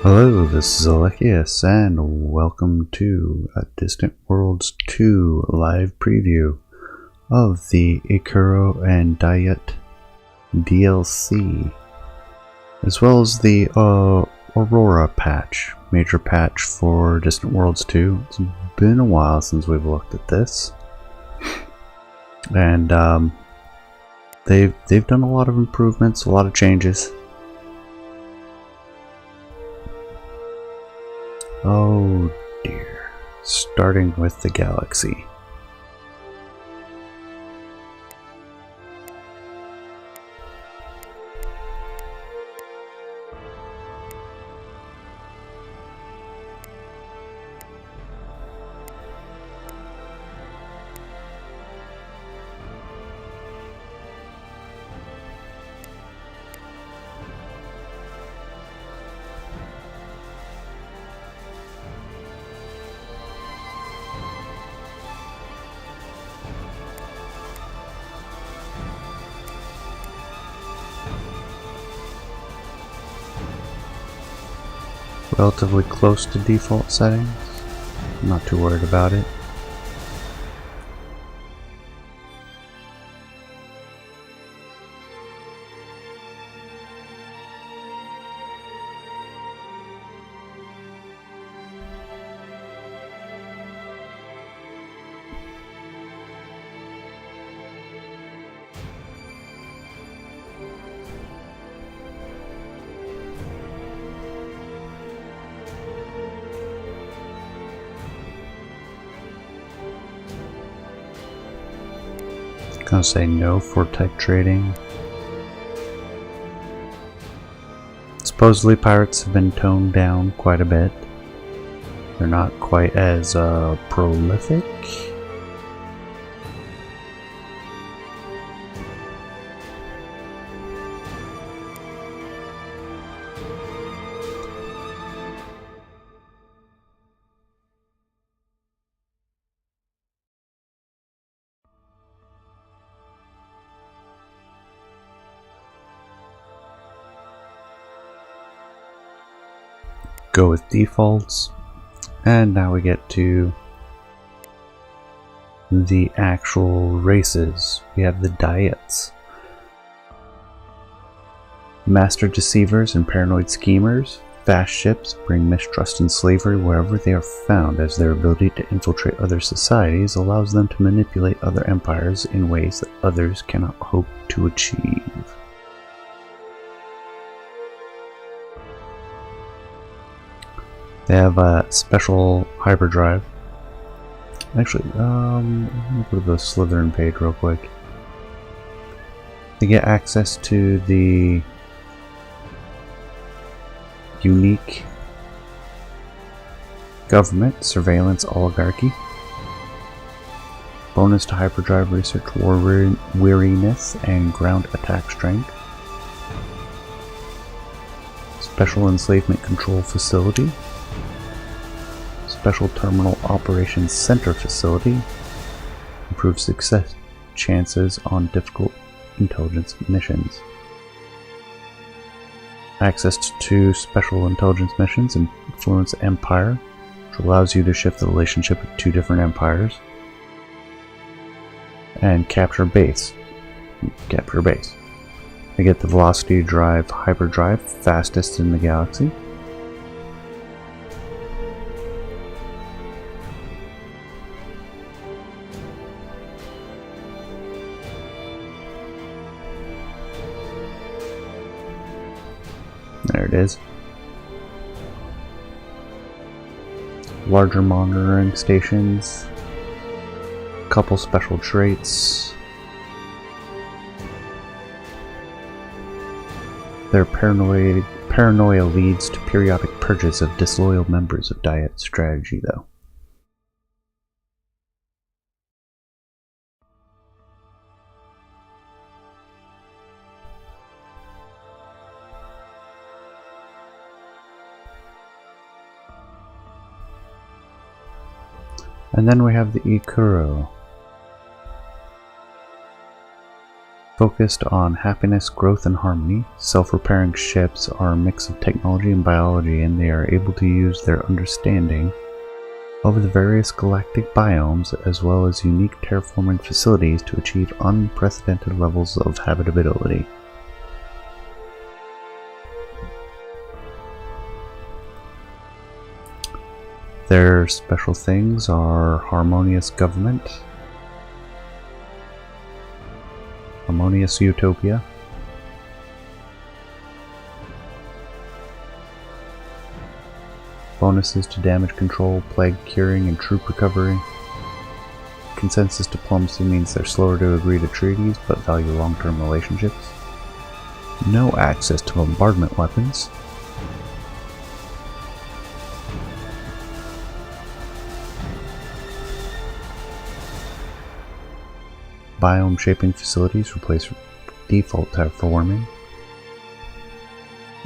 Hello, this is Alechius, and welcome to a Distant Worlds 2 live preview of the Ikuro and Diet DLC, as well as the Aurora patch, major patch for Distant Worlds 2. It's been a while since we've looked at this, and they've done a lot of improvements, a lot of changes. Oh dear. Starting with the galaxy. Relatively close to default settings. I'm not too worried about it. Gonna say no for tech trading. Supposedly pirates have been toned down quite a bit. They're not quite as prolific. Go with defaults, and now we get to the actual races. We have the Diets. Master deceivers and paranoid schemers, fast ships bring mistrust and slavery wherever they are found, as their ability to infiltrate other societies allows them to manipulate other empires in ways that others cannot hope to achieve. They have a special hyperdrive. Actually, let me go to the Slytherin page real quick. They get access to the unique government surveillance oligarchy. Bonus to hyperdrive research war weariness and ground attack strength. Special enslavement control facility. Special Terminal Operations Center facility. Improves success chances on difficult intelligence missions. Access to 2 special intelligence missions, Influence Empire, which allows you to shift the relationship of 2 different empires. And Capture Base. Capture Base. I get the Velocity Drive Hyperdrive, fastest in the galaxy. There it is. Larger monitoring stations. Couple special traits. Their paranoia leads to periodic purges of disloyal members of Diet strategy, though. And then we have the Ikuro. Focused on happiness, growth, and harmony, self-repairing ships are a mix of technology and biology, and they are able to use their understanding of the various galactic biomes as well as unique terraforming facilities to achieve unprecedented levels of habitability. Their special things are harmonious government, harmonious utopia, bonuses to damage control, plague curing, and troop recovery. Consensus diplomacy means they're slower to agree to treaties but value long-term relationships. No access to bombardment weapons. Biome shaping facilities replace default terraforming.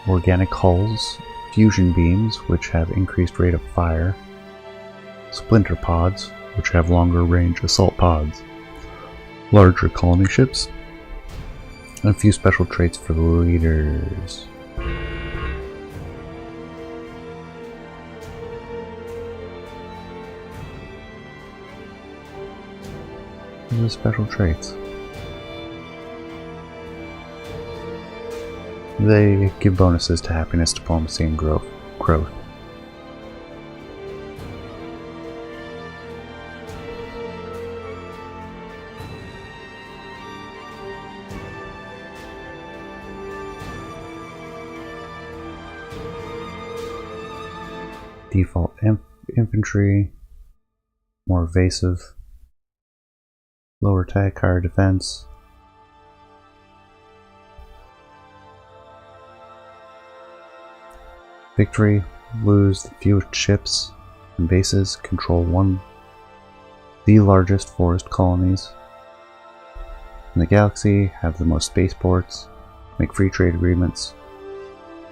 Organic hulls, fusion beams, which have increased rate of fire. Splinter pods, which have longer range assault pods. Larger colony ships. And a few special traits for the leaders. These are the special traits. They give bonuses to happiness, diplomacy, and growth. Default infantry, more evasive. Lower tech, higher defense. Victory, lose the fewest ships and bases, control the largest forest colonies in the galaxy, have the most spaceports, make free trade agreements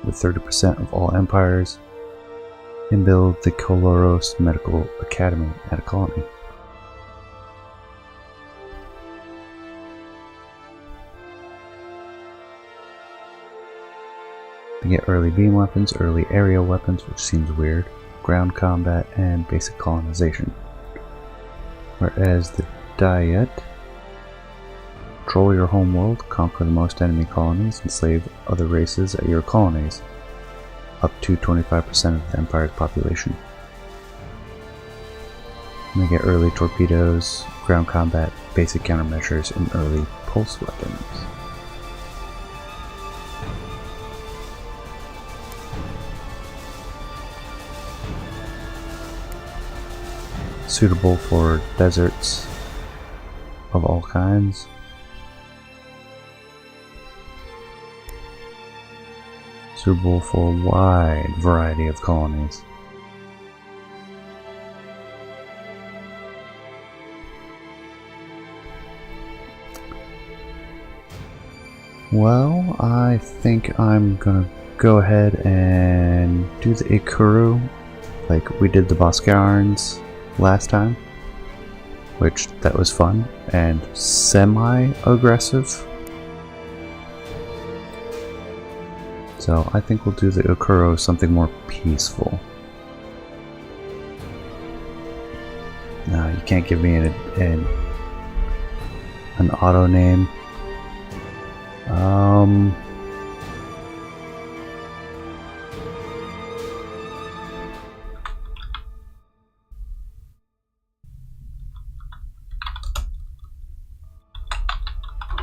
with 30% of all empires, and build the Coloros Medical Academy at a colony. You get early beam weapons, early aerial weapons, which seems weird, ground combat, and basic colonization. Whereas the Diet, control your homeworld, conquer the most enemy colonies, enslave other races at your colonies, up to 25% of the Empire's population. And they get early torpedoes, ground combat, basic countermeasures, and early pulse weapons. Suitable for deserts of all kinds. Suitable for a wide variety of colonies. Well, I think I'm gonna go ahead and do the Ikuru like we did the Boscarans last time, which that was fun and semi-aggressive. So I think we'll do the Ikuru something more peaceful. No, you can't give me an auto name.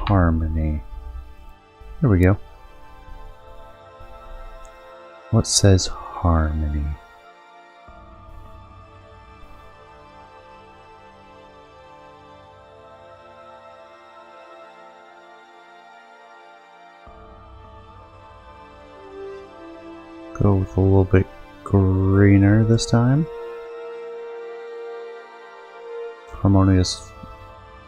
Harmony. There we go. What says harmony? Go with a little bit greener this time. Harmonious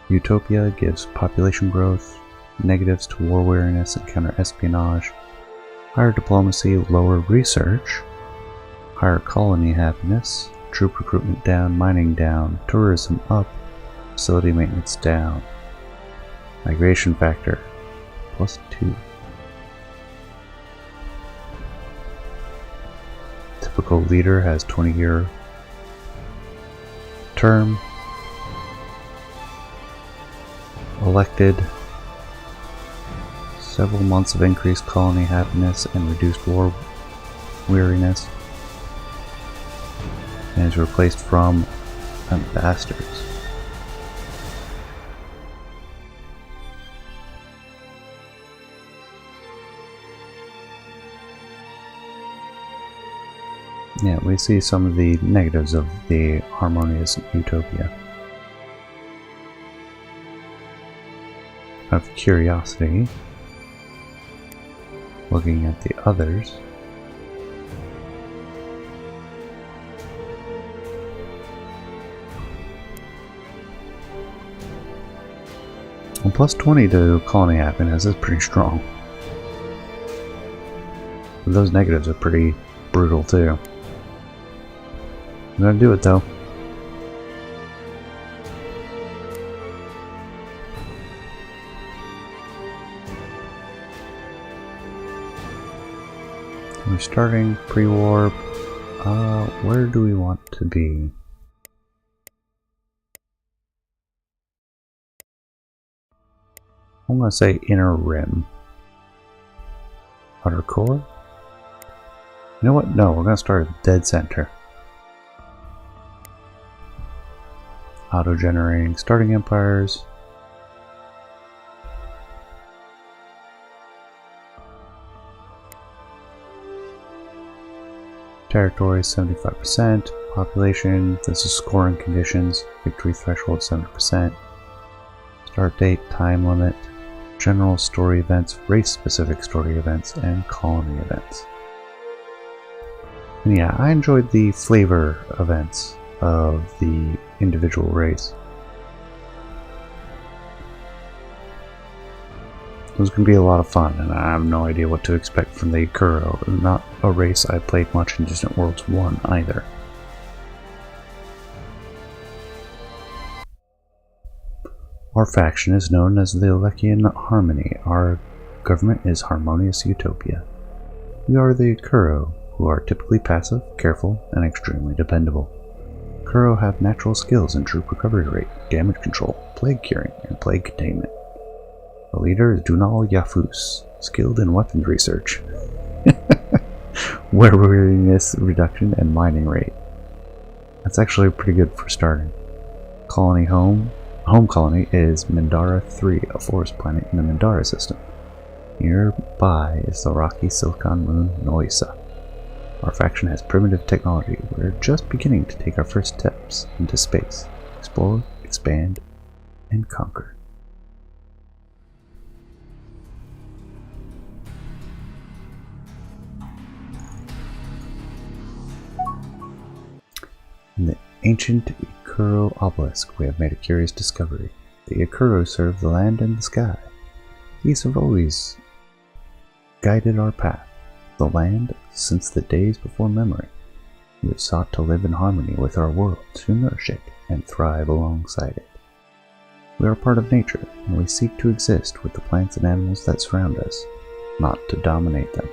Utopia gives population growth, negatives to war weariness and counter-espionage, higher diplomacy, lower research, higher colony happiness, troop recruitment down, mining down, tourism up, facility maintenance down, migration factor +2. Typical leader has 20-year term. Elected. Several months of increased colony happiness and reduced war weariness. And is replaced from ambassadors. Yeah, we see some of the negatives of the harmonious utopia. Out of curiosity, looking at the others, well, +20 to colony happiness is pretty strong. But those negatives are pretty brutal too. I'm gonna do it though. We're starting pre-warp. Where do we want to be? I'm gonna say inner rim. Outer core? You know what? No, we're gonna start at dead center. Auto-generating starting empires. Territory 75%. Population, this is scoring conditions. Victory threshold 70%. Start date, time limit. General story events, race-specific story events, and colony events. And yeah, I enjoyed the flavor events of the individual race. It was going to be a lot of fun, and I have no idea what to expect from the Kuro. Not a race I played much in Distant Worlds 1 either. Our faction is known as the Lekian Harmony. Our government is Harmonious Utopia. We are the Kuro, who are typically passive, careful, and extremely dependable. Kuro have natural skills in troop recovery rate, damage control, plague curing, and plague containment. The leader is Dunal Yafus, skilled in weapons research, weariness reduction, and mining rate. That's actually pretty good for starting. Colony home colony is Mindara 3, a forest planet in the Mindara system. Nearby is the rocky silicon moon Noisa. Our faction has primitive technology. We're just beginning to take our first steps into space. Explore, expand, and conquer. In the ancient Ikuro obelisk, we have made a curious discovery. The Ikuro serve the land and the sky. These have always guided our path. The land, since the days before memory. We have sought to live in harmony with our world, to nourish it, and thrive alongside it. We are part of nature, and we seek to exist with the plants and animals that surround us, not to dominate them.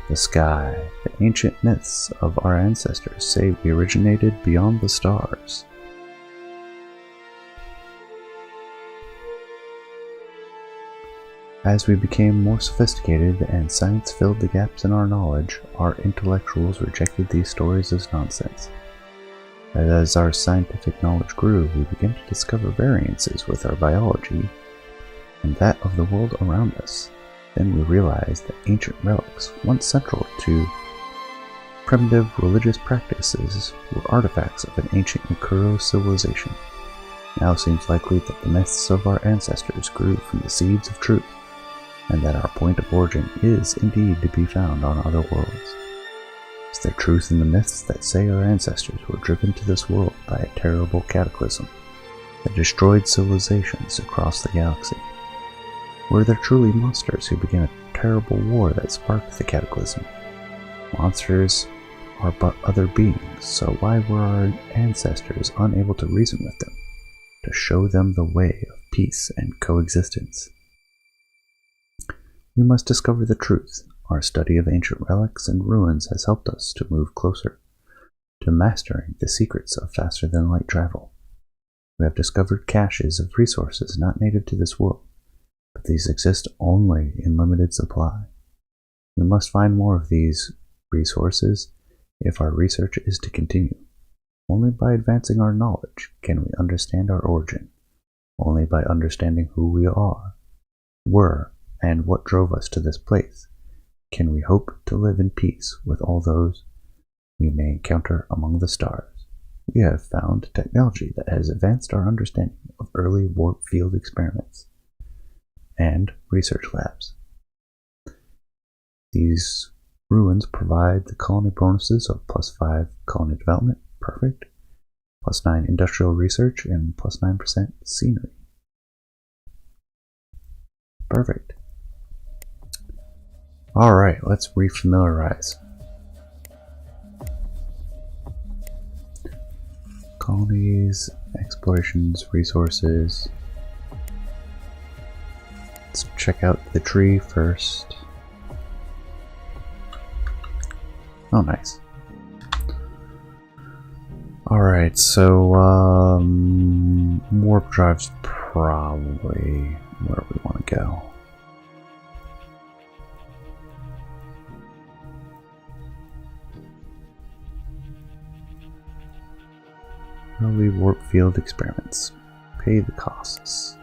The sky, the ancient myths of our ancestors say we originated beyond the stars. As we became more sophisticated and science filled the gaps in our knowledge, our intellectuals rejected these stories as nonsense. As our scientific knowledge grew, we began to discover variances with our biology and that of the world around us. Then we realized that ancient relics, once central to primitive religious practices, were artifacts of an ancient Ikuro civilization. Now seems likely that the myths of our ancestors grew from the seeds of truth, and that our point of origin is indeed to be found on other worlds. Is there truth in the myths that say our ancestors were driven to this world by a terrible cataclysm that destroyed civilizations across the galaxy? Were there truly monsters who began a terrible war that sparked the cataclysm? Monsters are but other beings, so why were our ancestors unable to reason with them, to show them the way of peace and coexistence? We must discover the truth. Our study of ancient relics and ruins has helped us to move closer to mastering the secrets of faster-than-light travel. We have discovered caches of resources not native to this world, but these exist only in limited supply. We must find more of these resources if our research is to continue. Only by advancing our knowledge can we understand our origin. Only by understanding who we were, and what drove us to this place, can we hope to live in peace with all those we may encounter among the stars. We have found technology that has advanced our understanding of early warp field experiments and research labs. These ruins provide the colony bonuses of +5 colony development, perfect, +9 industrial research, and +9% scenery. Perfect. Alright, let's refamiliarize. Colonies, explorations, resources. Let's check out the tree first. Oh, nice. Alright, so warp drive's probably where we want to go. Early warp field experiments. Pay the costs.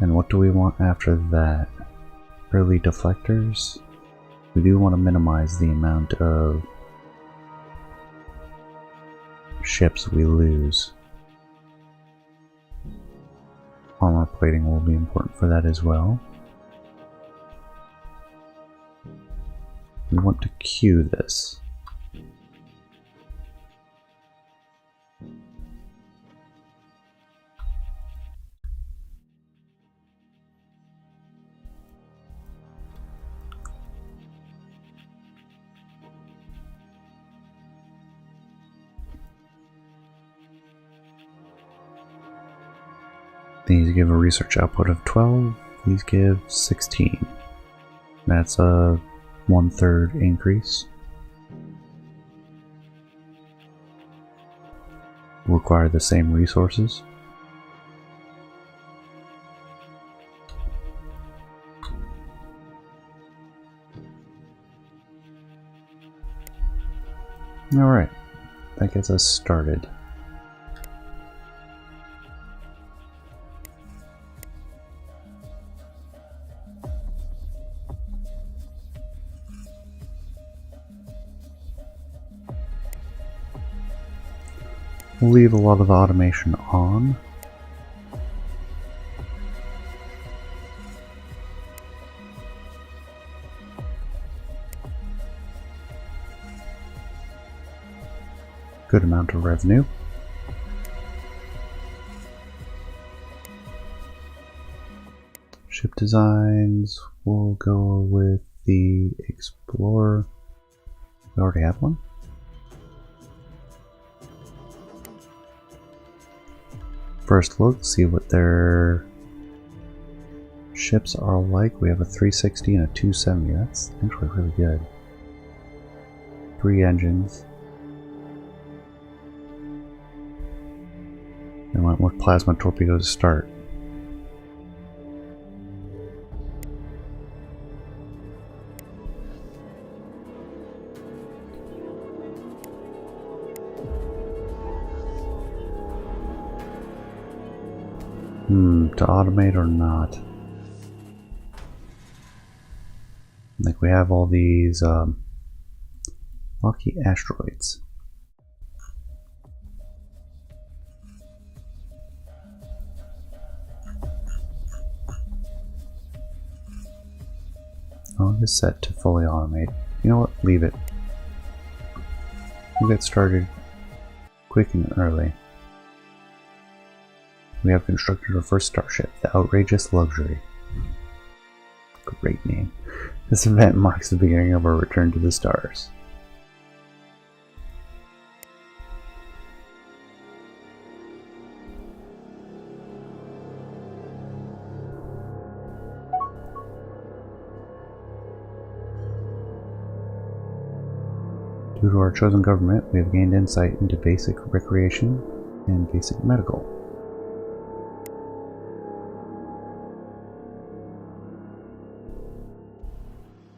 And what do we want after that? Early deflectors. We do want to minimize the amount of ships we lose. Armor plating will be important for that as well. We want to queue this. These give a research output of 12, these give 16. That's a 1/3 increase. Require the same resources. Alright, that gets us started. We'll leave a lot of the automation on. Good amount of revenue. Ship designs, we'll go with the Explorer. We already have one. First look, see what their ships are like. We have a 360 and a 270. That's actually really good. 3 engines. I went with plasma torpedo to start. To automate or not? Like we have all these lucky asteroids. Oh, it is set to fully automate. You know what? Leave it. We'll get started quick and early. We have constructed our first starship, the Outrageous Luxury. Great name. This event marks the beginning of our return to the stars. Due to our chosen government, we have gained insight into basic recreation and basic medical.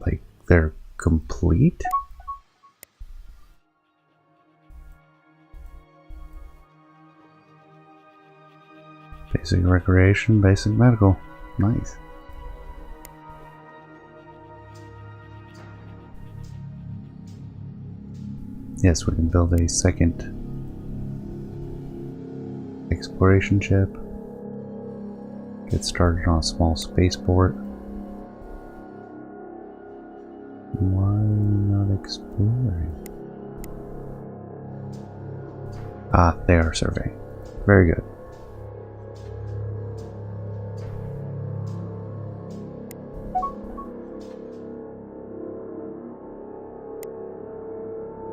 Like, they're complete? Basic recreation, basic medical. Nice. Yes, we can build a second exploration ship. Get started on a small spaceport. Why not exploring? Ah, they are surveying. Very good.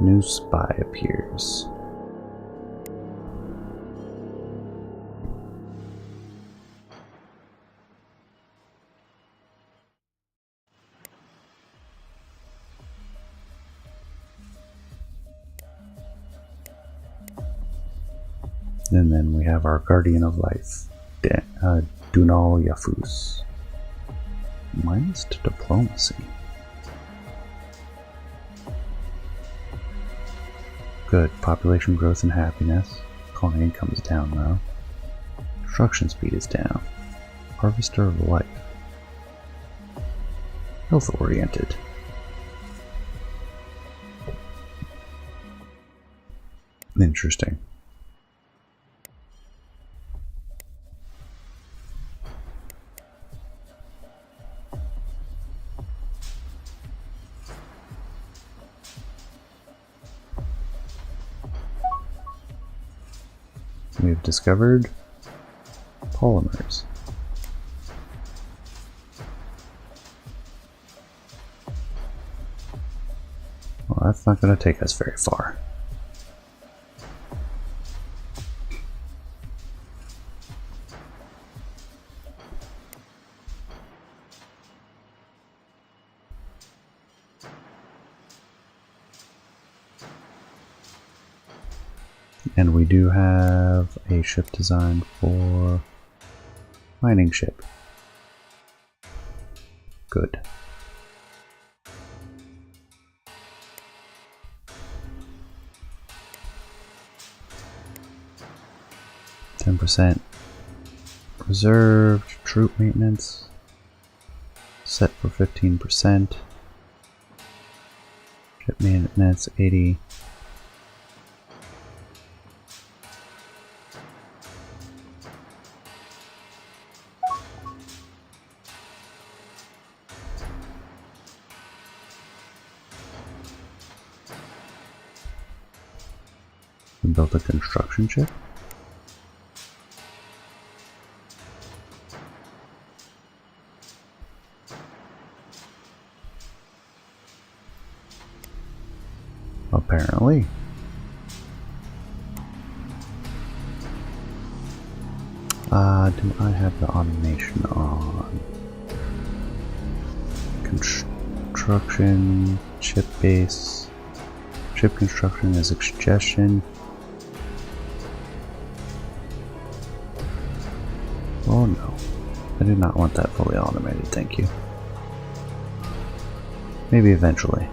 New spy appears. And then we have our Guardian of Life, Dunal Yafus. Minus to diplomacy. Good. Population growth and happiness. Colony income is down though. Construction speed is down. Harvester of Life. Health oriented. Interesting. We've discovered polymers. Well, that's not going to take us very far. And we do have a ship designed for mining ship. Good. %, reserved troop maintenance set for 15%. Ship maintenance 80. We built a construction ship. Apparently. Do I have the automation on? Construction, ship base. Ship construction is suggestion. Oh no, I do not want that fully automated, thank you. Maybe eventually.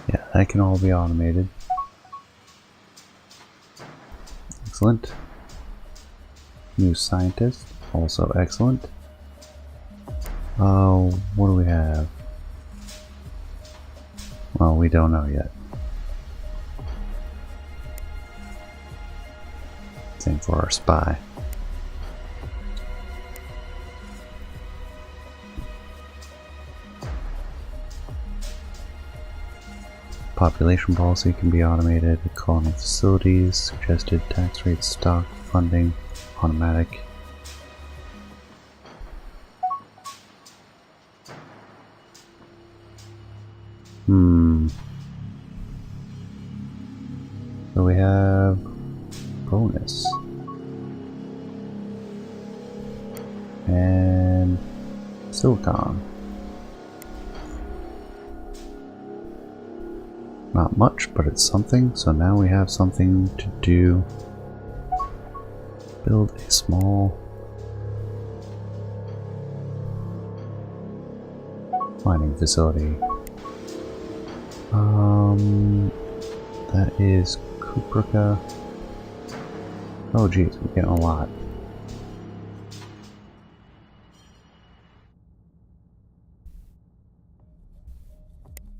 Yeah, that can all be automated. Excellent. New scientist, also excellent. What do we have? Well, we don't know yet. Same for our spy. Population policy can be automated, colony facilities, suggested tax rates, stock, funding. automatic. So we have bonus. And silicon. Not much, but it's something. So now we have something to do. Build a small mining facility. That is Cuprica. Oh geez, we're getting a lot.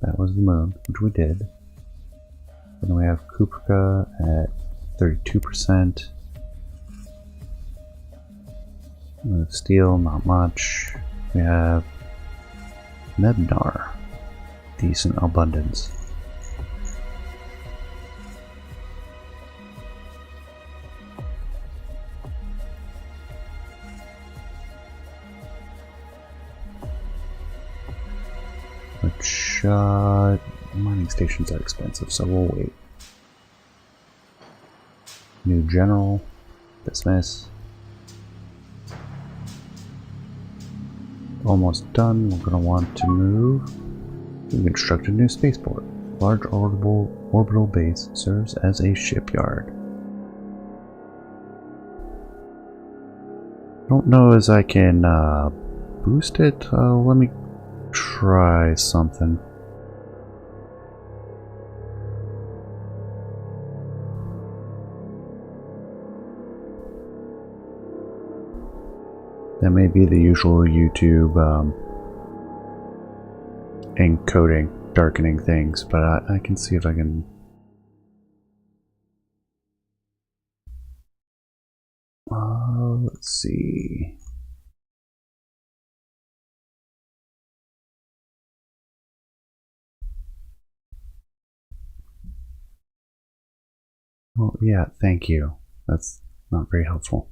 That was the moon, which we did. Then we have Cuprica at 32%. Steel, not much. We have Nebnar, decent abundance. Which, mining stations are expensive, so we'll wait. New general, dismiss. Almost done. We're going to want to move. We construct a new spaceport. Large orbital base serves as a shipyard. Don't know as I can boost it. Let me try something. That may be the usual YouTube encoding, darkening things, but I can see if I can. Let's see. Oh yeah, thank you. That's not very helpful.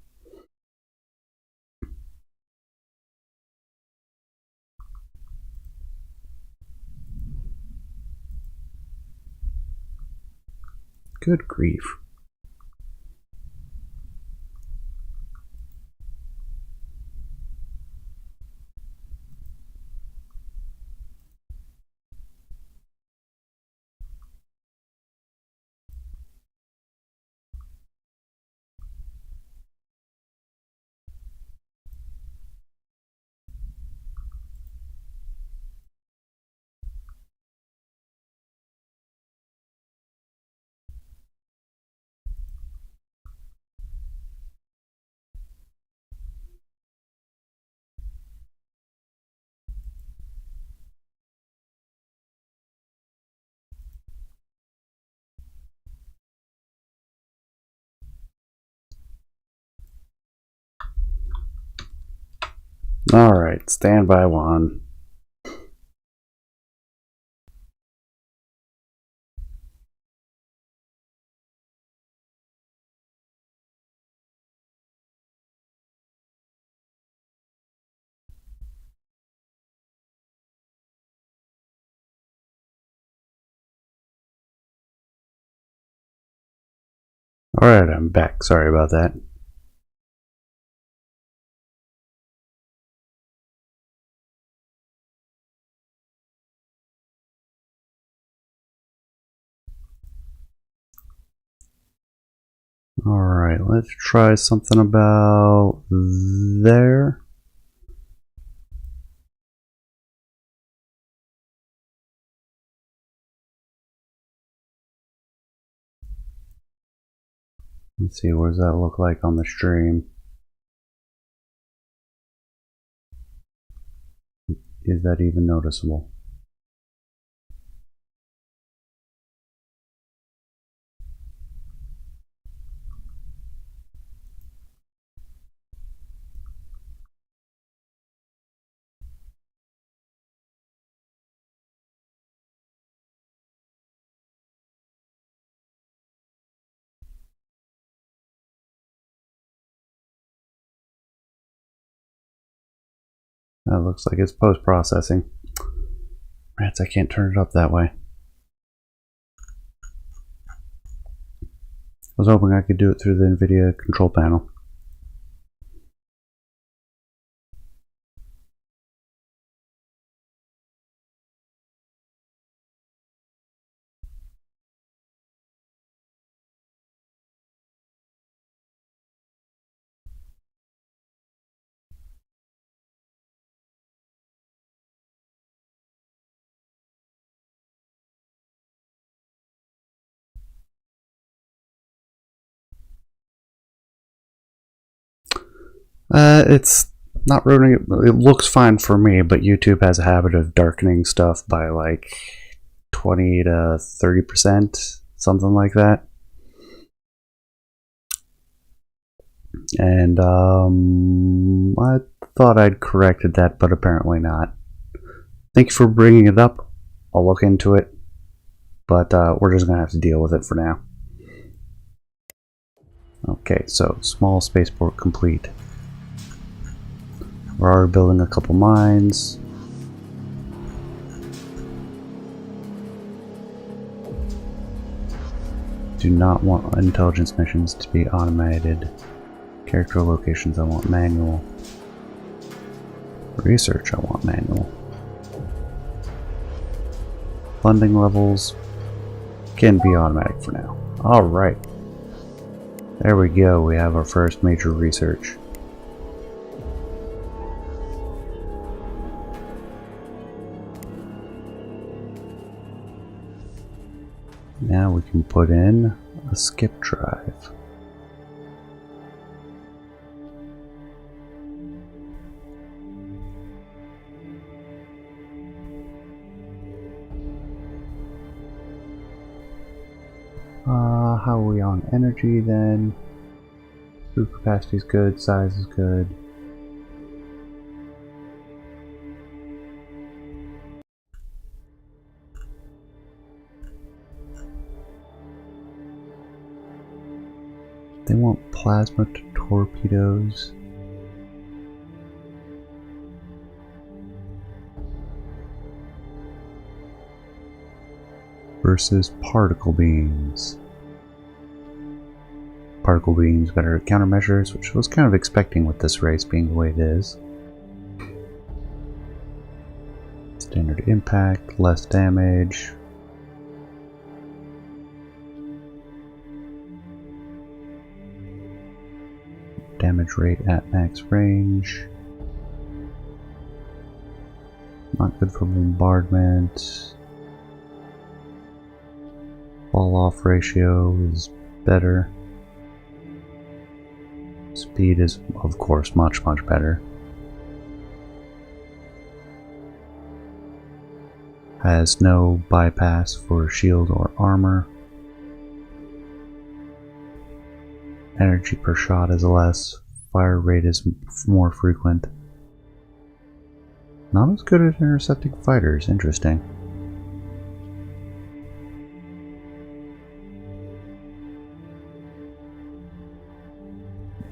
Good grief. Alright, standby one. Alright, I'm back. Sorry about that. Alright, let's try something about there. Let's see, what does that look like on the stream? Is that even noticeable? That looks like it's post-processing. Rats, I can't turn it up that way. I was hoping I could do it through the NVIDIA control panel. It's not ruining it. It looks fine for me, but YouTube has a habit of darkening stuff by like 20 to 30%, something like that. And I thought I'd corrected that, but apparently not. Thank you for bringing it up. I'll look into it, but we're just going to have to deal with it for now. Okay, so small spaceport complete. We're already building a couple mines. Do not want intelligence missions to be automated. Character locations I want manual. Research I want manual. Funding levels can be automatic for now. Alright. There we go, we have our first major research. Now we can put in a skip drive. How are we on energy then? Food capacity is good, size is good. They want plasma torpedoes. Versus particle beams. Particle beams better at countermeasures, which I was kind of expecting with this race being the way it is. Standard impact, less damage. Damage rate at max range. Not good for bombardment. Fall off ratio is better. Speed is, of course, much better. Has no bypass for shield or armor. Energy per shot is less. Fire rate is more frequent. Not as good at intercepting fighters. Interesting.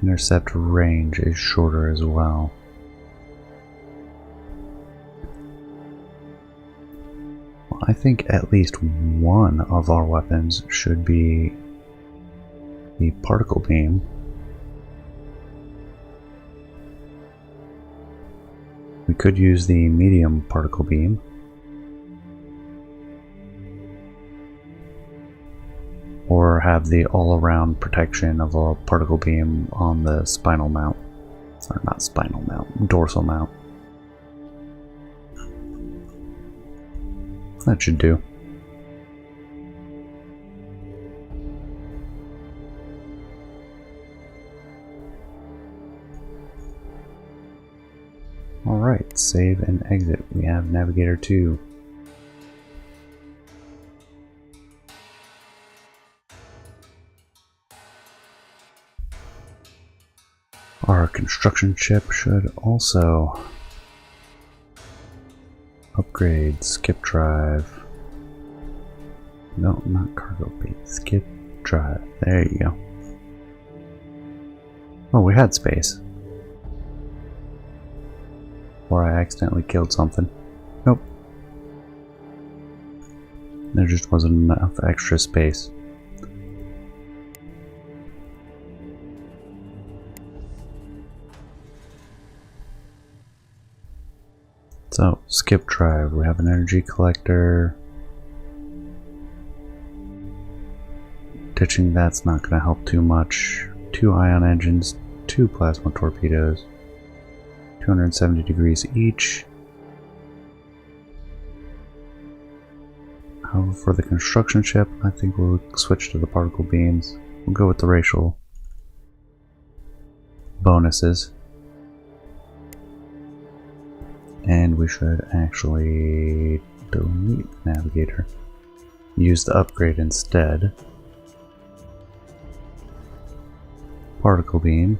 Intercept range is shorter as well. I think at least one of our weapons should be the particle beam. We could use the medium particle beam. Or have the all-around protection of a particle beam on the spinal mount. Or not spinal mount, dorsal mount. That should do. Alright, save and exit. We have Navigator 2. Our construction ship should also upgrade skip drive. No, not cargo bay. Skip drive. There you go. Oh, we had space. Or I accidentally killed something. Nope. There just wasn't enough extra space. So, skip drive. We have an energy collector. Ditching that's not going to help too much. 2 ion engines, 2 plasma torpedoes, 270 degrees each. However, for the construction ship, I think we'll switch to the particle beams. We'll go with the racial bonuses. And we should actually delete navigator. Use the upgrade instead. Particle beam.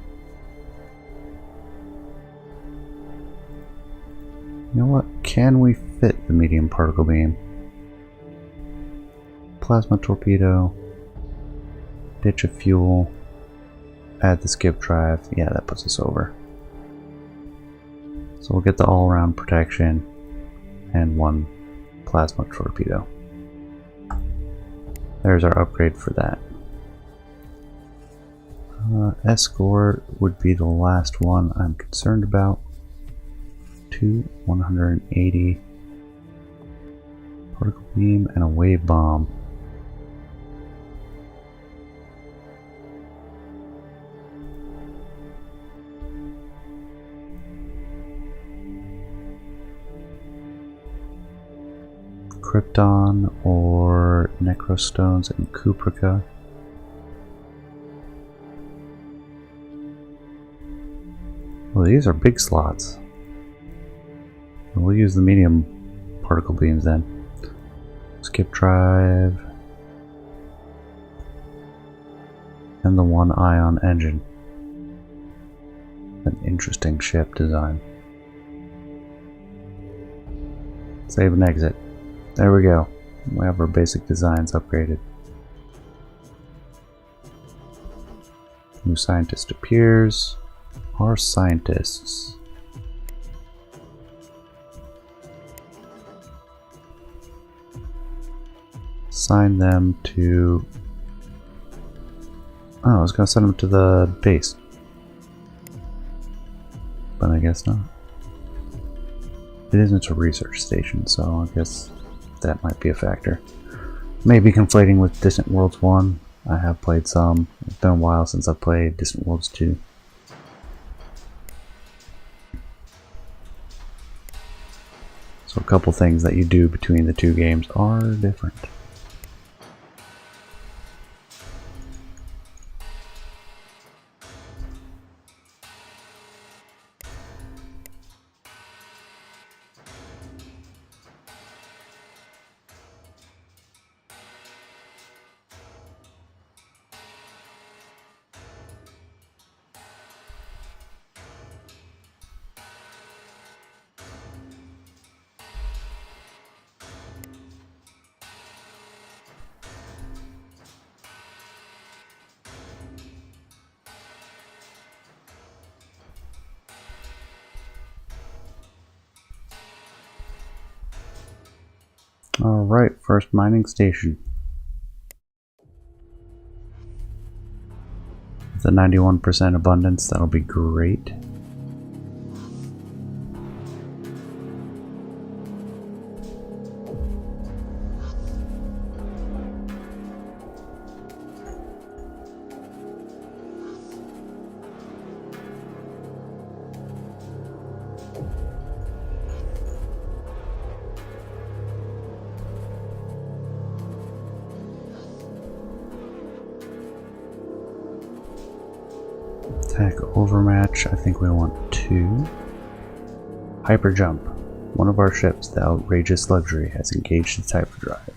You know what? Can we fit the medium particle beam? Plasma torpedo. Ditch of fuel. Add the skip drive. Yeah, that puts us over. So we'll get the all-around protection and 1 plasma torpedo. There's our upgrade for that. Escort would be the last one I'm concerned about. 180 particle beam and a wave bomb. Krypton or Necrostones and Cuprica. Well, these are big slots. We'll use the medium particle beams then. Skip drive. And the 1 ion engine. An interesting ship design. Save and exit. There we go. We have our basic designs upgraded. New scientist appears. Our scientists. Assign them to... Oh, I was going to send them to the base. But I guess not. It isn't a research station, so I guess that might be a factor. Maybe conflating with Distant Worlds 1. I have played some. It's been a while since I've played Distant Worlds 2. So a couple things that you do between the two games are different. Alright, first mining station. With a 91% abundance, that'll be great. Attack overmatch, I think we want 2. Hyper jump. One of our ships, the Outrageous Luxury, has engaged its hyperdrive.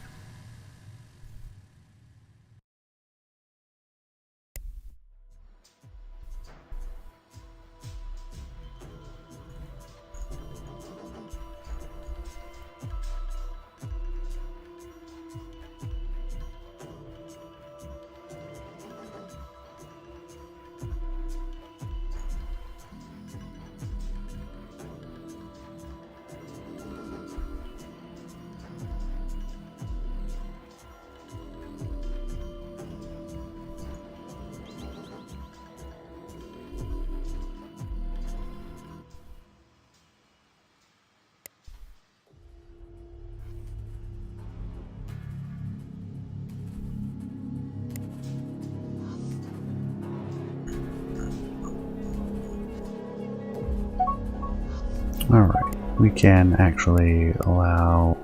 we can actually allow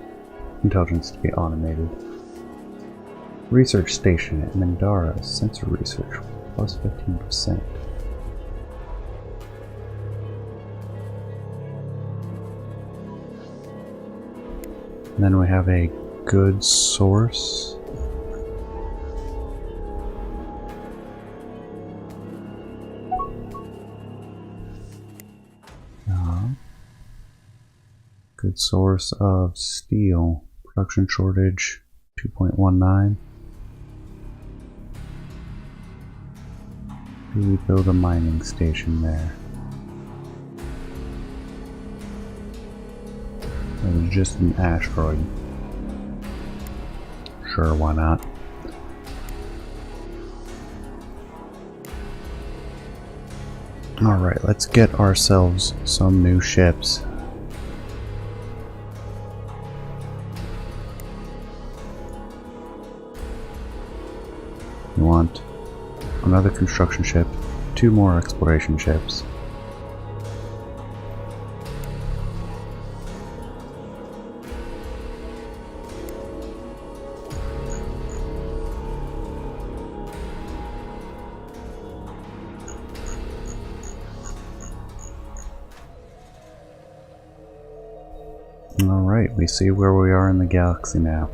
intelligence to be automated. Research station at Mindara, sensor research, plus 15%. And then we have a good source. Good source of steel. Production shortage 2.19. Do we build a mining station there? It was just an asteroid. Sure, why not? Alright, let's get ourselves some new ships. We want another construction ship, 2 more exploration ships. Alright, we see where we are in the galaxy now.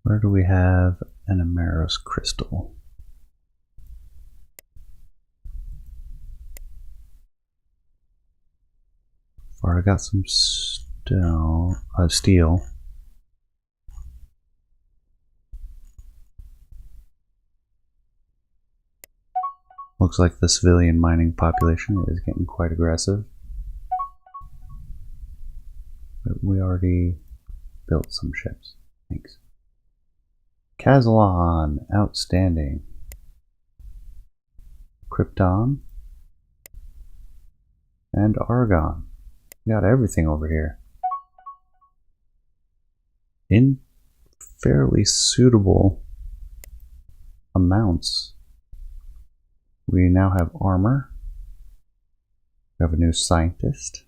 Where do we have an Ameros crystal? Or I got some steel. Looks like the civilian mining population is getting quite aggressive. But we already built some ships. Thanks. Kazalon, outstanding. Krypton. And Argon. We got everything over here. In fairly suitable amounts. We now have armor. We have a new scientist.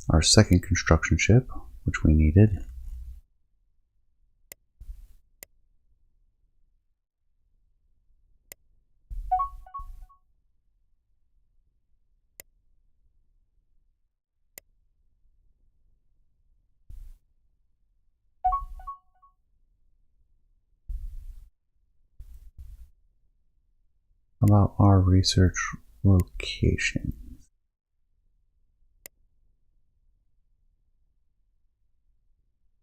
Our second construction ship, which we needed. About our research location.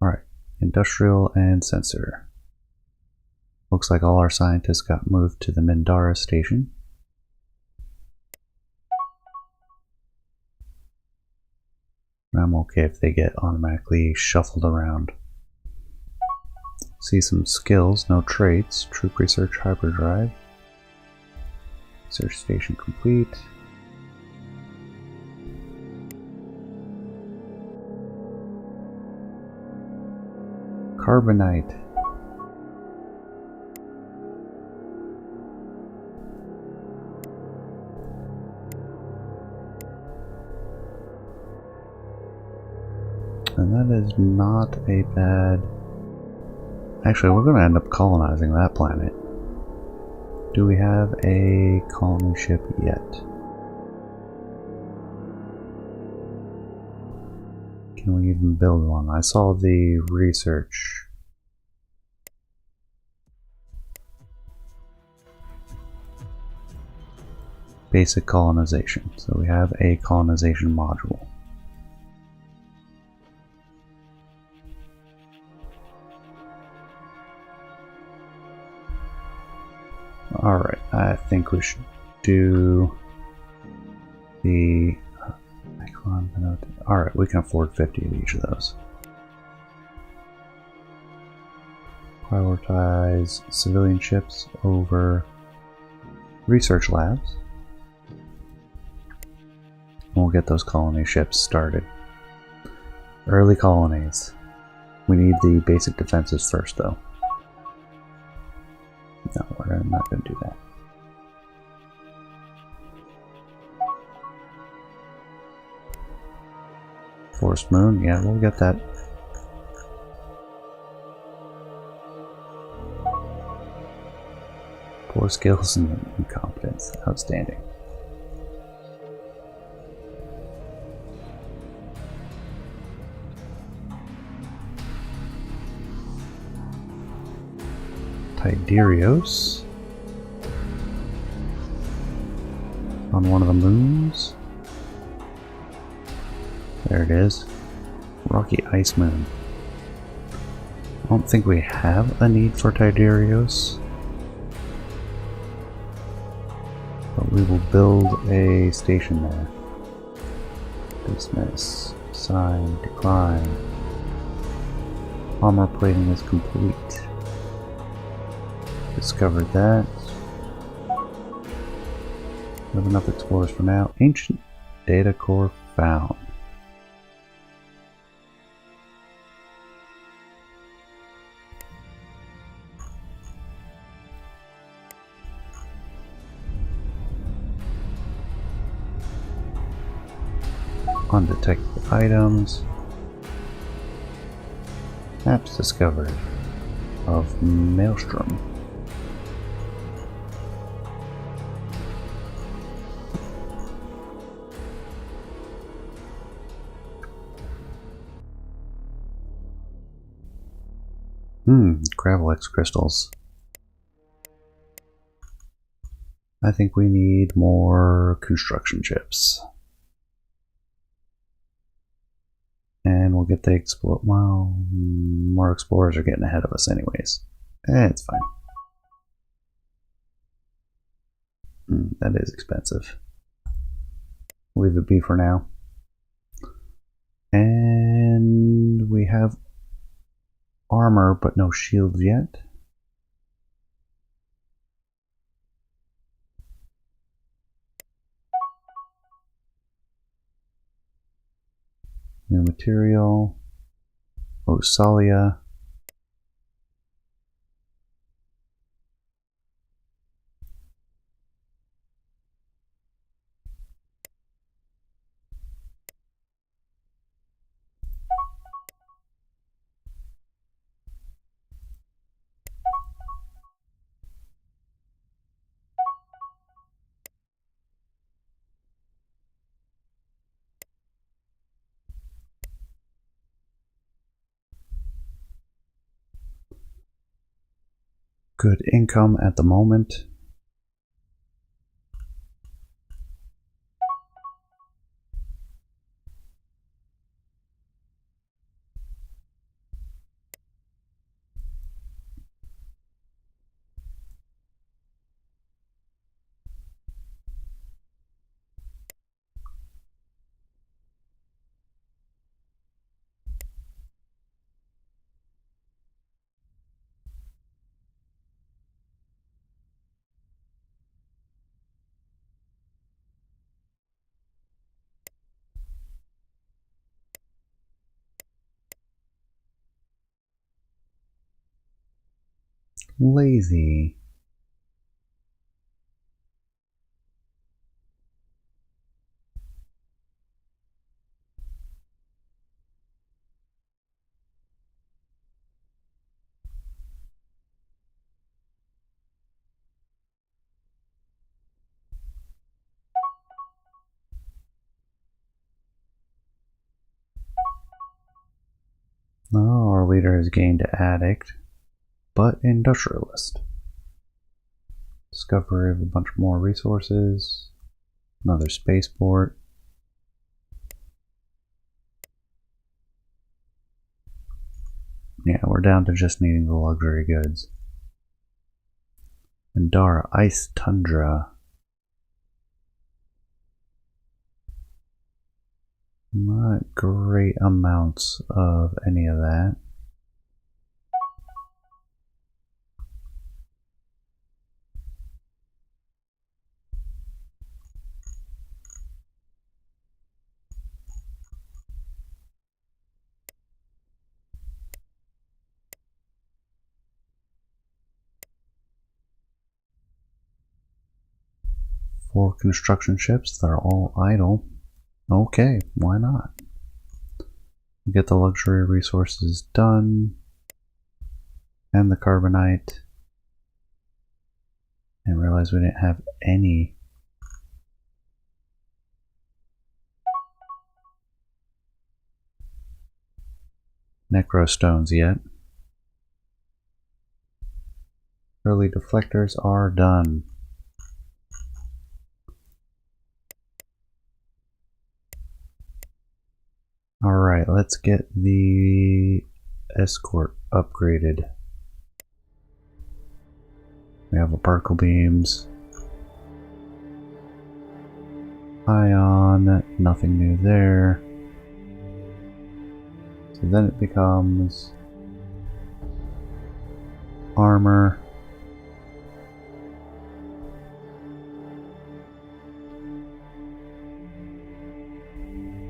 Alright, industrial and sensor. Looks like all our scientists got moved to the Mindara station. I'm okay if they get automatically shuffled around. See some skills, no traits, troop research hyperdrive. Research station complete. Carbonite. And that is not a bad... Actually, we're going to end up colonizing that planet. Do we have a colony ship yet? Can we even build one? I saw the research. Basic colonization. So we have a colonization module. Alright, I think we should do the alright, we can afford 50 of each of those. Prioritize civilian ships over research labs. We'll get those colony ships started. Early colonies. We need the basic defenses first, though. No, we're not going to do that. Forest Moon, yeah, we'll get that. Poor skills and incompetence. Outstanding. Tiderios. On one of the moons. There it is. Rocky Ice Moon. I don't think we have a need for Tiderios. But we will build a station there. Dismiss. Sign. Decline. Armor plating is complete. Discovered that. We have enough explorers for now. Ancient data core found. Undetected items. Maps discovered of Maelstrom. Gravelex crystals. I think we need more construction chips. And we'll get the well, more explorers are getting ahead of us anyways. It's fine. That is expensive. Leave it be for now. And we have armor, but no shields yet. New material. Osalia. Good income at the moment. Lazy. No, our leader has gained addict, but industrialist. Discovery of a bunch more resources. Another spaceport. Yeah, we're down to just needing the luxury goods. Andara Ice Tundra. Not great amounts of any of that. 4 construction ships that are all idle. Okay, why not? Get the luxury resources done, and the carbonite, and realize we didn't have any necro stones yet. Early deflectors are done. Alright, let's get the escort upgraded. We have a particle beams. Ion, nothing new there. So then it becomes armor.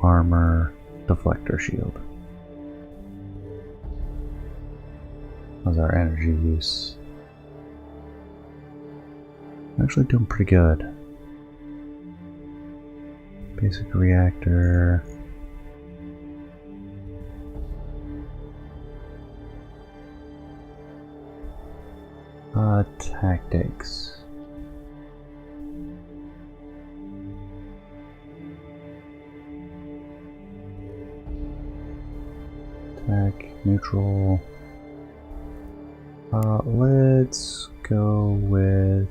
Armor, deflector shield. How's our energy use? Actually doing pretty good. Basic reactor. Tactics. Attack, neutral. Let's go with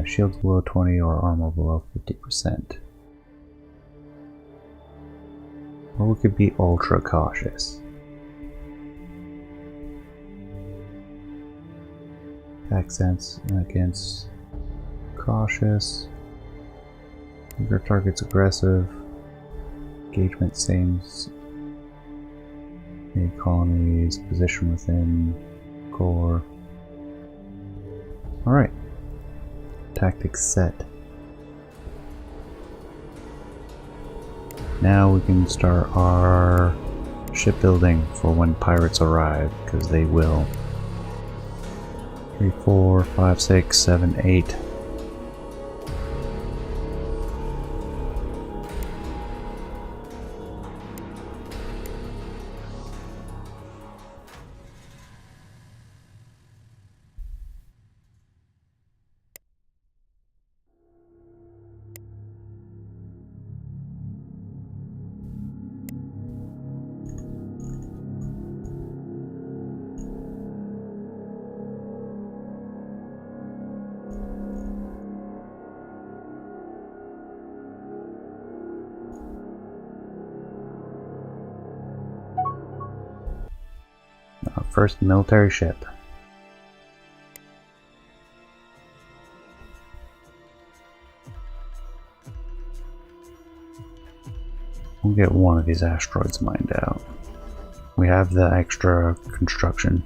shields below 20 or armor below 50%. Or we could be ultra cautious. Accents against cautious. Your target's aggressive. Engagement sames. Colonies, position within core. Alright. Tactics set. Now we can start our shipbuilding for when pirates arrive, because they will. 3, 4, 5, 6, 7, 8. First military ship. We'll get one of these asteroids mined out. We have the extra construction.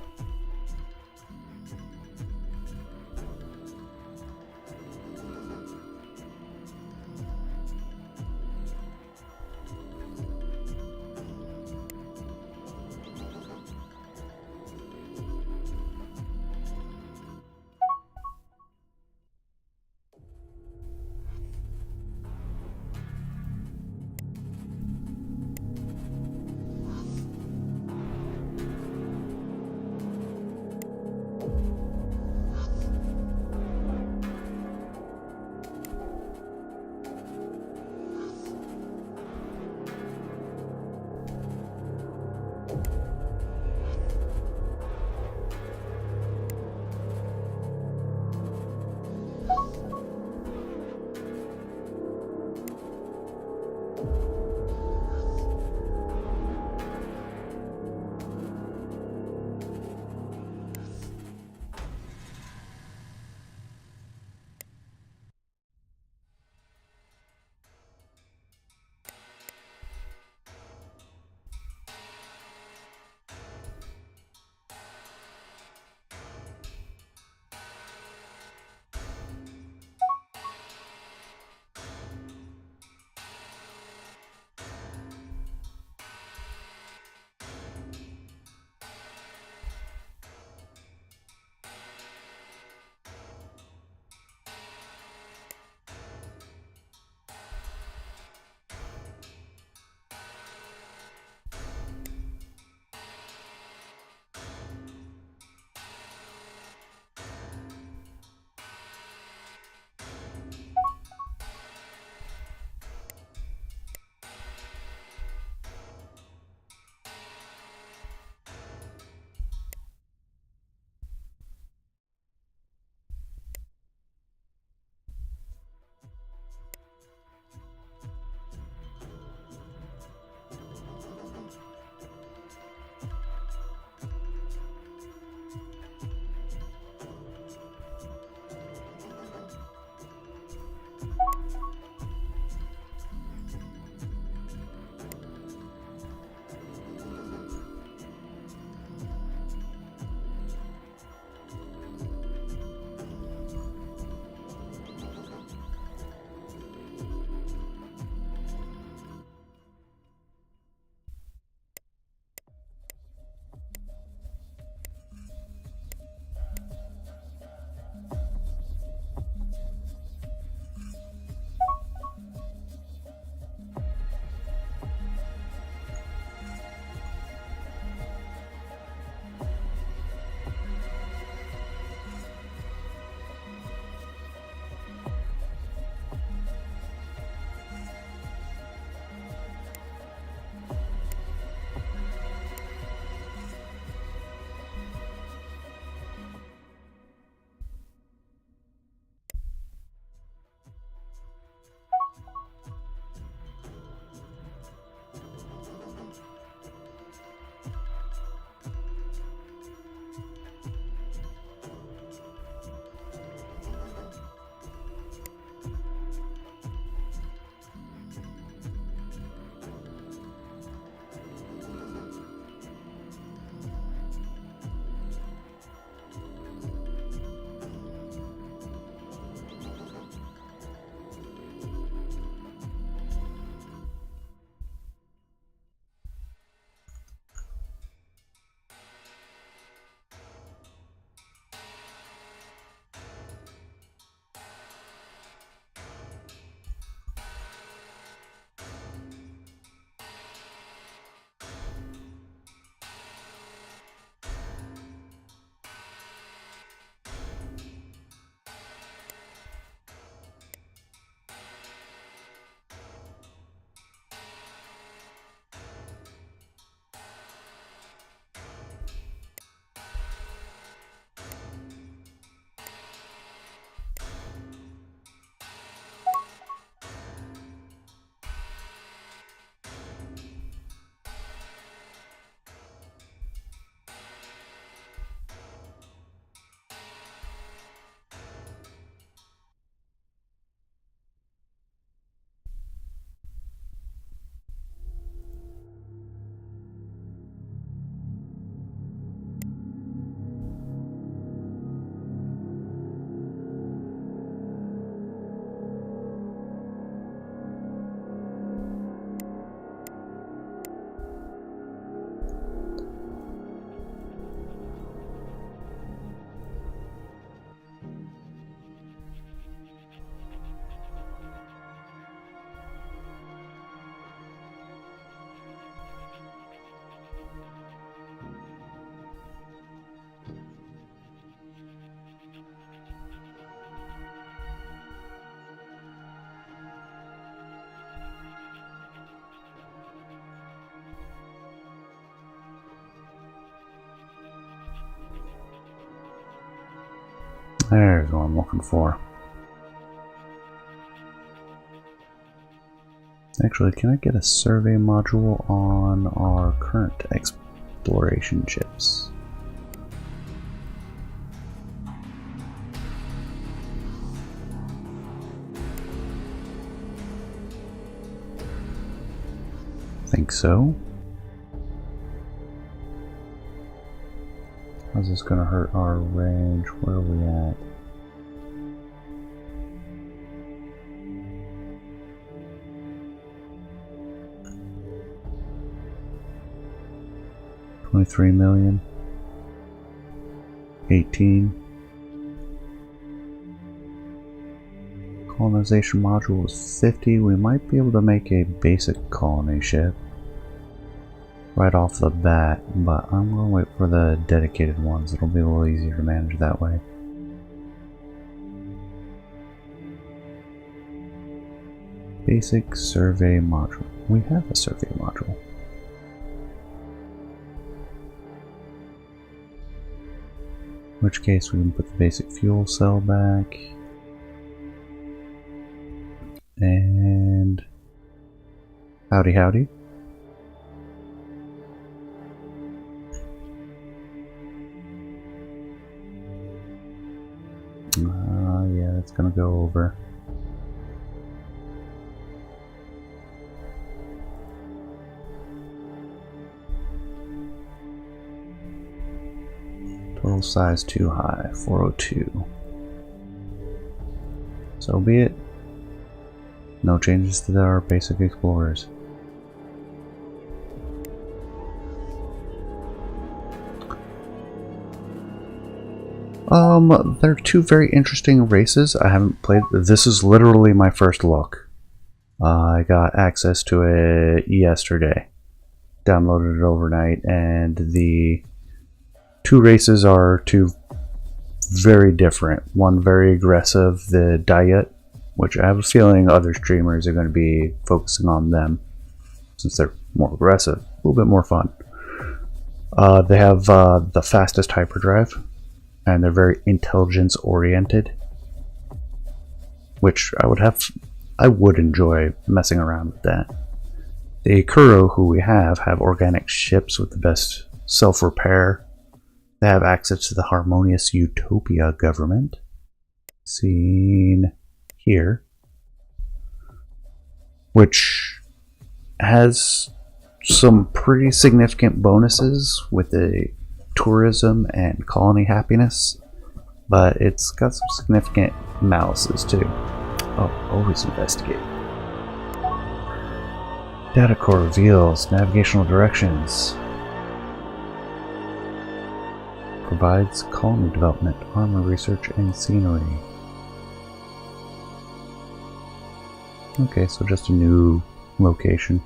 There's what I'm looking for. Actually, can I get a survey module on our current exploration ships? Think so. How's this gonna hurt our range? Where are we at? $23 million. 18. Colonization module is 50. We might be able to make a basic colony ship right off the bat, but I'm going to wait for the dedicated ones. It'll be a little easier to manage that way. Basic survey module. We have a survey module. In which case we can put the basic fuel cell back. And howdy howdy. Yeah, it's gonna go over. Total size too high, 402. So be it. No changes to our basic explorers. They're two very interesting races. I haven't played. This is literally my first look. I got access to it yesterday. Downloaded it overnight, and the two races are two very different. One very aggressive, the Diet, which I have a feeling other streamers are going to be focusing on them since they're more aggressive, a little bit more fun. They have the fastest hyperdrive, and they're very intelligence oriented, which I would enjoy messing around with that. The Ikuro, who we have organic ships with the best self-repair. They have access to the harmonious Utopia government, seen here, which has some pretty significant bonuses with the tourism and colony happiness, but it's got some significant malices too. Oh, always investigate. Data core reveals navigational directions. Provides colony development, armor research, and scenery. Okay, so just a new location.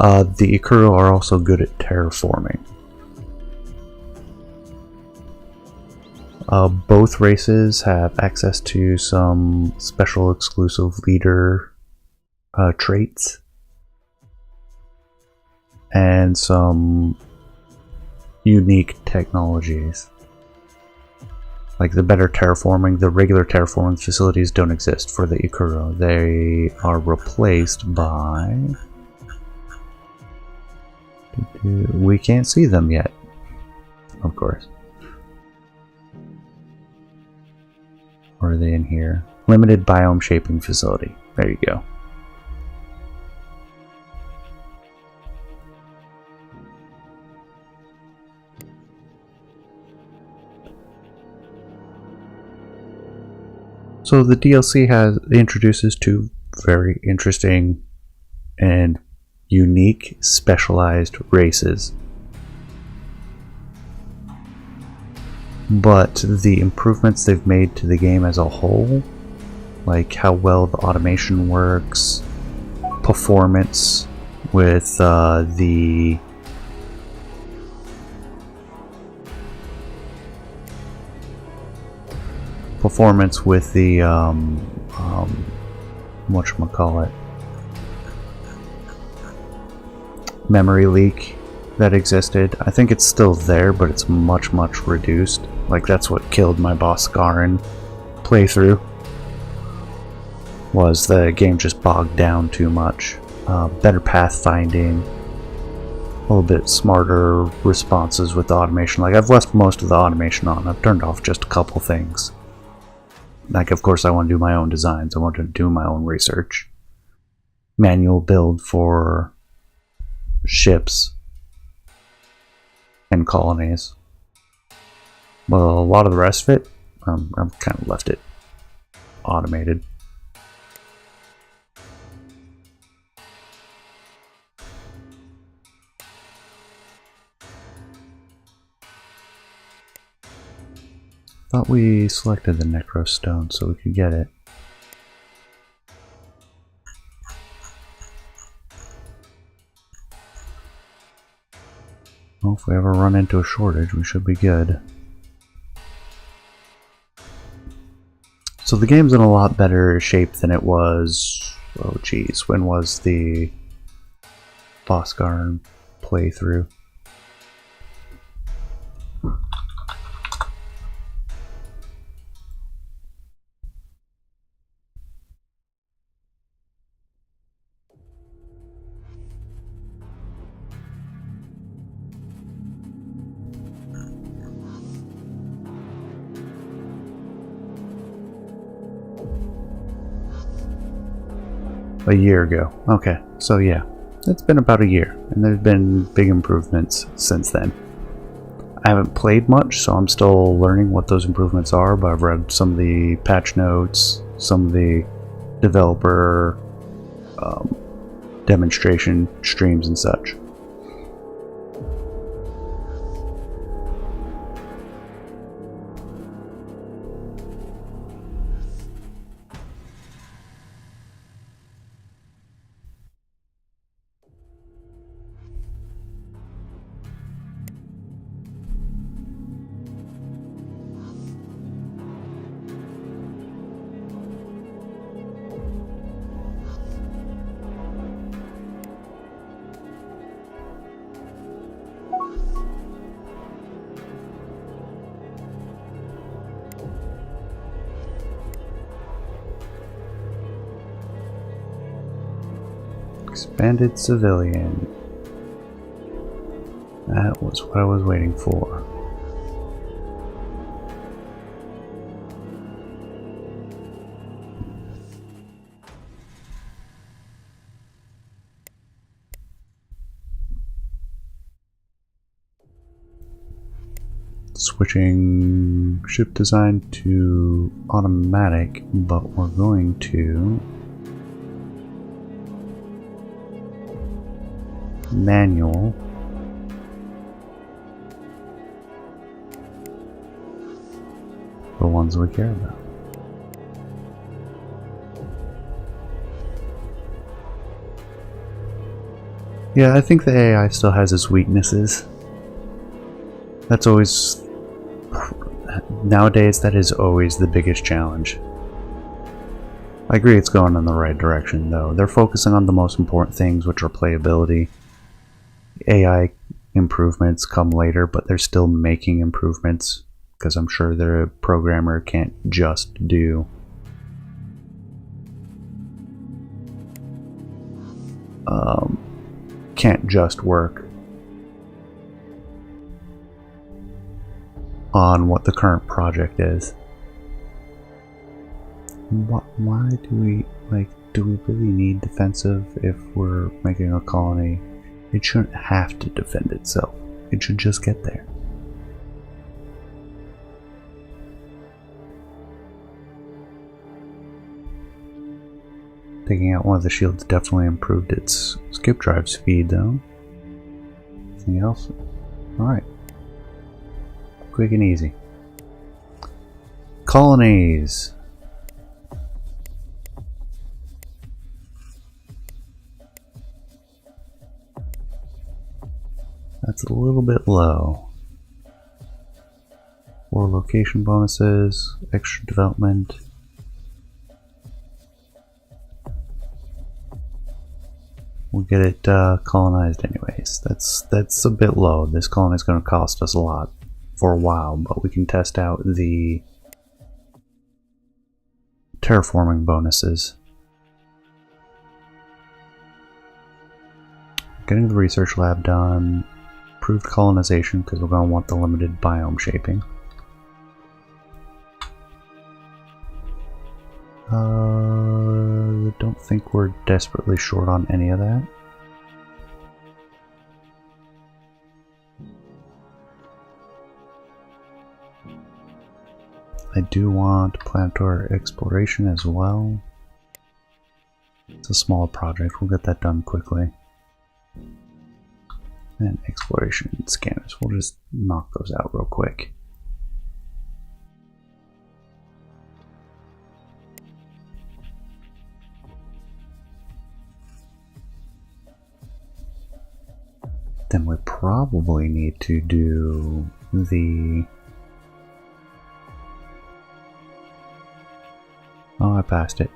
The Ikuro are also good at terraforming. Both races have access to some special exclusive leader traits and some unique technologies. Like the better terraforming, the regular terraforming facilities don't exist for the Ikuro. They are replaced by... We can't see them yet, of course. Or are they in here? Limited biome shaping facility. There you go. So the DLC introduces two very interesting and unique specialized races. But the improvements they've made to the game as a whole, like how well the automation works, performance with the whatchamacallit, memory leak that existed. I think it's still there, but it's much reduced. Like, that's what killed my Boscaran playthrough, was the game just bogged down too much. Better pathfinding, a little bit smarter responses with the automation. Like, I've left most of the automation on. I've turned off just a couple things. Like, of course, I want to do my own designs. I want to do my own research. Manual build for ships and colonies. Well, a lot of the rest of it, I've kind of left it automated. Thought we selected the Necro Stone so we could get it. Well, if we ever run into a shortage, we should be good. So the game's in a lot better shape than it was... Oh geez, when was the Boscaran playthrough? A year ago. Okay, so yeah, it's been about a year, and there's been big improvements since then. I haven't played much, so I'm still learning what those improvements are, but I've read some of the patch notes, some of the developer demonstration streams and such. Expanded civilian. That was what I was waiting for. Switching ship design to automatic, but we're going to manual. The ones we care about. Yeah, I think the AI still has its weaknesses. That's always... Nowadays, that is always the biggest challenge. I agree it's going in the right direction, though. They're focusing on the most important things, which are playability. AI improvements come later, but they're still making improvements, because I'm sure the programmer can't just do work on what the current project is. Why do we, do we really need defensive if we're making a colony? It shouldn't have to defend itself. It should just get there. Taking out one of the shields definitely improved its skip drive speed, though. Anything else? Alright. Quick and easy. Colonies! That's a little bit low. 4 location bonuses, extra development. We'll get it colonized anyways. That's a bit low. This colony is going to cost us a lot for a while, but we can test out the terraforming bonuses. Getting the research lab done. Improved colonization because we're going to want the limited biome shaping. Don't think we're desperately short on any of that. I do want planetary exploration as well. It's a small project, we'll get that done quickly. And exploration scanners, we'll just knock those out real quick. Then we probably need to do the... Oh, I passed it.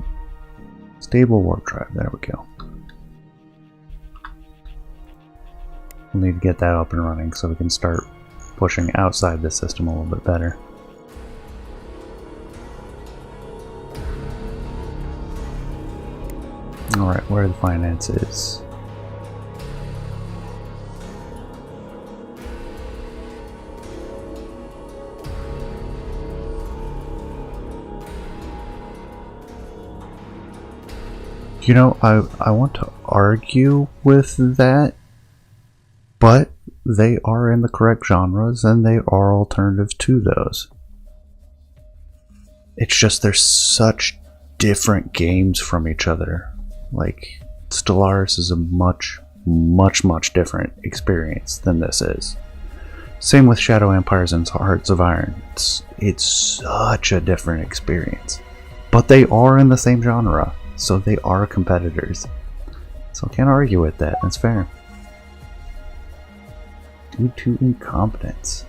Stable warp drive, there we go. We'll need to get that up and running so we can start pushing outside the system a little bit better. Alright, where are the finances? You know, I want to argue with that, but they are in the correct genres and they are alternatives to those. It's just they're such different games from each other. Like, Stellaris is a much different experience than this is. Same with Shadow Empires and Hearts of Iron. It's such a different experience. But they are in the same genre. So they are competitors. So I can't argue with that. That's fair. Due to incompetence.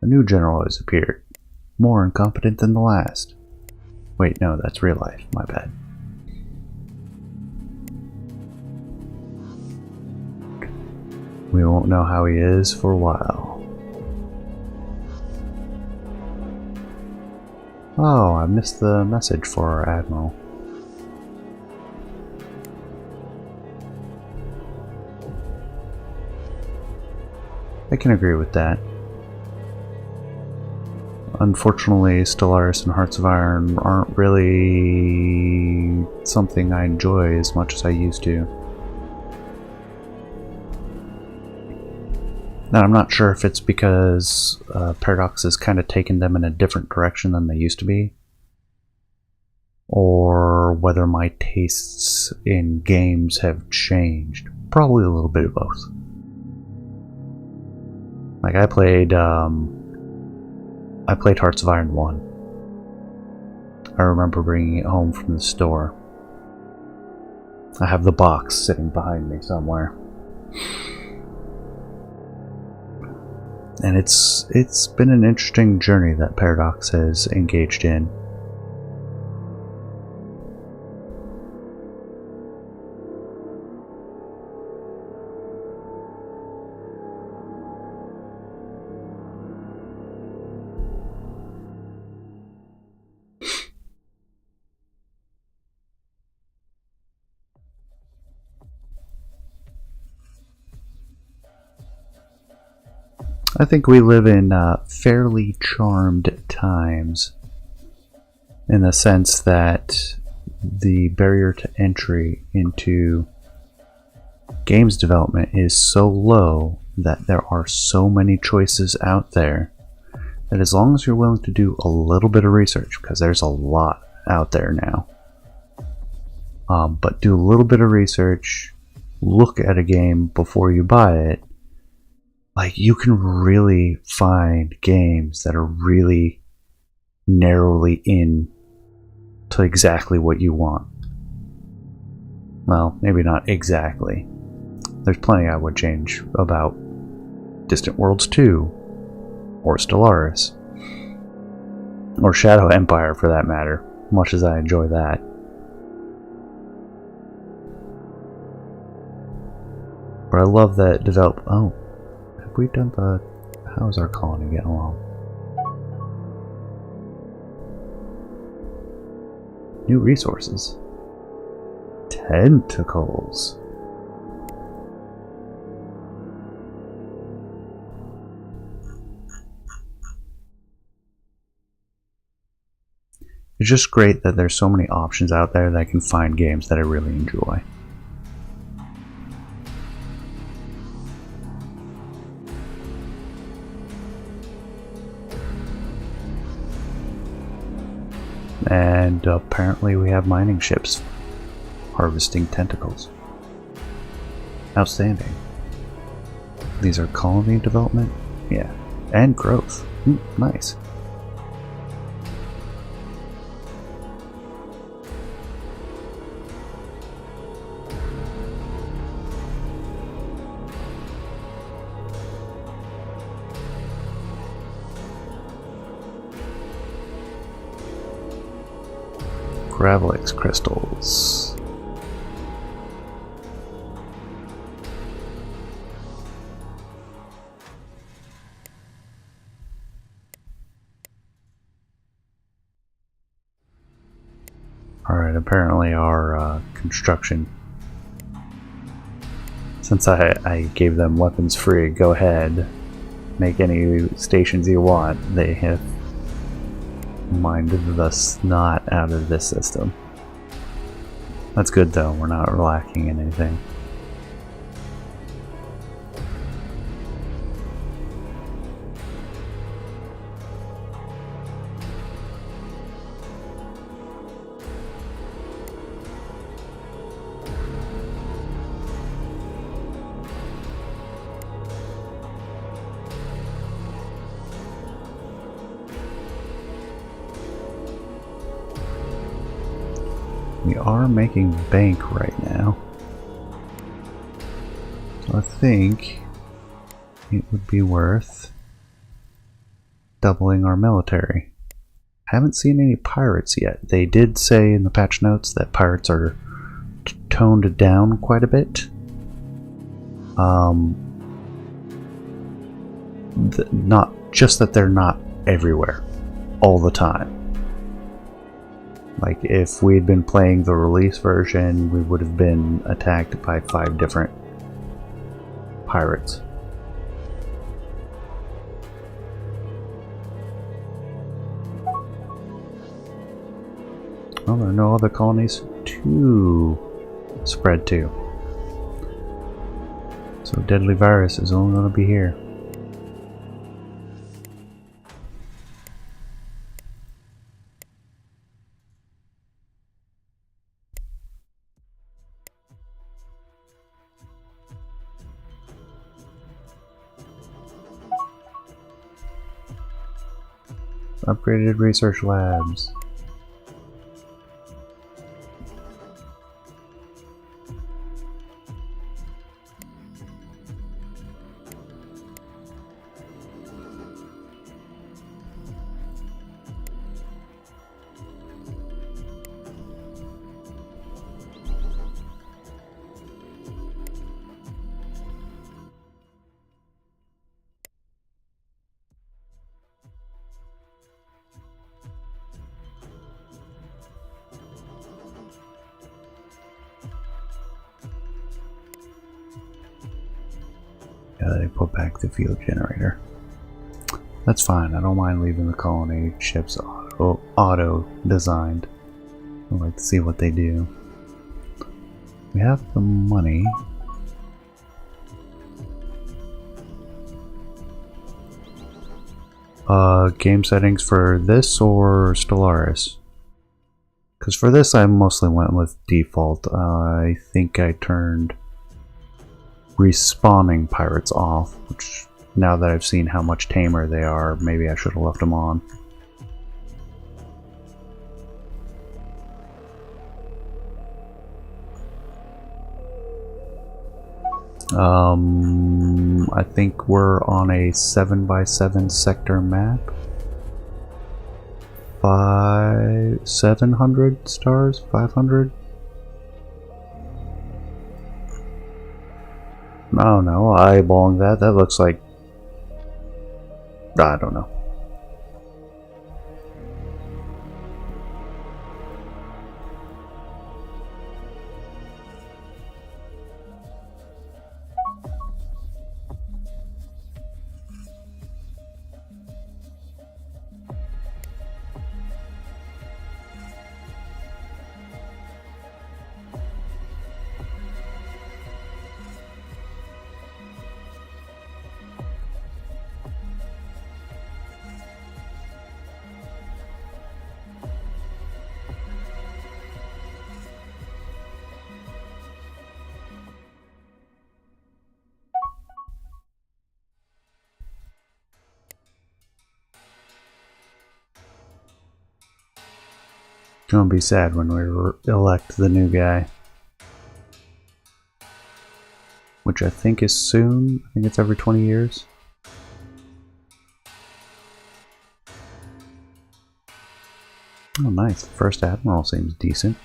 A new general has appeared. More incompetent than the last. Wait, no, that's real life. My bad. We won't know how he is for a while. Oh, I missed the message for our admiral. I can agree with that. Unfortunately, Stellaris and Hearts of Iron aren't really something I enjoy as much as I used to. Now, I'm not sure if it's because Paradox has kind of taken them in a different direction than they used to be, or whether my tastes in games have changed. Probably a little bit of both. Like, I played Hearts of Iron 1. I remember bringing it home from the store. I have the box sitting behind me somewhere. And it's been an interesting journey that Paradox has engaged in. I think we live in fairly charmed times, in the sense that the barrier to entry into games development is so low that there are so many choices out there that as long as you're willing to do a little bit of research, because there's a lot out there now, but do a little bit of research, look at a game before you buy it, like, you can really find games that are really narrowly in to exactly what you want. Well, maybe not exactly. There's plenty I would change about Distant Worlds 2, or Stellaris, or Shadow Empire for that matter. much as I enjoy that. But I love that develop. Oh, have we done the? How's our colony getting along? New resources. Tentacles. It's just great that there's so many options out there that I can find games that I really enjoy. And apparently we have mining ships harvesting tentacles. Outstanding. These are colony development? Yeah. And growth. Nice. Gravelix crystals. Alright, apparently our construction, since I gave them weapons free, go ahead, make any stations you want, they have minded the snot out of this system. That's good though, we're not lacking in anything. We are making bank right now, so I think it would be worth doubling our military. Haven't seen any pirates yet. They did say in the patch notes that pirates are toned down quite a bit. Not just that they're not everywhere all the time. Like, if we had been playing the release version, we would have been attacked by 5 different pirates. Well, there are no other colonies to spread to. So Deadly Virus is only going to be here. Upgraded research labs. Yeah, they put back the field generator. That's fine. I don't mind leaving the colony ships auto designed. I'd like to see what they do. We have the money. Game settings for this or Stellaris? Because for this I mostly went with default. I think I turned respawning pirates off, which now that I've seen how much tamer they are, maybe I should have left them on. I think we're on a 7x7 sector map. 700 stars? 500? Oh no, eyeballing that. That looks like... I don't know. Gonna be sad when we elect the new guy. Which I think is soon. I think it's every 20 years. Oh nice, the first admiral seems decent.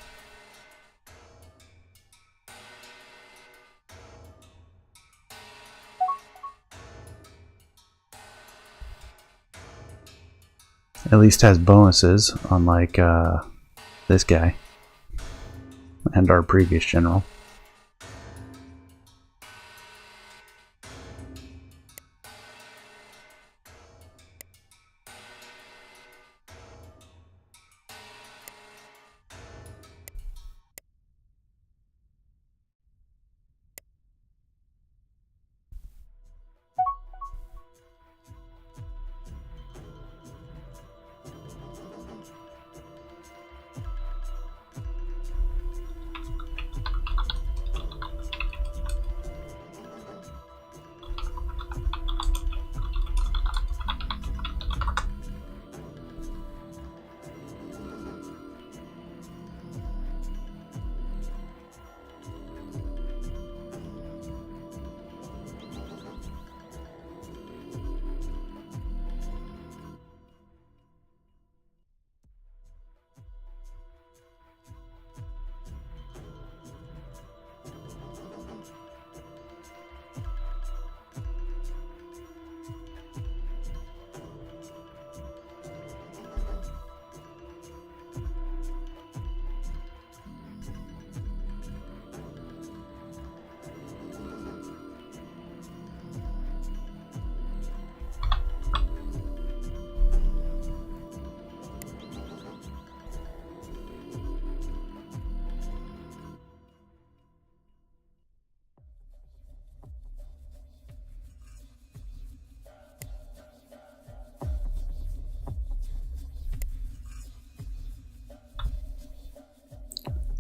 At least has bonuses, unlike this guy and our previous general.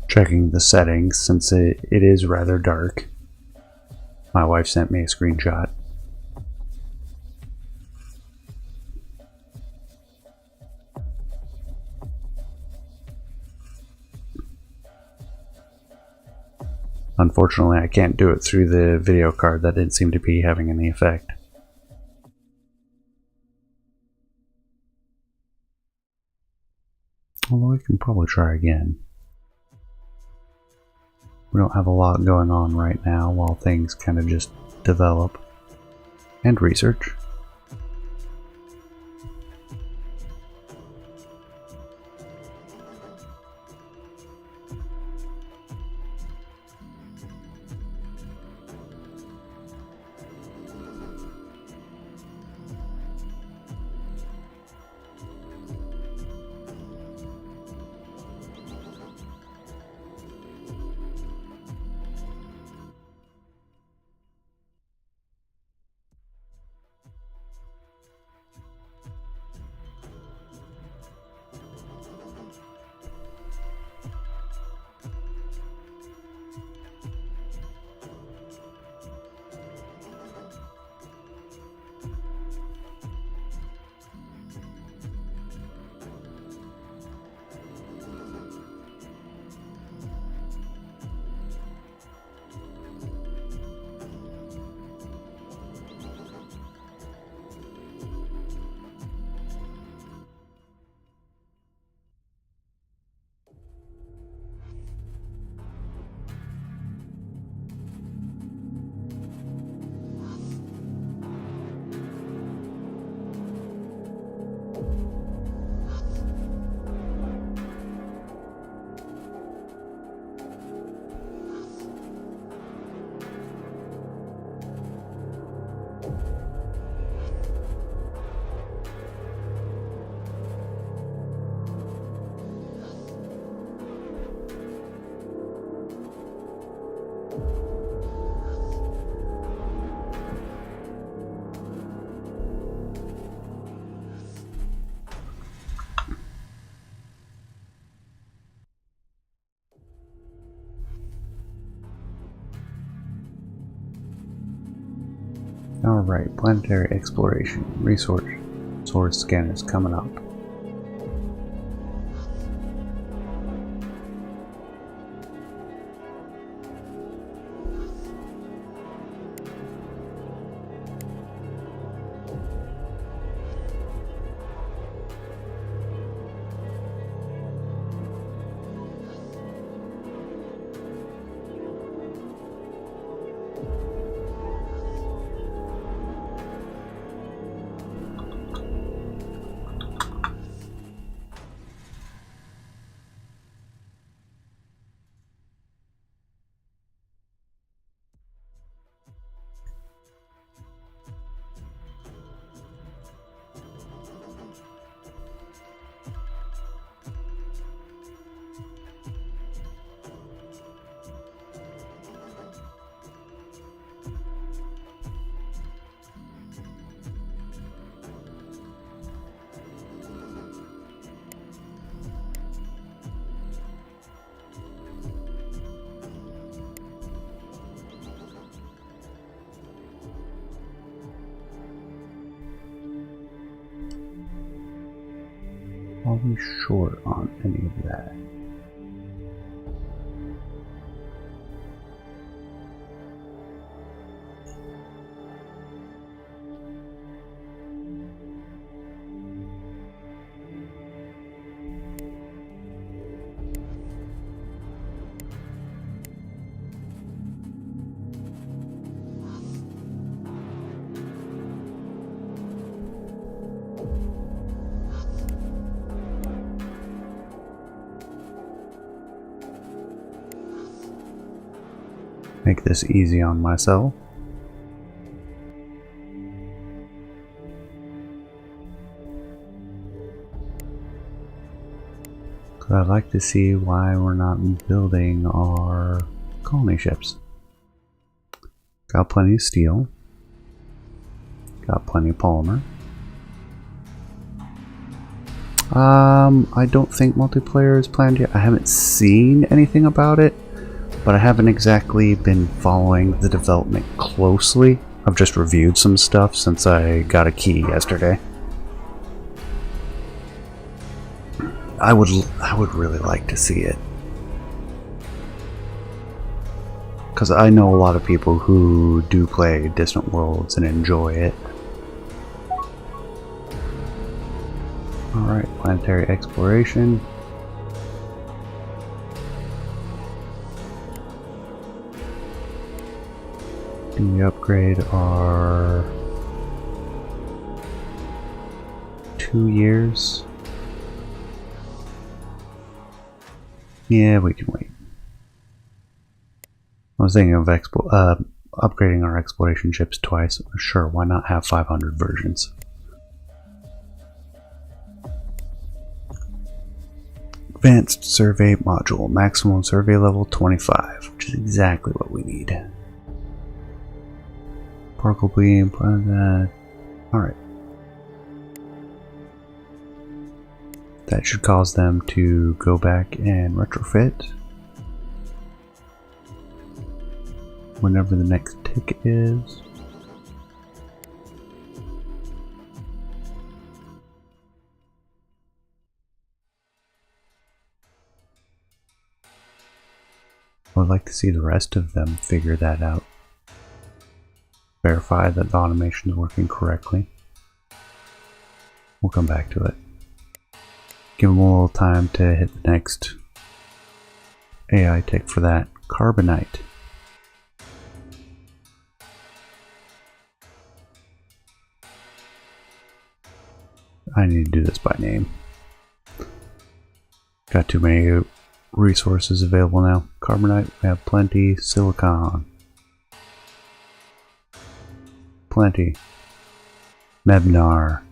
Checking the settings since it is rather dark. My wife sent me a screenshot. Unfortunately, I can't do it through the video card. That didn't seem to be having any effect. Although I can probably try again. We don't have a lot going on right now while things kind of just develop and research. Alright, planetary exploration. Resource scanners coming up. Are we short on any of that? Make this easy on myself. Because I'd like to see why we're not building our colony ships. Got plenty of steel. Got plenty of polymer. I don't think multiplayer is planned yet. I haven't seen anything about it, but I haven't exactly been following the development closely. I've just reviewed some stuff since I got a key yesterday. I would really like to see it, because I know a lot of people who do play Distant Worlds and enjoy it. Alright, planetary exploration. Do we upgrade our 2 years? Yeah, we can wait. I was thinking of upgrading our exploration ships twice. Sure, why not have 500 versions? Advanced survey module, maximum survey level 25, which is exactly what we need. Particle beam, alright. That should cause them to go back and retrofit whenever the next tick is. I would like to see the rest of them figure that out. Verify that the automation is working correctly. We'll come back to it. Give them a little time to hit the next AI tick for that. Carbonite. I need to do this by name. Got too many resources available now. Carbonite, we have plenty. Silicon. Plenty. Mebnar.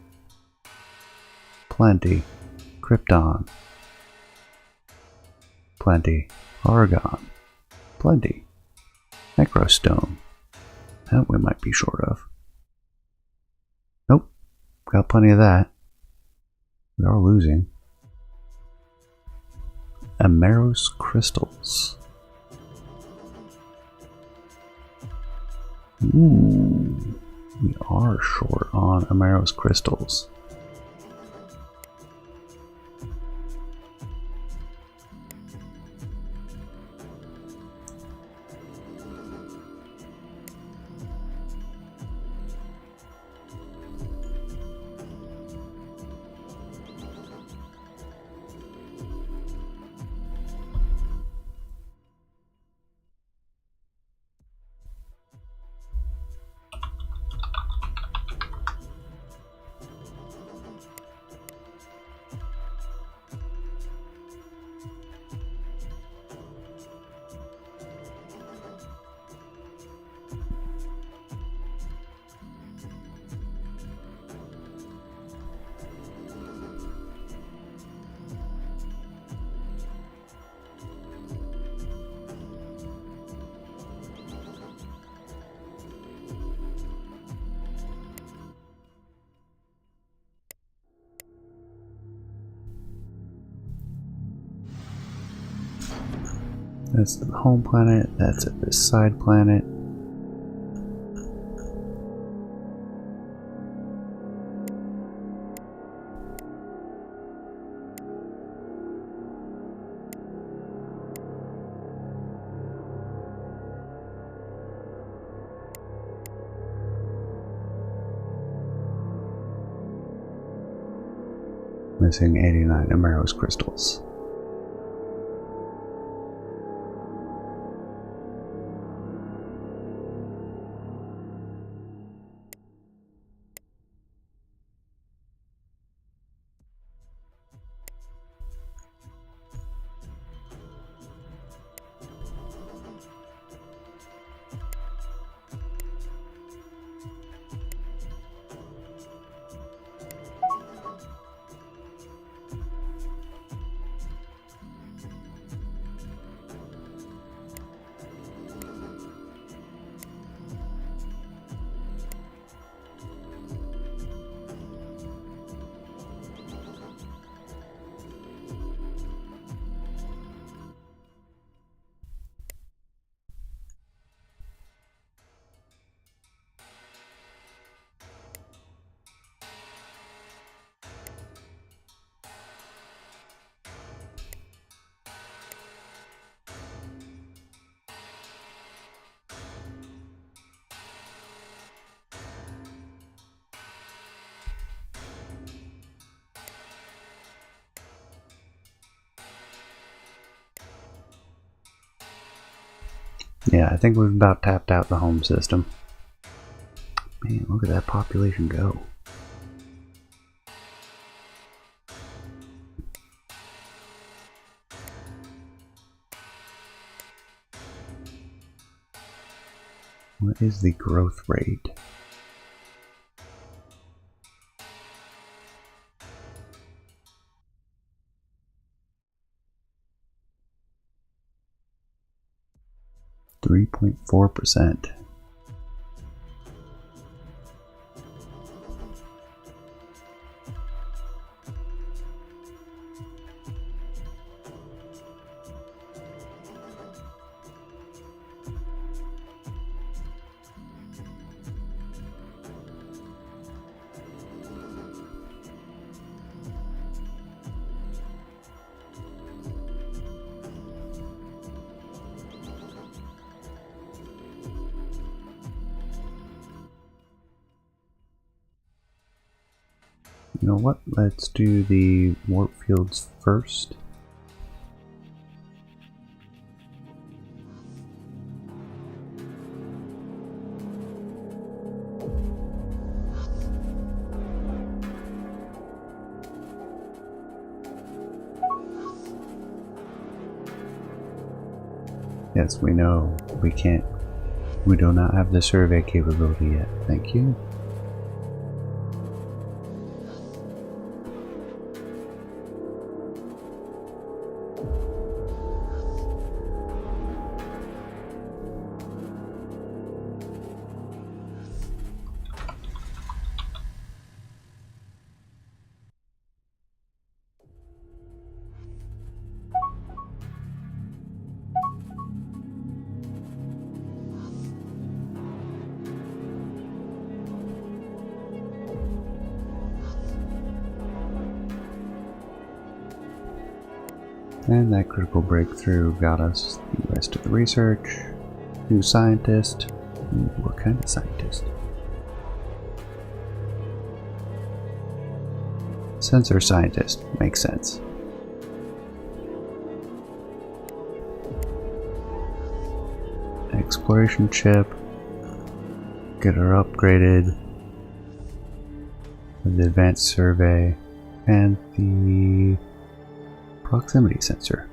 Plenty. Krypton. Plenty. Argon. Plenty. Necrostone. That we might be short of. Nope. Got plenty of that. We are losing. Ameros crystals. Ooh. We are short on Amaros crystals. That's the home planet, that's at this side planet. Missing 89 Amaros crystals. Yeah, I think we've about tapped out the home system. Man, look at that population go. What is the growth rate? .4%. You know what? Let's do the warp fields first. Yes, we know we can't. We do not have the survey capability yet. Thank you. And that critical breakthrough got us the rest of the research. New scientist. Ooh, what kind of scientist? Sensor scientist. Makes sense. Exploration chip. Get her upgraded. The advanced survey. And the proximity sensor.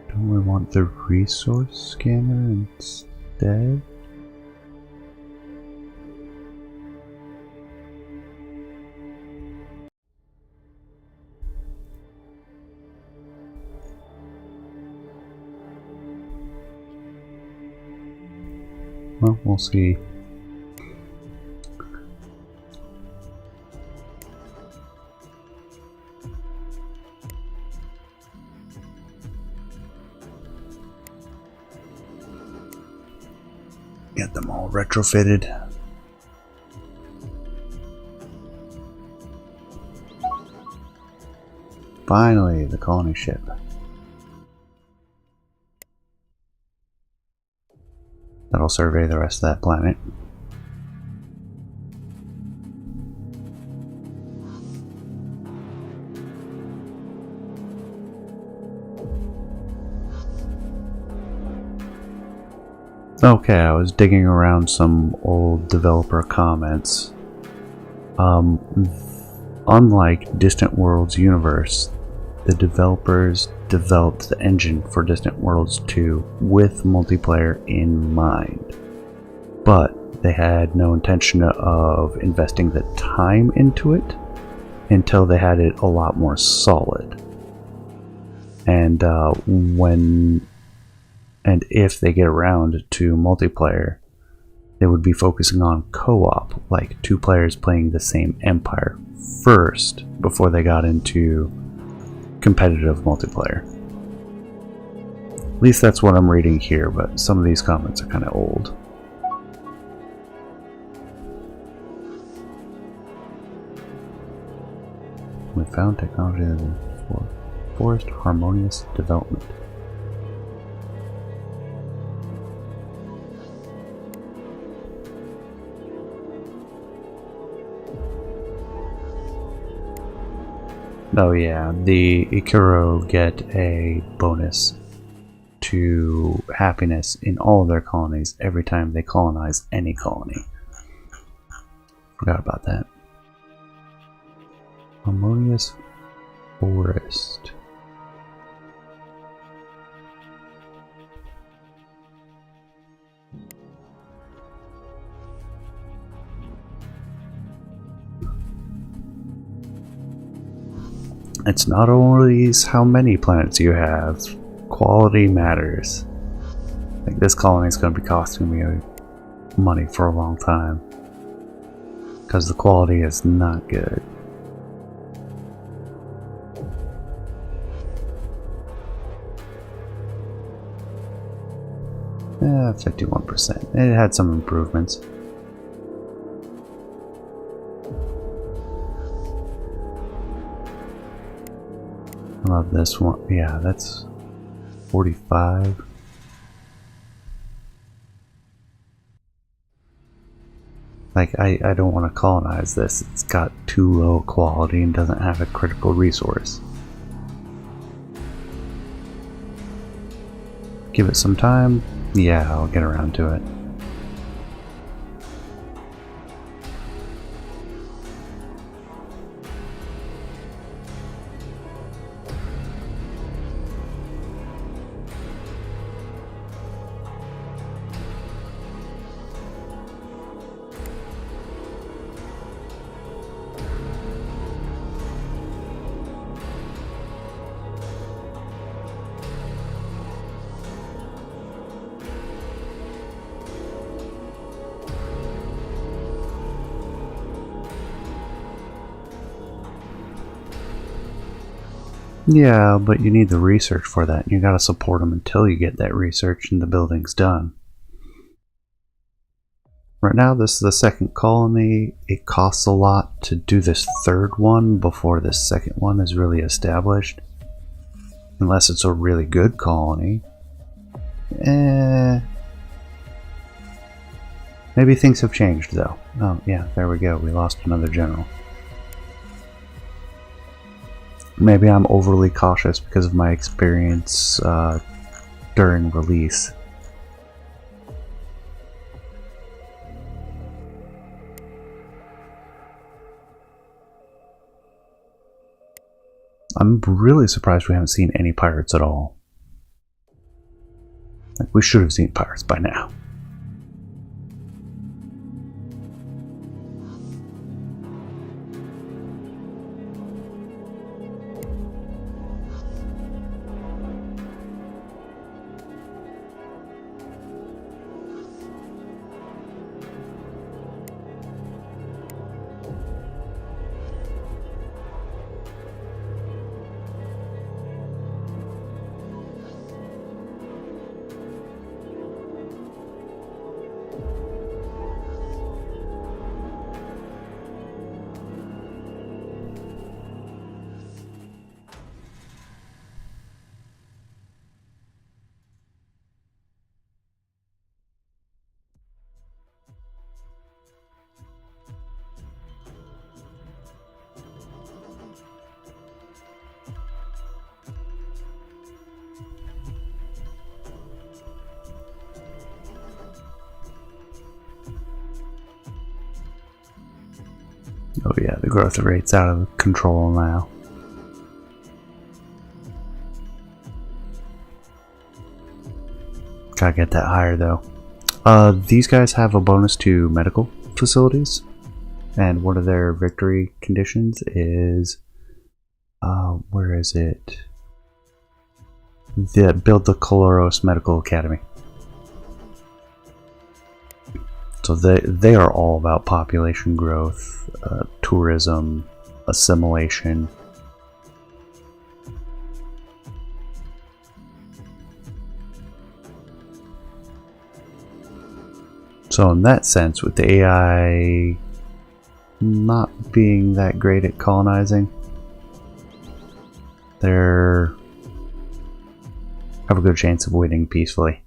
Don't we want the resource scanner instead? Well, we'll see. Get them all retrofitted. Finally, the colony ship. That'll survey the rest of that planet. Okay, I was digging around some old developer comments. Unlike Distant Worlds Universe, the developers developed the engine for Distant Worlds 2 with multiplayer in mind, but they had no intention of investing the time into it until they had it a lot more solid. And if they get around to multiplayer, they would be focusing on co-op, like two players playing the same empire first before they got into competitive multiplayer. At least that's what I'm reading here, but some of these comments are kind of old. We found technology for forest harmonious development. Oh yeah, the Ikuro get a bonus to happiness in all of their colonies every time they colonize any colony. Forgot about that. Harmonious forest. It's not always how many planets you have. Quality matters. Like this colony is going to be costing me money for a long time because the quality is not good. Yeah, 51%. It had some improvements. I love this one. Yeah, that's 45. Like, I don't want to colonize this. It's got too low quality and doesn't have a critical resource. Give it some time. Yeah, I'll get around to it. Yeah, but you need the research for that. You gotta support them until you get that research and the building's done. Right now, this is the second colony. It costs a lot to do this third one before this second one is really established. Unless it's a really good colony. Maybe things have changed though. Oh yeah, there we go. We lost another general. Maybe I'm overly cautious because of my experience during release. I'm really surprised we haven't seen any pirates at all. Like, we should have seen pirates by now. Oh yeah, the growth rate's out of control now. Gotta get that higher though. These guys have a bonus to medical facilities, and one of their victory conditions is, where is it? Build the Coloros Medical Academy. So they are all about population growth, tourism, assimilation. So in that sense, with the AI not being that great at colonizing, they're have a good chance of winning peacefully.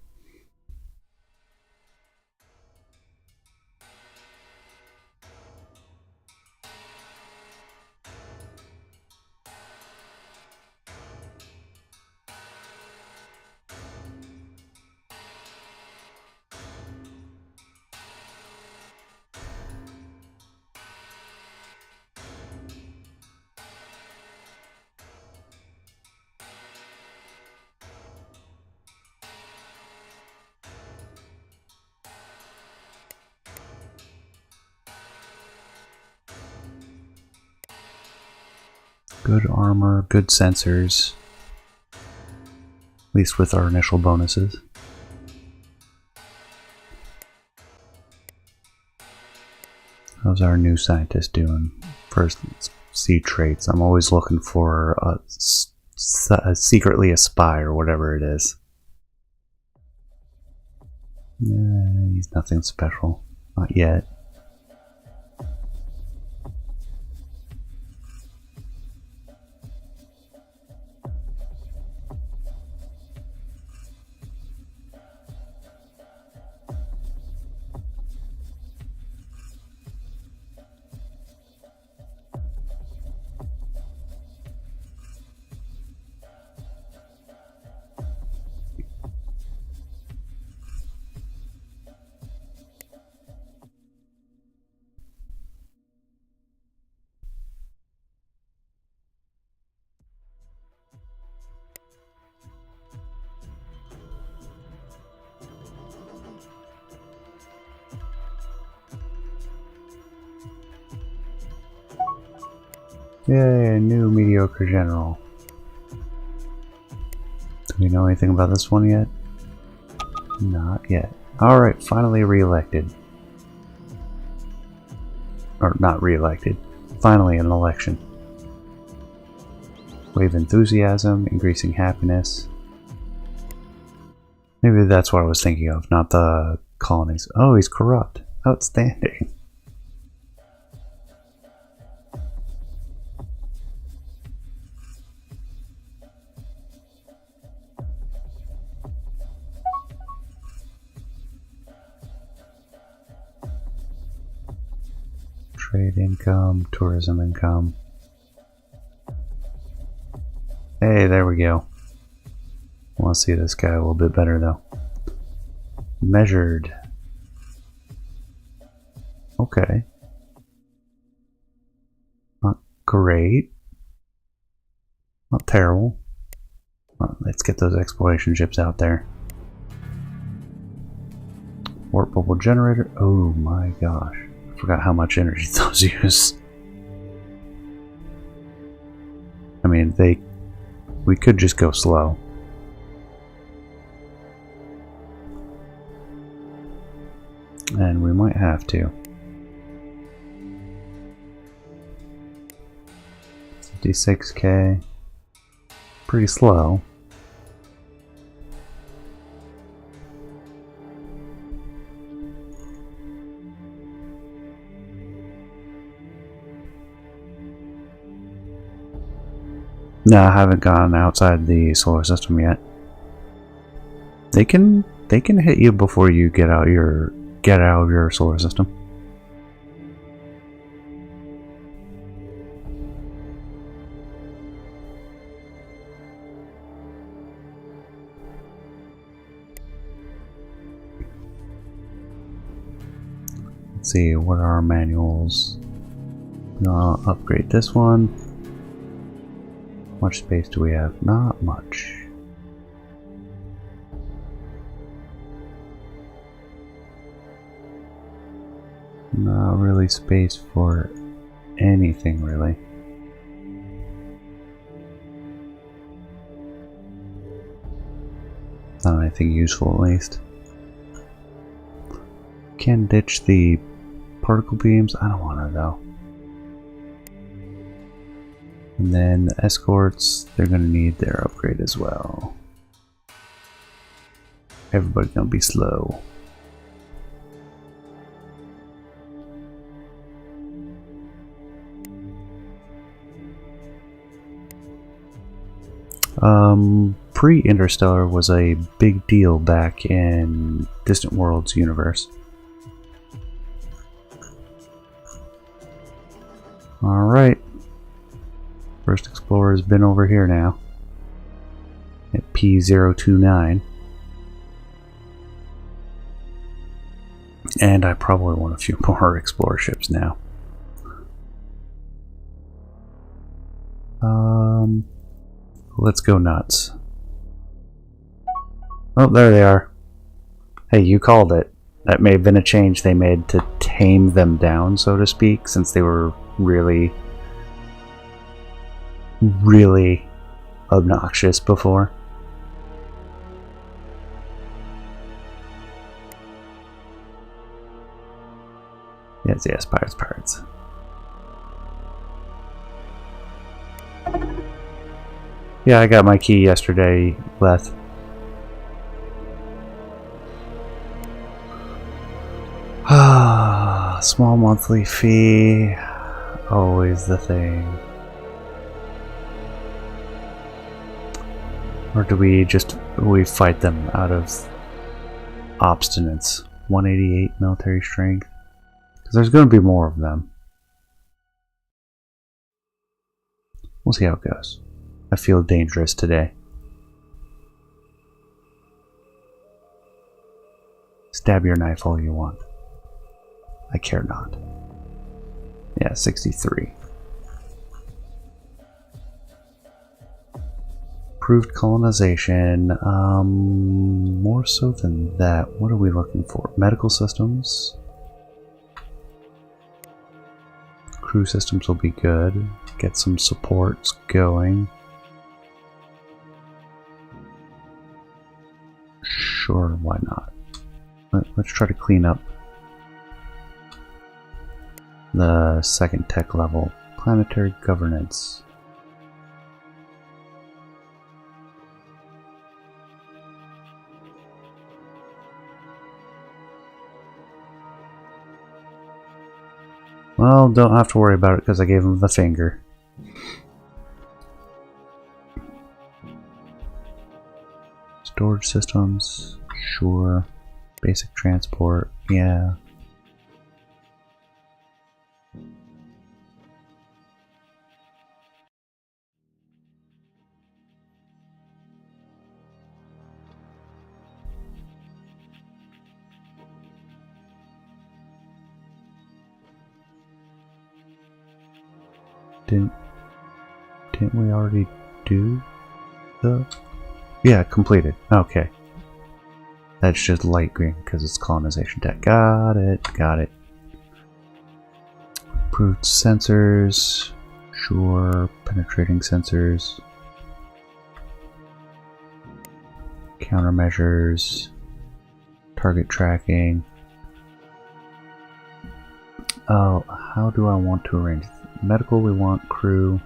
Good armor, good sensors, at least with our initial bonuses. How's our new scientist doing? First, let's see traits. I'm always looking for secretly a spy or whatever it is. He's nothing special. Not yet. Yay, a new mediocre general. Do we know anything about this one yet? Not yet. Alright, finally re-elected. Or not re-elected. Finally an election. Wave enthusiasm, increasing happiness. Maybe that's what I was thinking of, not the colonies. Oh, he's corrupt. Outstanding. Trade income, tourism income. Hey, there we go. I want to see this guy a little bit better though. Measured. Okay. Not great. Not terrible. Well, let's get those exploration ships out there. Warp bubble generator. Oh my gosh. I forgot how much energy those use. I mean, we could just go slow. And we might have to. 56k. Pretty slow. No, I haven't gone outside the solar system yet. They can hit you before you get out of your solar system. Let's see, what are our manuals? Upgrade this one. How much space do we have? Not much. Not really space for anything, really. Not anything useful, at least. Can ditch the particle beams. I don't want to, though. And then the escorts, they're going to need their upgrade as well. Everybody's going to be slow. Pre-Interstellar was a big deal back in Distant Worlds universe. Alright. First Explorer has been over here now. At P029. And I probably want a few more Explorer ships now. Let's go nuts. Oh, there they are. Hey, you called it. That may have been a change they made to tame them down, so to speak, since they were really obnoxious before. Yes, pirates. Yeah, I got my key yesterday, Leth. Small monthly fee. Always the thing. Or do we fight them out of obstinance? 188 military strength. Because there's going to be more of them. We'll see how it goes. I feel dangerous today. Stab your knife all you want. I care not. Yeah, 63. Approved colonization. More so than that. What are we looking for? Medical systems. Crew systems will be good. Get some supports going. Sure, why not? Let's try to clean up the second tech level. Planetary governance. Well, don't have to worry about it because I gave him the finger. Storage systems, sure. Basic transport, yeah. Didn't we already do the... Yeah, completed. Okay. That's just light green because it's colonization tech. Got it, got it. Improved sensors. Sure. Penetrating sensors. Countermeasures. Target tracking. Oh, how do I want to arrange? Medical, we want crew.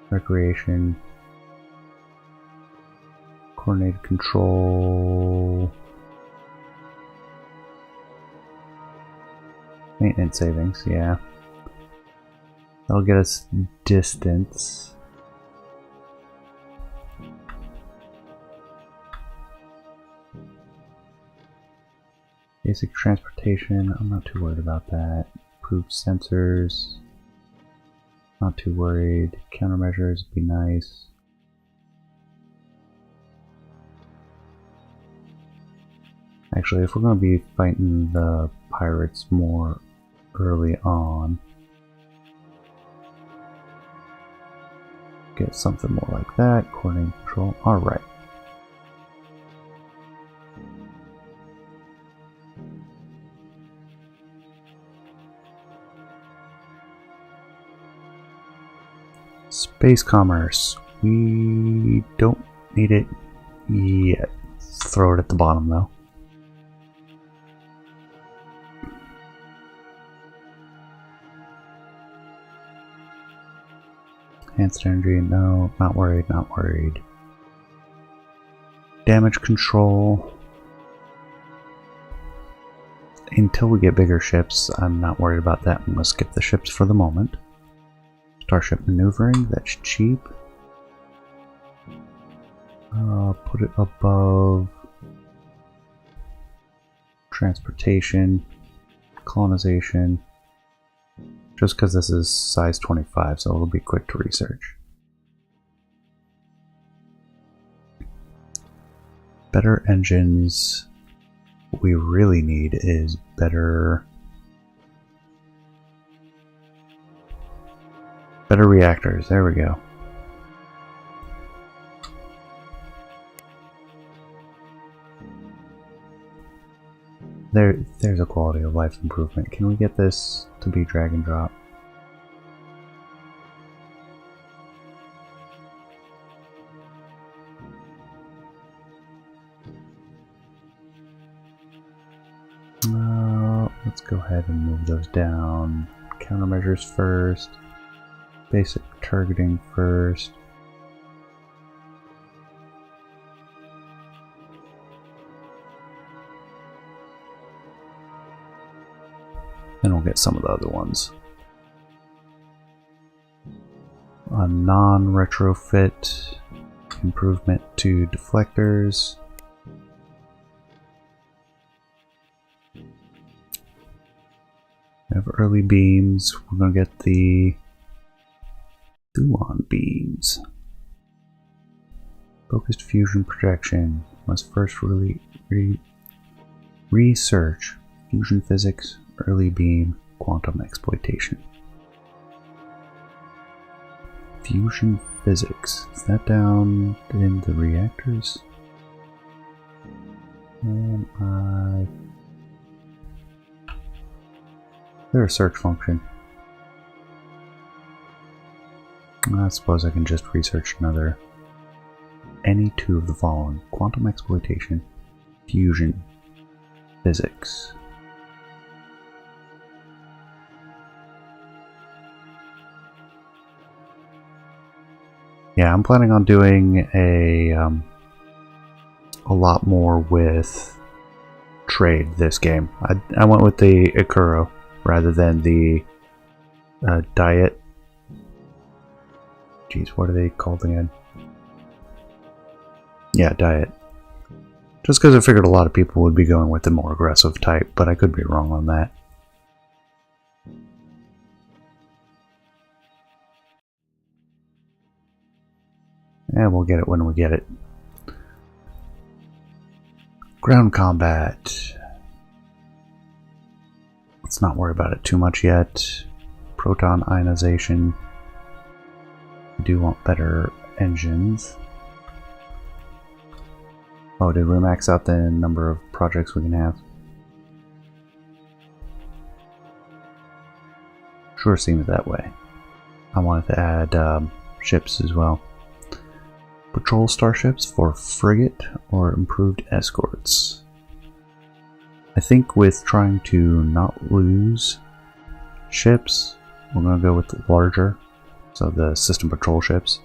Recreation. Coordinated control. Maintenance savings, yeah. That'll get us distance. Basic transportation, I'm not too worried about that. Improved sensors. Not too worried. Countermeasures would be nice. Actually, if we're going to be fighting the pirates more early on, get something more like that. Coordinating control. Alright. Space commerce. We don't need it yet. Throw it at the bottom though. Enhanced energy, no, not worried, not worried. Damage control. Until we get bigger ships, I'm not worried about that. I'm going to skip the ships for the moment. Starship maneuvering, that's cheap. Put it above transportation, colonization. Just because this is size 25, so it'll be quick to research. Better engines. What we really need is better reactors. There we go. There's a quality of life improvement. Can we get this to be drag and drop? Let's go ahead and move those down. Countermeasures first. Basic targeting first. Then we'll get some of the other ones. A non-retrofit improvement to deflectors. We have early beams. We're going to get the Thuon beams. Focused fusion projection. Must first really research fusion physics, early beam, quantum exploitation. Fusion physics. Is that down in the reactors? There's a search function. I suppose I can just research another. Any two of the following: quantum exploitation, fusion physics. Yeah, I'm planning on doing a lot more with trade this game. I went with the Ikuro rather than the Diet. Jeez, what are they called again? Yeah, diet. Just because I figured a lot of people would be going with the more aggressive type, but I could be wrong on that. And we'll get it when we get it. Ground combat. Let's not worry about it too much yet. Proton ionization. I do want better engines. Oh, did we max out the number of projects we can have? Sure seems that way. I wanted to add ships as well. Patrol starships for frigate or improved escorts. I think with trying to not lose ships, we're going to go with the larger, so the system patrol ships.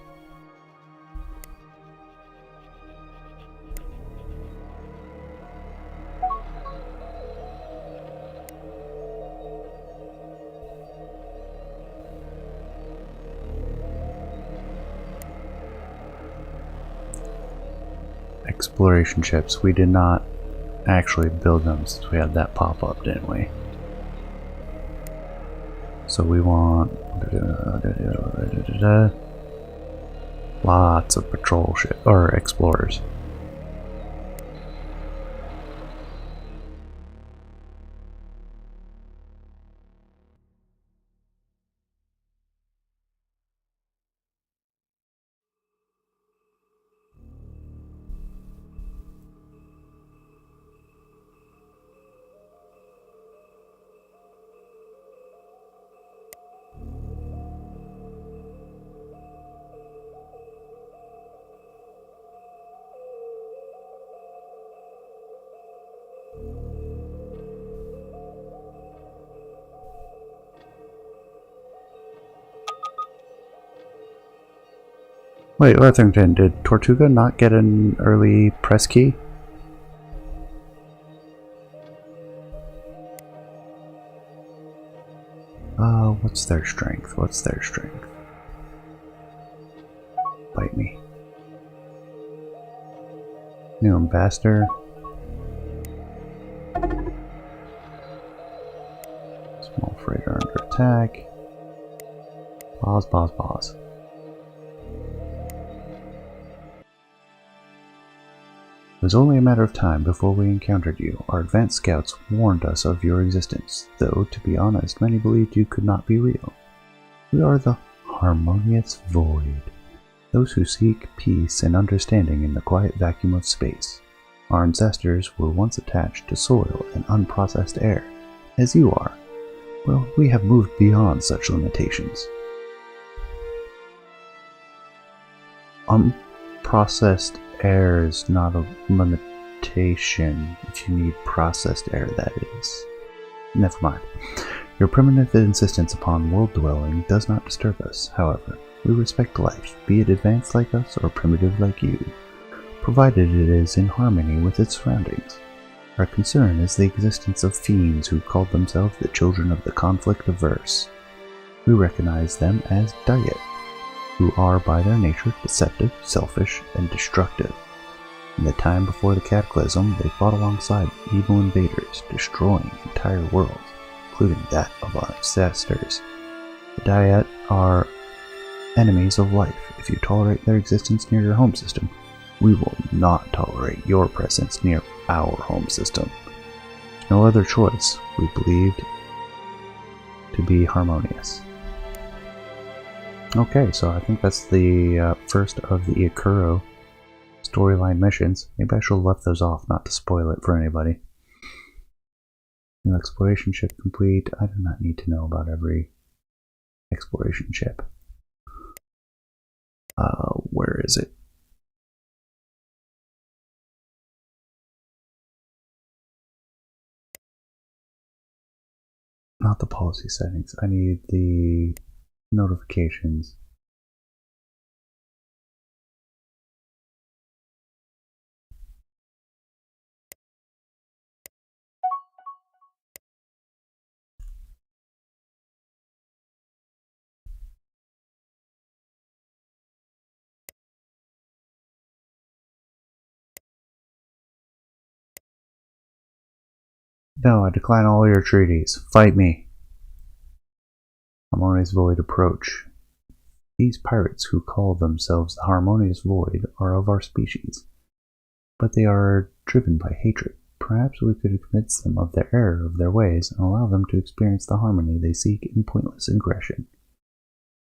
Exploration ships. We did not actually build them since we had that pop up, didn't we? So we want lots of patrol ships or explorers. Wait, Leatherington, did Tortuga not get an early press key? What's their strength? What's their strength? Bite me. New ambassador. Small freighter under attack. Pause, pause, pause. It was only a matter of time before we encountered you. Our advanced scouts warned us of your existence, though, to be honest, many believed you could not be real. We are the Harmonious Void, those who seek peace and understanding in the quiet vacuum of space. Our ancestors were once attached to soil and unprocessed air, as you are. Well, we have moved beyond such limitations. Unprocessed air is not a limitation. If you need processed air, that is. Never mind. Your primitive insistence upon world dwelling does not disturb us, however. We respect life, be it advanced like us or primitive like you, provided it is in harmony with its surroundings. Our concern is the existence of fiends who call themselves the children of the conflict averse. We recognize them as Diet, who are by their nature deceptive, selfish, and destructive. In the time before the Cataclysm, they fought alongside evil invaders, destroying entire worlds, including that of our ancestors. The Diet are enemies of life. If you tolerate their existence near your home system, we will not tolerate your presence near our home system. No other choice, we believed to be harmonious. Okay, so I think that's the first of the Ikuro storyline missions. Maybe I should have left those off, not to spoil it for anybody. New exploration ship complete. I do not need to know about every exploration ship. Where is it? Not the policy settings. I need the notifications. No, I decline all your treaties. Fight me. Harmonious Void approach. These pirates who call themselves the Harmonious Void are of our species, but they are driven by hatred. Perhaps we could convince them of the error of their ways and allow them to experience the harmony they seek in pointless aggression.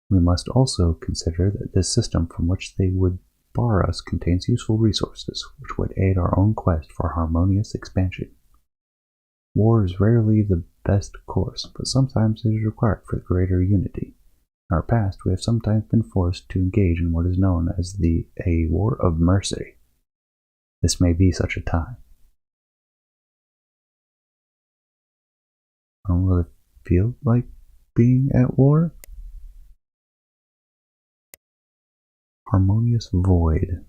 We must also consider that this system from which they would bar us contains useful resources, which would aid our own quest for harmonious expansion. War is rarely the best course, but sometimes it is required for greater unity. In our past, we have sometimes been forced to engage in what is known as a war of mercy. This may be such a time. I don't really feel like being at war. Harmonious Void.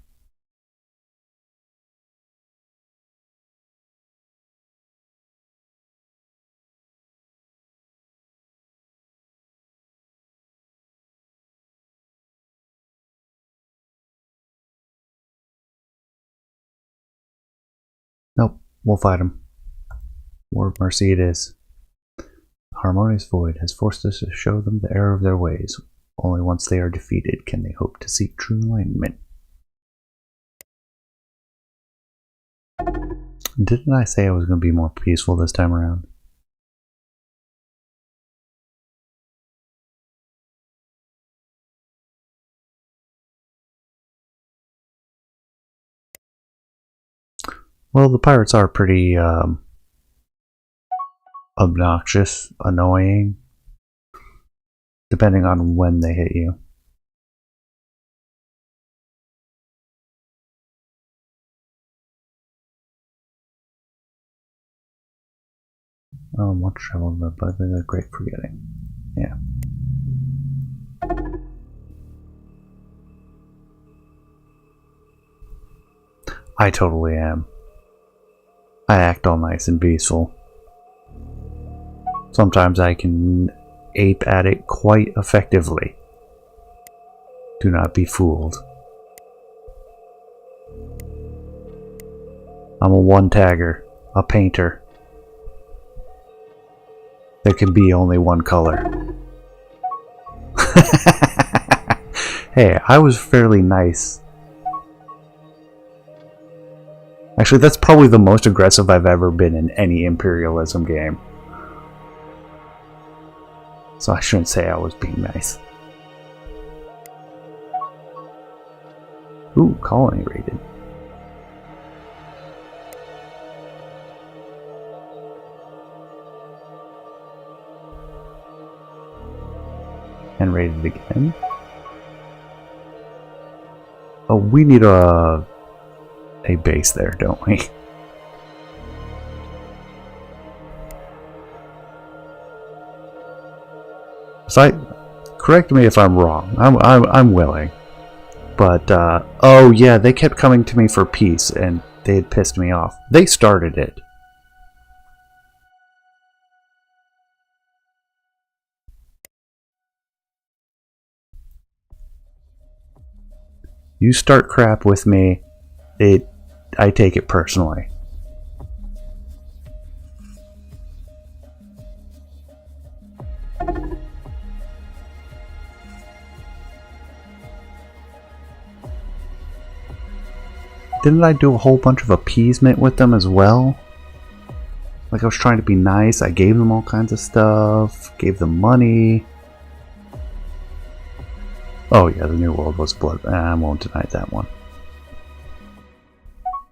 Nope, we'll fight him. War of Mercy it is. Harmonious Void has forced us to show them the error of their ways. Only once they are defeated can they hope to seek true enlightenment. Didn't I say I was going to be more peaceful this time around? Well, the pirates are pretty obnoxious, annoying, depending on when they hit you. Much travel, but they're great forgetting. Yeah. I totally am. I act all nice and peaceful. Sometimes I can ape at it quite effectively. Do not be fooled. I'm a one-tagger, a painter. There can be only one color. Hey, I was fairly nice. Actually, that's probably the most aggressive I've ever been in any imperialism game. So I shouldn't say I was being nice. Ooh, colony raided. And raided again. Oh, we need a base there, don't we? So correct me if I'm wrong. I'm willing, but oh yeah, they kept coming to me for peace, and they had pissed me off. They started it. You start crap with me, I take it personally. Didn't I do a whole bunch of appeasement with them as well? Like I was trying to be nice, I gave them all kinds of stuff, gave them money. Oh yeah, the New World was blood. I won't deny that one.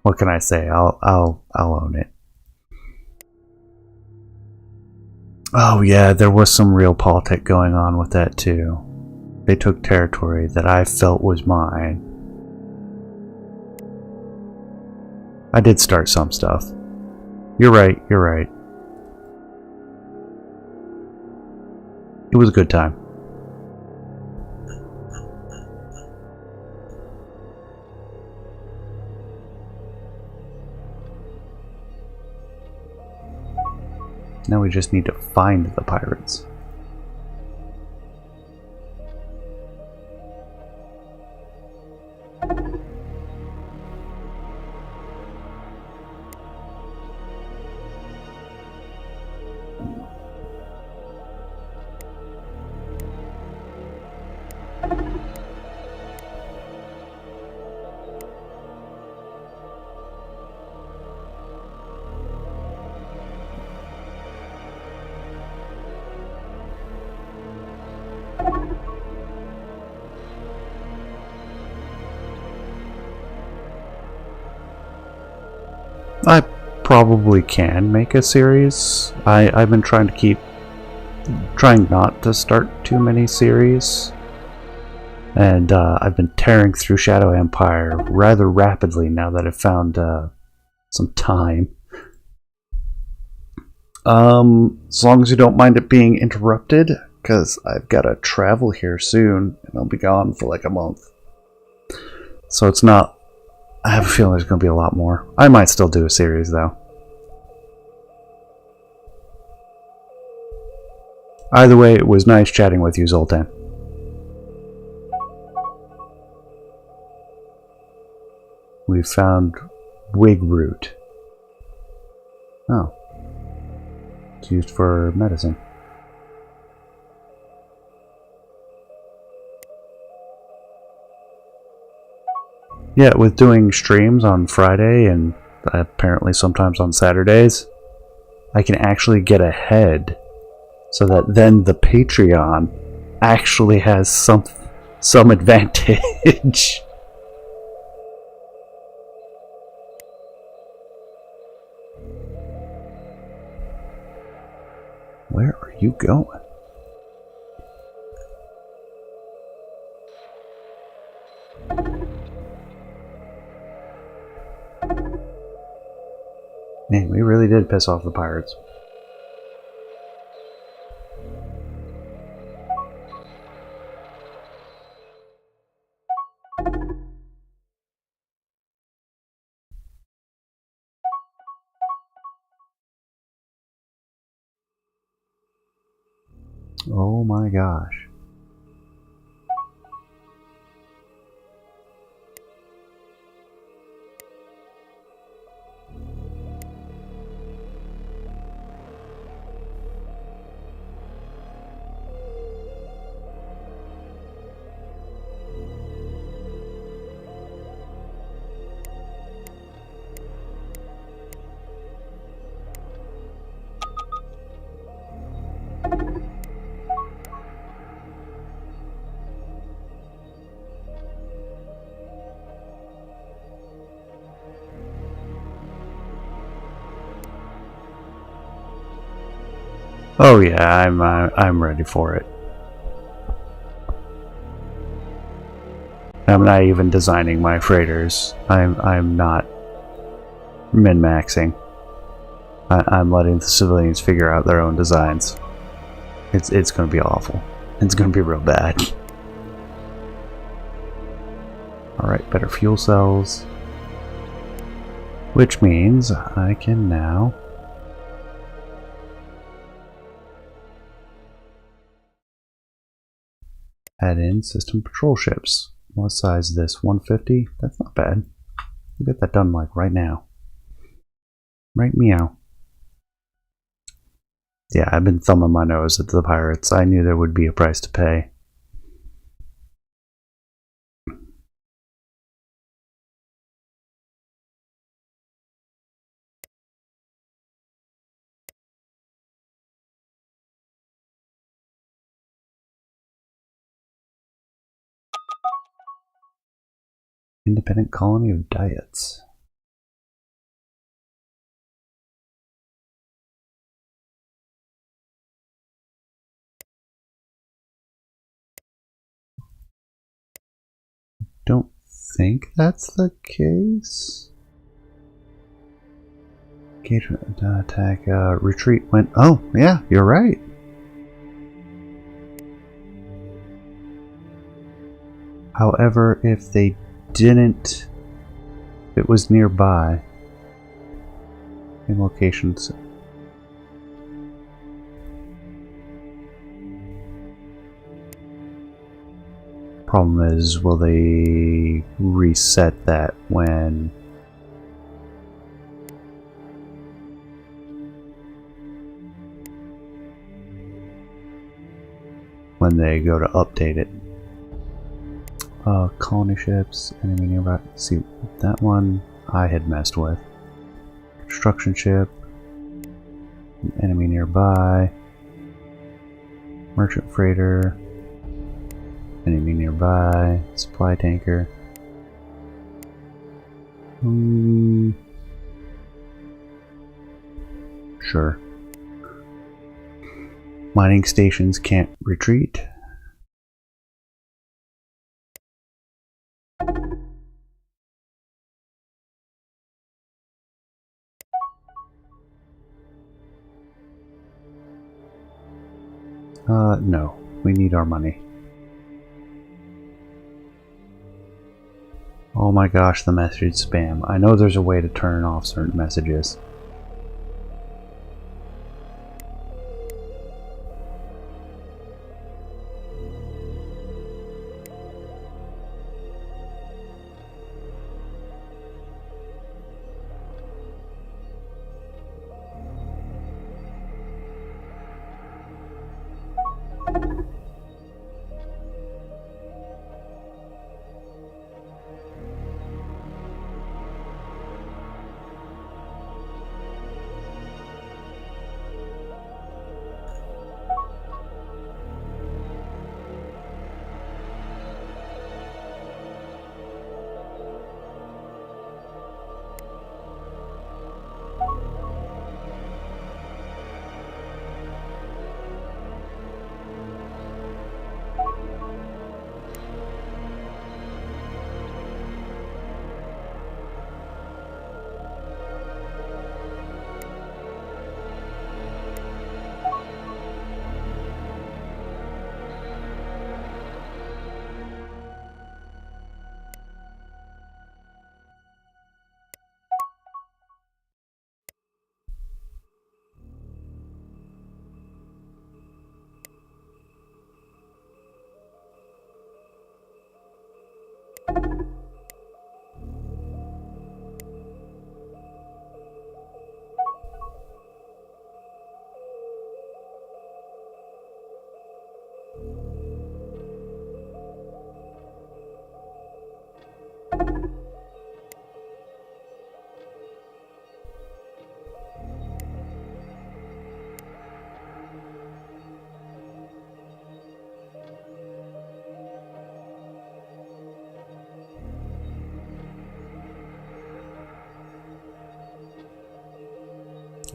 What can I say? I'll own it. Oh yeah, there was some real politic going on with that too. They took territory that I felt was mine. I did start some stuff. You're right, you're right. It was a good time. Now we just need to find the pirates. I probably can make a series. I've been trying not to start too many series. And I've been tearing through Shadow Empire rather rapidly now that I've found some time. As long as you don't mind it being interrupted, because I've got to travel here soon, and I'll be gone for like a month. So it's not... I have a feeling there's going to be a lot more. I might still do a series, though. Either way, it was nice chatting with you, Zoltan. We found wig root. Oh. It's used for medicine. Yeah, with doing streams on Friday and apparently sometimes on Saturdays, I can actually get ahead so that then the Patreon actually has some advantage. Where are you going? Man, we really did piss off the pirates. Oh my gosh. Oh yeah, I'm ready for it. I'm not even designing my freighters. I'm not min-maxing. I'm letting the civilians figure out their own designs. It's going to be awful. It's going to be real bad. All right, better fuel cells, which means I can now add in system patrol ships. What size is this? 150? That's not bad. We'll get that done like right now. Right meow. Yeah, I've been thumbing my nose at the pirates. I knew there would be a price to pay. Independent colony of diets. Don't think that's the case. Engagement attack, retreat went. Oh, yeah, you're right. However, if they didn't, if it was nearby, in locations. Problem is, will they reset that when they go to update it? Colony ships, enemy nearby. See, that one I had messed with. Construction ship, enemy nearby. Merchant freighter, enemy nearby. Supply tanker. Sure. Mining stations can't retreat. No. We need our money. Oh my gosh, the message spam. I know there's a way to turn off certain messages.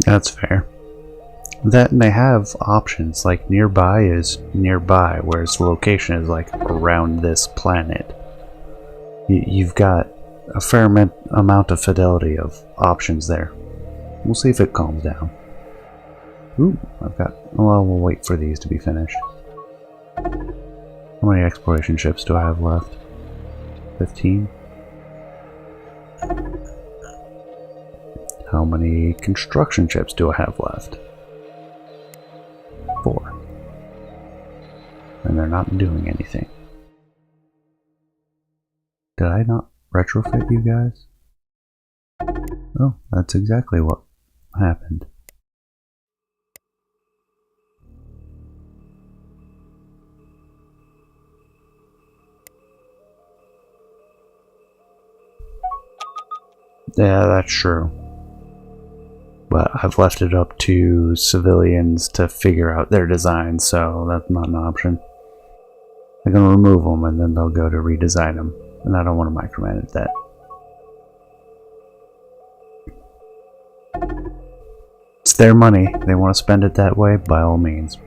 That's fair. That and they have options, like nearby is nearby, whereas location is like around this planet. You've got a fair amount of fidelity of options there. We'll see if it calms down. Ooh, I've got... Well, we'll wait for these to be finished. How many exploration ships do I have left? 15? How many construction ships do I have left? 4. And they're not doing anything. Did I not retrofit you guys? Oh, that's exactly what happened. Yeah, that's true. But I've left it up to civilians to figure out their design, so that's not an option. They're going to remove them and then they'll go to redesign them. And I don't want to micromanage that. It's their money. They want to spend it that way, by all means.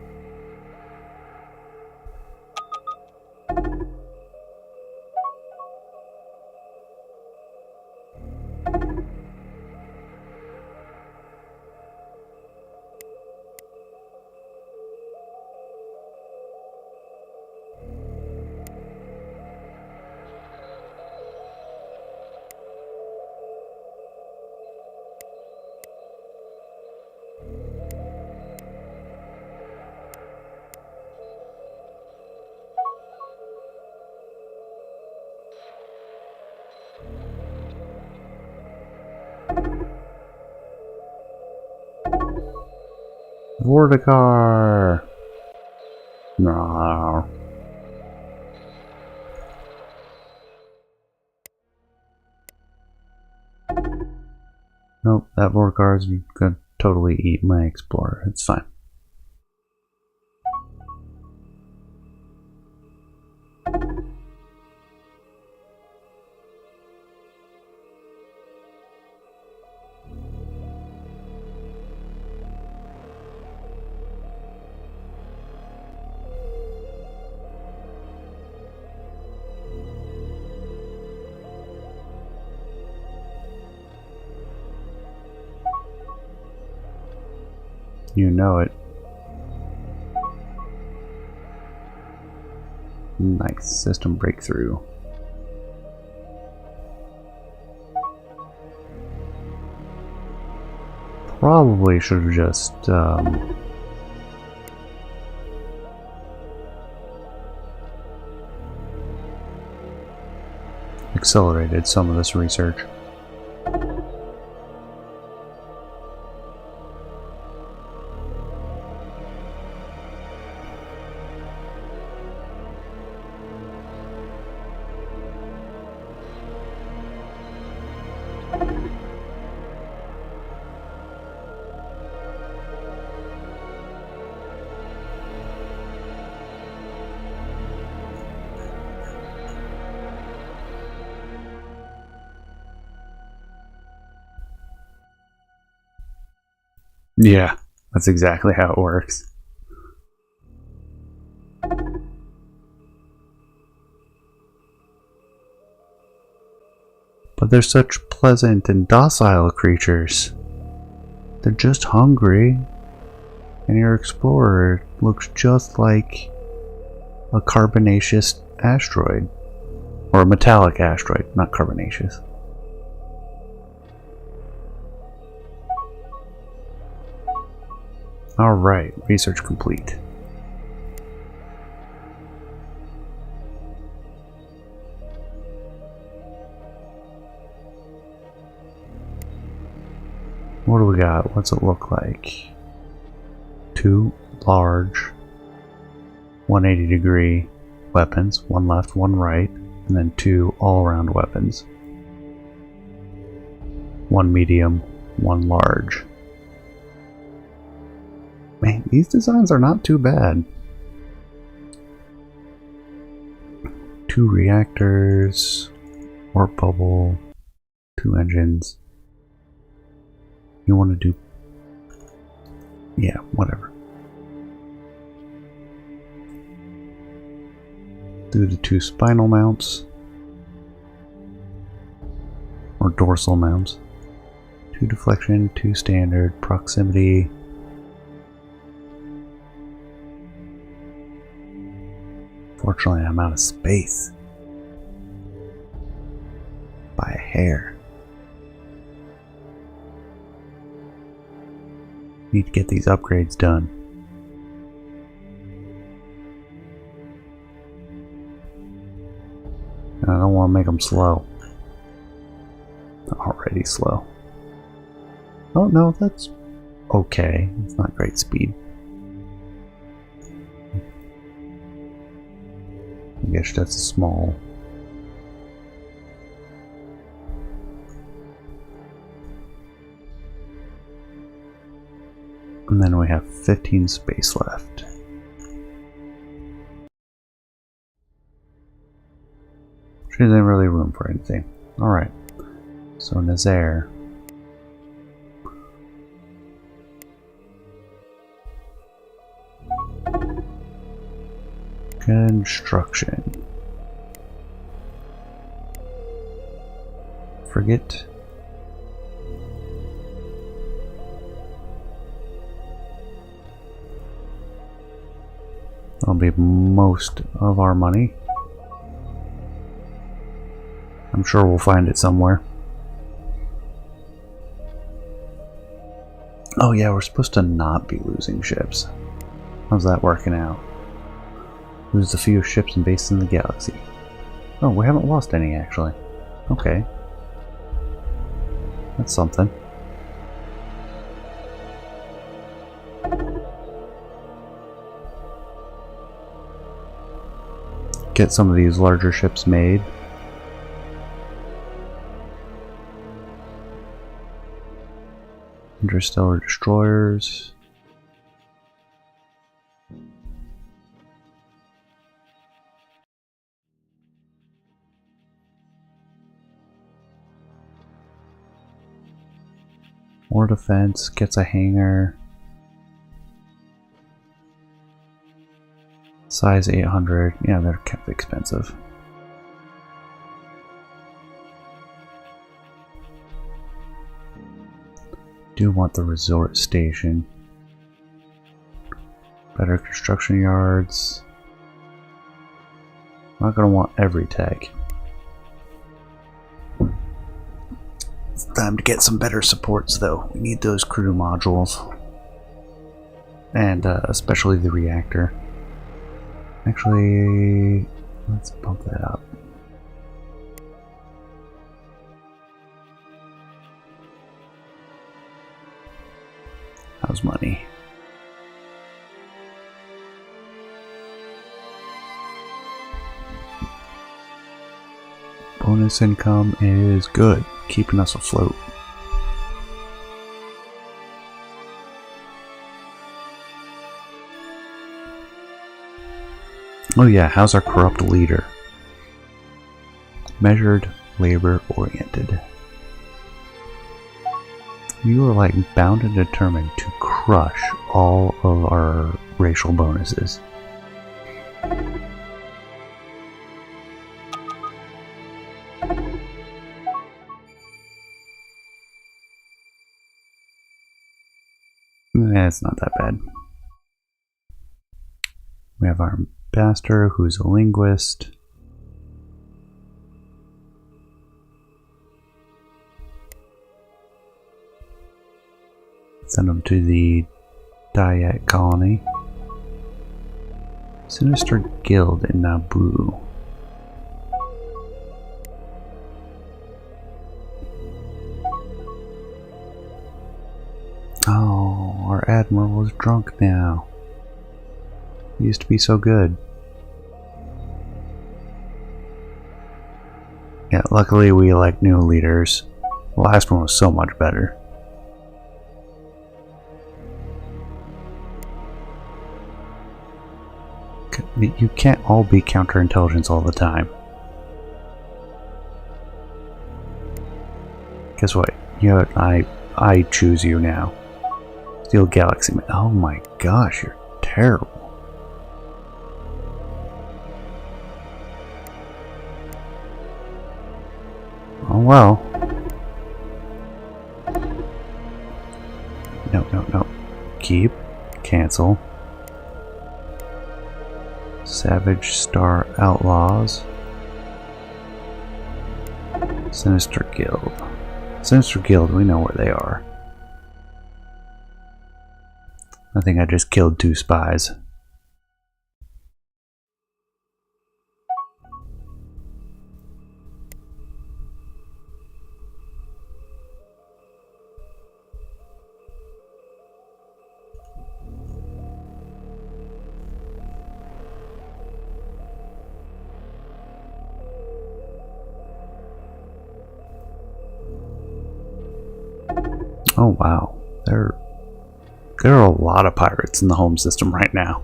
Vorticar! No. Nope, that Vorticar is gonna totally eat my Explorer. It's fine. You know it. Nice. System breakthrough. Probably should have just accelerated some of this research. Yeah, that's exactly how it works. But they're such pleasant and docile creatures. They're just hungry. And your explorer looks just like a carbonaceous asteroid. Or a metallic asteroid, not carbonaceous. Alright, research complete. What do we got? What's it look like? 2 large 180-degree weapons, 1 left, 1 right, and then 2 all-around weapons. 1 medium, 1 large. Man, these designs are not too bad. 2 reactors, warp bubble, 2 engines. You want to do... yeah, whatever. Do the 2 spinal mounts. Or dorsal mounts. 2 deflection, 2 standard, proximity. Fortunately, I'm out of space. By a hair. Need to get these upgrades done. And I don't want to make them slow. Already slow. Oh no, that's okay. It's not great speed. I guess that's a small. And then we have 15 space left. Which isn't really room for anything. Alright. So Nazaire. Construction. Frigate. That'll be most of our money. I'm sure we'll find it somewhere. Oh yeah, we're supposed to not be losing ships. How's that working out? Lose the fewest ships and bases in the galaxy. Oh, we haven't lost any actually. Okay. That's something. Get some of these larger ships made. Interstellar destroyers. More defense, gets a hangar. Size 800. Yeah, they're kind of expensive. Do want the resort station. Better construction yards. I'm not going to want every tech. It's time to get some better supports though. We need those crew modules. And especially the reactor. Actually, let's bump that up. How's money? Bonus income is good, keeping us afloat. Oh yeah, how's our corrupt leader? Measured, labor-oriented. You are like bound and determined to crush all of our racial bonuses. It's not that bad. We have our ambassador who's a linguist. Send them to the Diet colony. Sinister Guild in Naboo. Oh, our admiral is drunk now. He used to be so good. Yeah, luckily we elect new leaders. The last one was so much better. You can't all be counterintelligence all the time. Guess what? You know, I choose you now. Steel Galaxy Man. Oh my gosh, you're terrible. Oh well. No. Keep. Cancel. Savage Star Outlaws. Sinister Guild. Sinister Guild, we know where they are. I think I just killed 2 spies. Oh wow, there are a lot of pirates in the home system right now.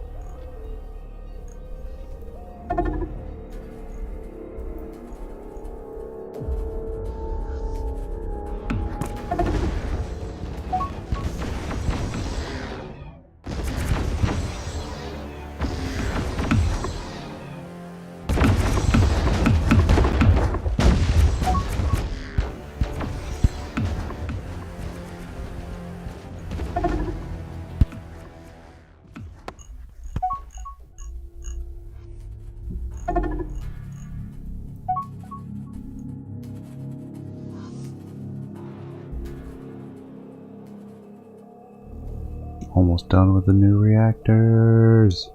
Almost done with the new reactors.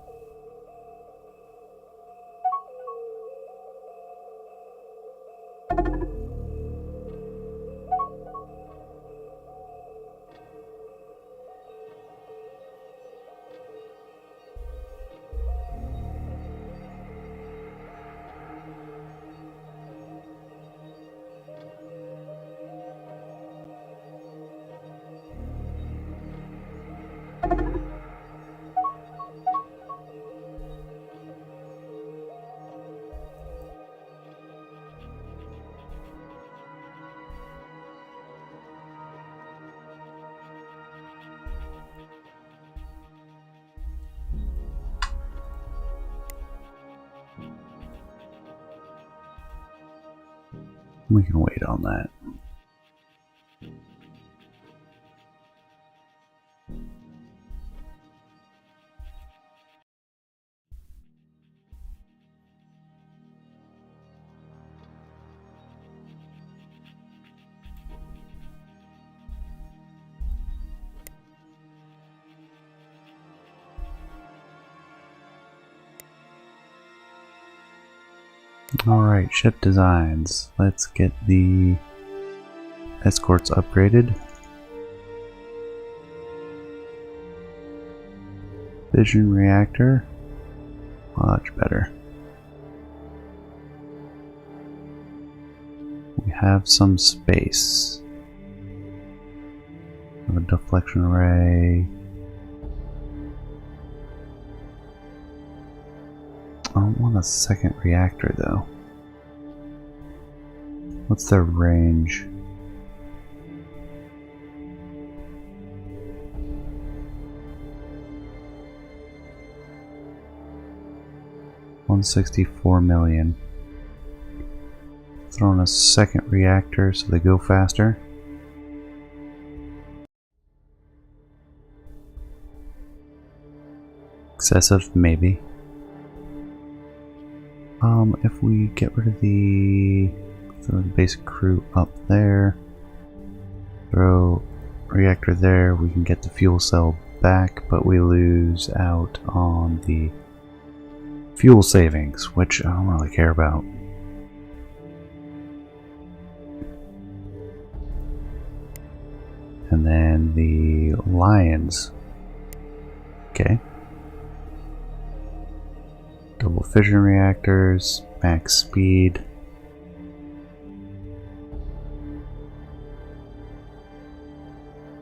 We can wait on that. Alright, ship designs. Let's get the escorts upgraded. Fission reactor. Much better. We have some space. We have a deflection array. I don't want a second reactor though. What's their range? $164 million. Throw in a second reactor so they go faster. Excessive, maybe. If we get rid of throw the basic crew up there, throw reactor there, we can get the fuel cell back, but we lose out on the fuel savings, which I don't really care about. And then the Lions. Okay. Double fission reactors, max speed.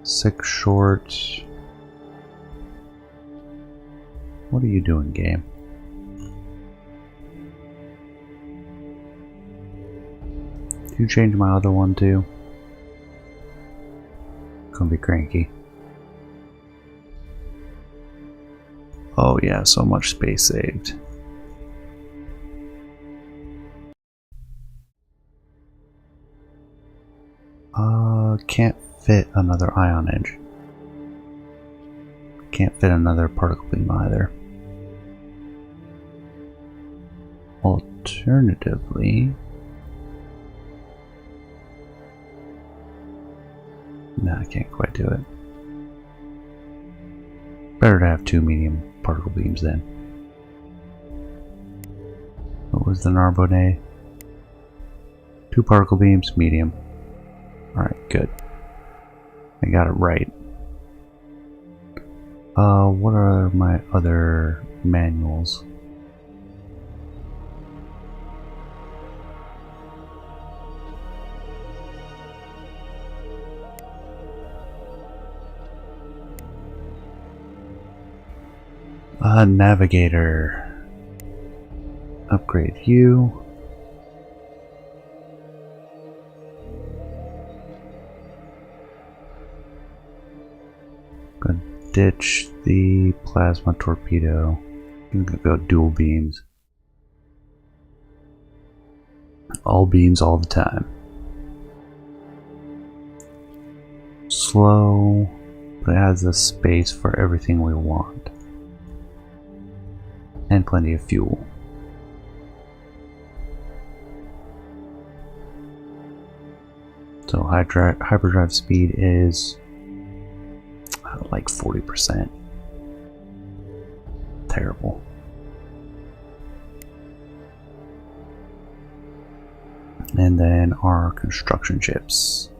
Six short. What are you doing, game? Did you change my other one too? Gonna be cranky. Oh yeah, so much space saved. Can't fit another ion engine. Can't fit another particle beam either. Alternatively, no, I can't quite do it. Better to have two medium particle beams then. What was the Narbonne? Two particle beams, medium. Alright, good. I got it right. What are my other manuals? Navigator. Upgrade you. Gonna ditch the plasma torpedo. I'm gonna go dual beams. All beams all the time. Slow, but it has the space for everything we want. And plenty of fuel. So hyperdrive speed is like 40%. Terrible. And then our construction ships.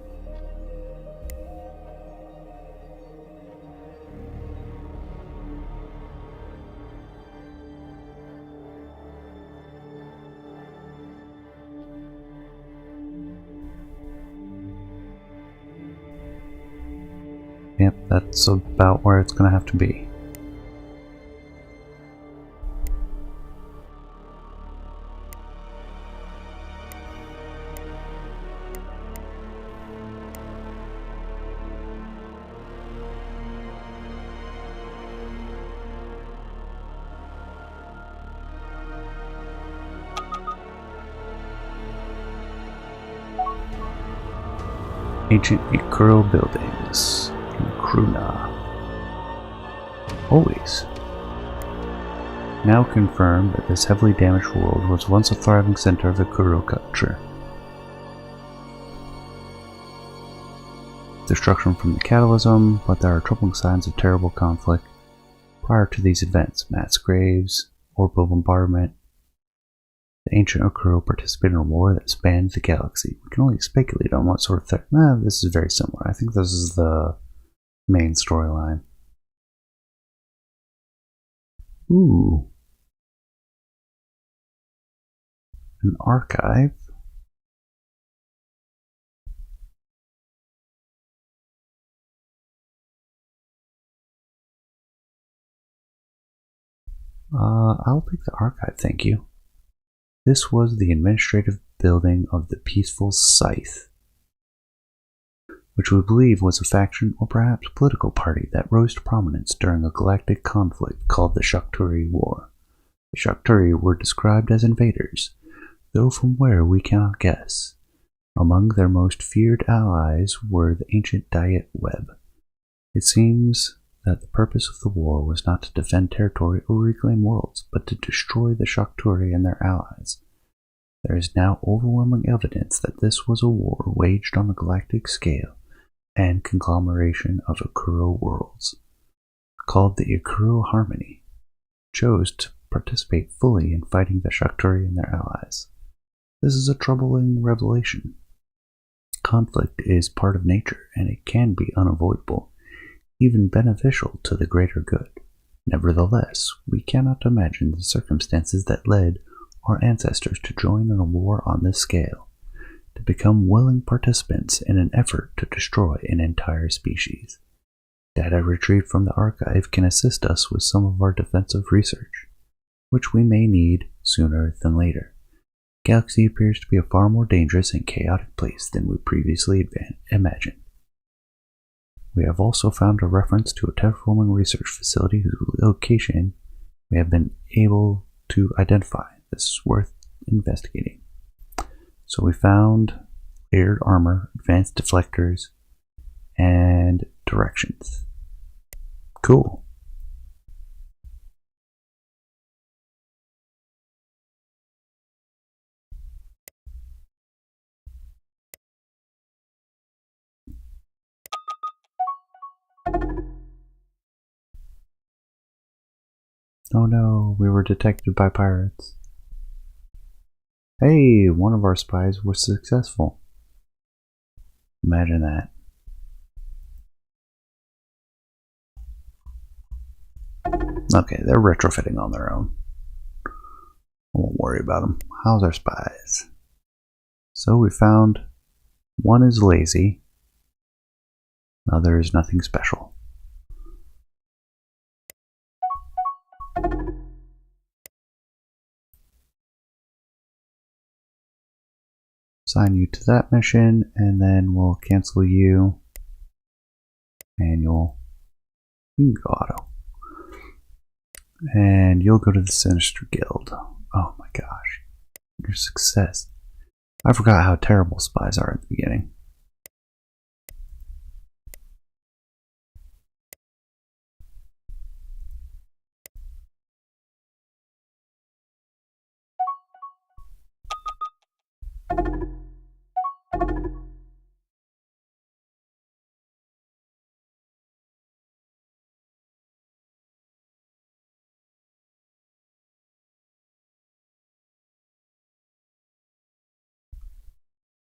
Yep, that's about where it's going to have to be. Ancient Ikuro buildings. Kruna. Always. Now confirmed that this heavily damaged world was once a thriving center of Ikuro culture. Destruction from the catalysm, but there are troubling signs of terrible conflict prior to these events. Mass graves, orbital bombardment, The ancient Okuro participated in a war that spanned the galaxy. We can only speculate on what sort of threat. This is very similar. I think this is the main storyline. Ooh. An archive. I'll take the archive, thank you. This was the administrative building of the Peaceful Scythe, which we believe was a faction or perhaps political party that rose to prominence during a galactic conflict called the Shakturi War. The Shakturi were described as invaders, though from where we cannot guess. Among their most feared allies were the ancient Diet Web. It seems that the purpose of the war was not to defend territory or reclaim worlds, but to destroy the Shakturi and their allies. There is now overwhelming evidence that this was a war waged on a galactic scale and conglomeration of Okuro worlds, called the Okuro Harmony, chose to participate fully in fighting the Shakturi and their allies. This is a troubling revelation. Conflict is part of nature, and it can be unavoidable, even beneficial to the greater good. Nevertheless, we cannot imagine the circumstances that led our ancestors to join in a war on this scale, to become willing participants in an effort to destroy an entire species. Data retrieved from the archive can assist us with some of our defensive research, which we may need sooner than later. The galaxy appears to be a far more dangerous and chaotic place than we previously imagined. We have also found a reference to a terraforming research facility whose location we have been able to identify. This is worth investigating. So we found layered armor, advanced deflectors, and directions. Cool. Oh no, we were detected by pirates. Hey, one of our spies was successful. Imagine that. Okay, they're retrofitting on their own. I won't worry about them. How's our spies? So we found one is lazy, another is nothing special. Assign you to that mission, and then we'll cancel you. Manual. You can go auto. And you'll go to the Sinister Guild. Oh my gosh. Your success. I forgot how terrible spies are at the beginning.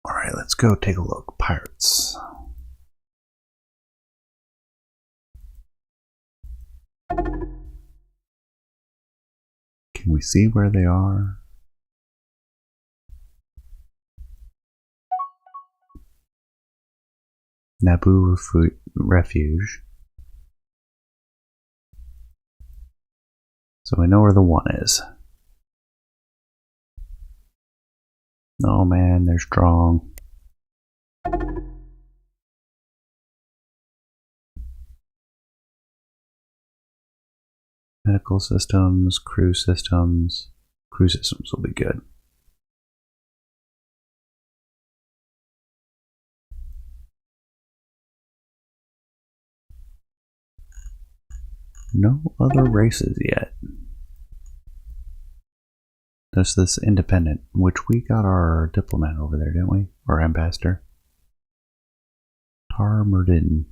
Alright, let's go take a look. Pirates. Can we see where they are? Naboo Refuge. So we know where the one is. Oh man, they're strong. Medical systems, crew systems. Crew systems will be good. No other races yet. There's this independent, which we got our diplomat over there, didn't we? Our ambassador. Tar Murdin.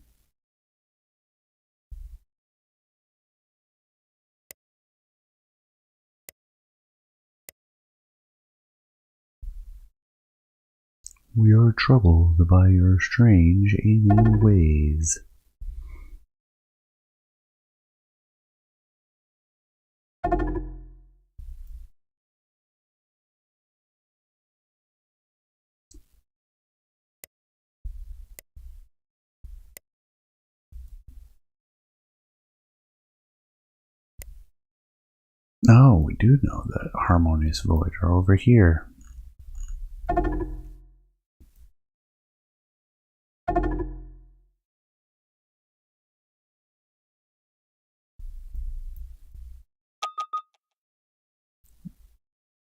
We are troubled by your strange alien ways. Oh, we do know that Harmonious Void are over here.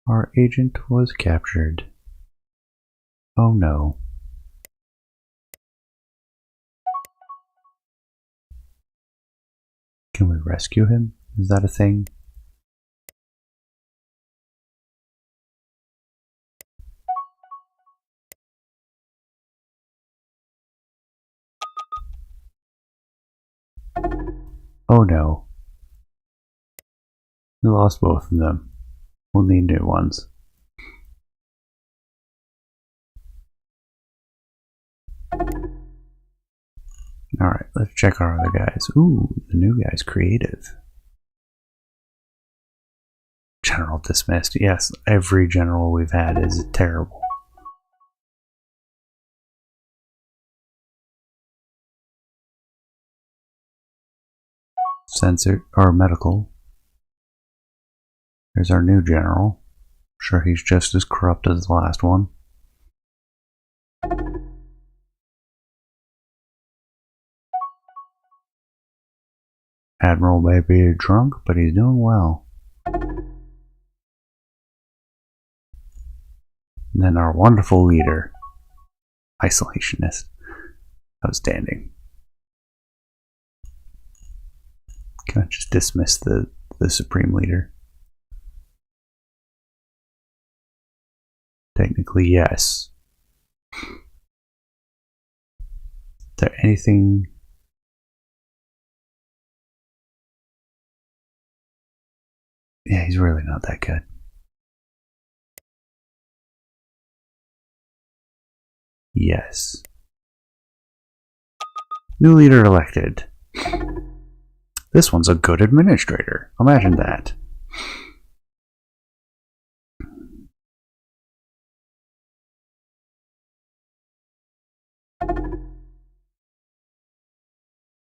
Our agent was captured. Oh no. Can we rescue him? Is that a thing? Oh no. We lost both of them. We'll need new ones. Alright, let's check our other guys. Ooh, the new guy's creative. General dismissed. Yes, every general we've had is terrible. Sensor or medical. There's our new general. I'm sure he's just as corrupt as the last one. Admiral may be drunk, but he's doing well. And then our wonderful leader, isolationist. Outstanding. Can I just dismiss the supreme leader? Technically, yes. Is there anything? Yeah, he's really not that good. Yes. New leader elected. This one's a good administrator. Imagine that.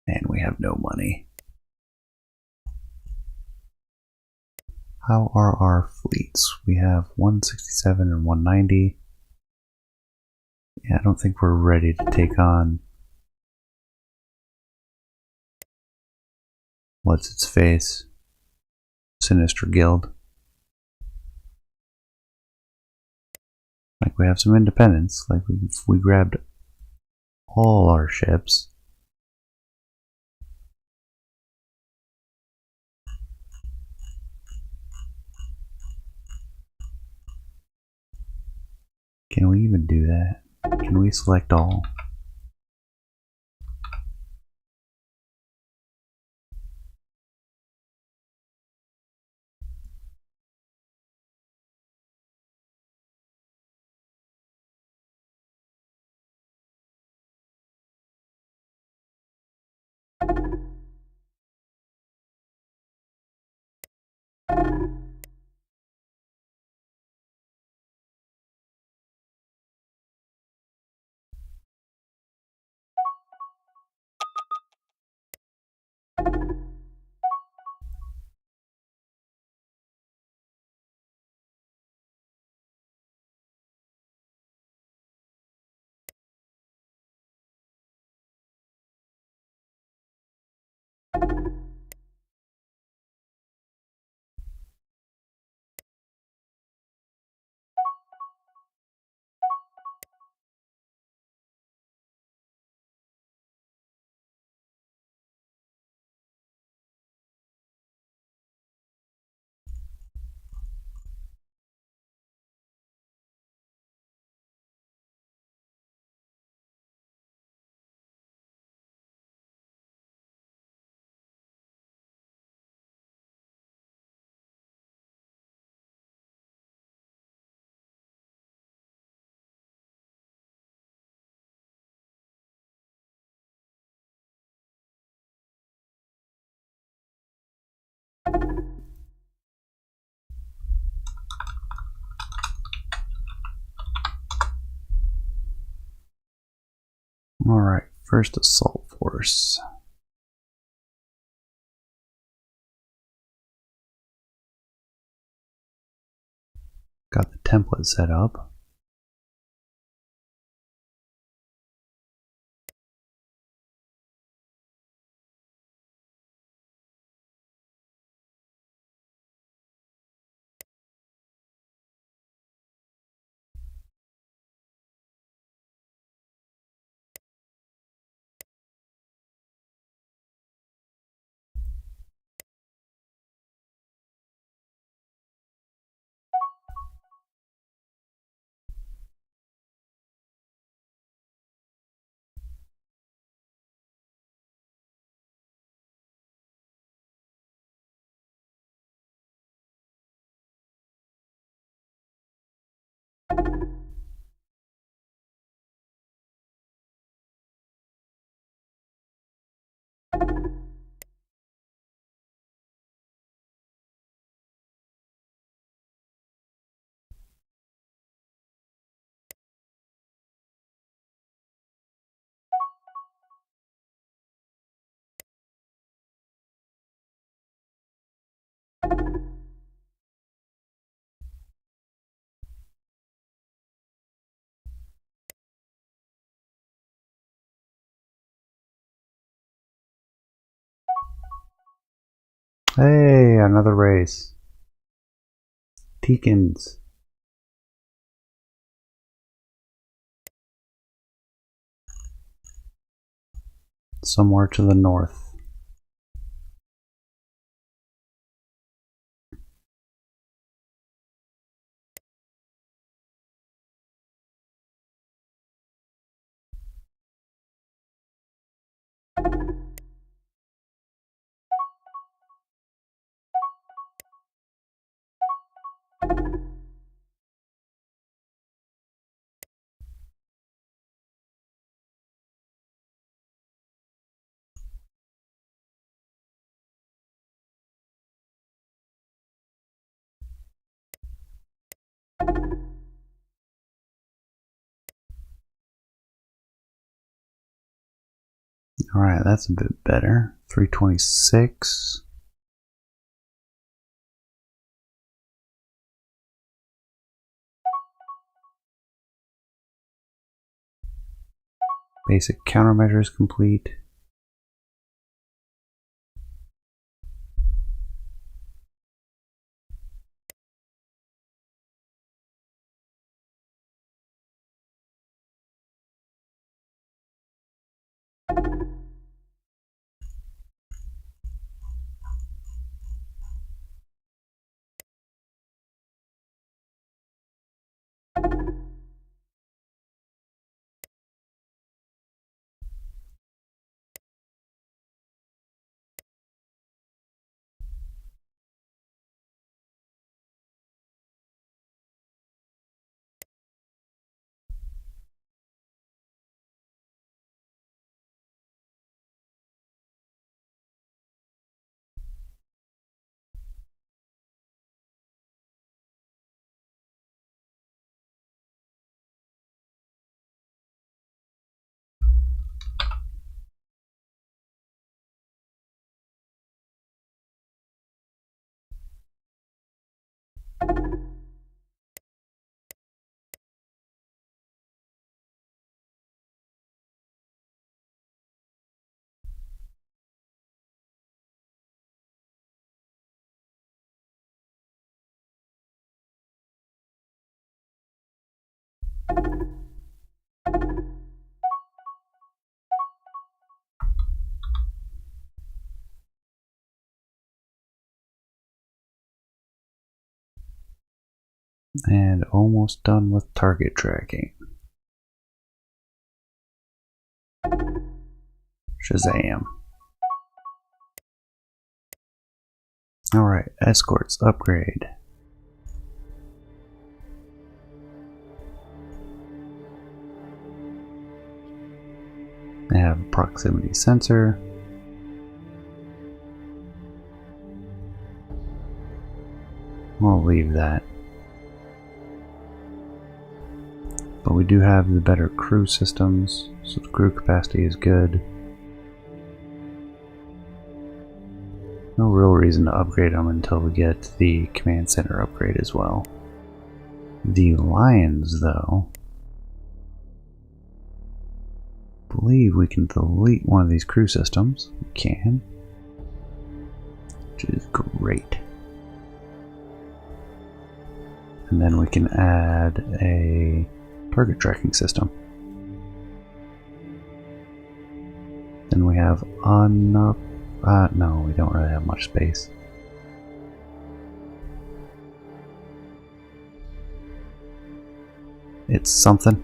And we have no money. How are our fleets? We have 167 and 190. Yeah, I don't think we're ready to take on what's its face? Sinister Guild. Like we have some independence. Like we grabbed all our ships. Can we even do that? Can we select all? Alright, first assault force. Got the template set up. Hey, another race. Teekins. Somewhere to the north. Alright, that's a bit better. 326. Basic countermeasures complete. And almost done with target tracking. Shazam. Alright, escorts upgrade. They have proximity sensor. We'll leave that. But we do have the better crew systems, so the crew capacity is good. No real reason to upgrade them until we get the command center upgrade as well. The Lions, though, I believe we can delete one of these crew systems. We can, which is great. And then we can add a target tracking system. Then we have enough. No, we don't really have much space. It's something.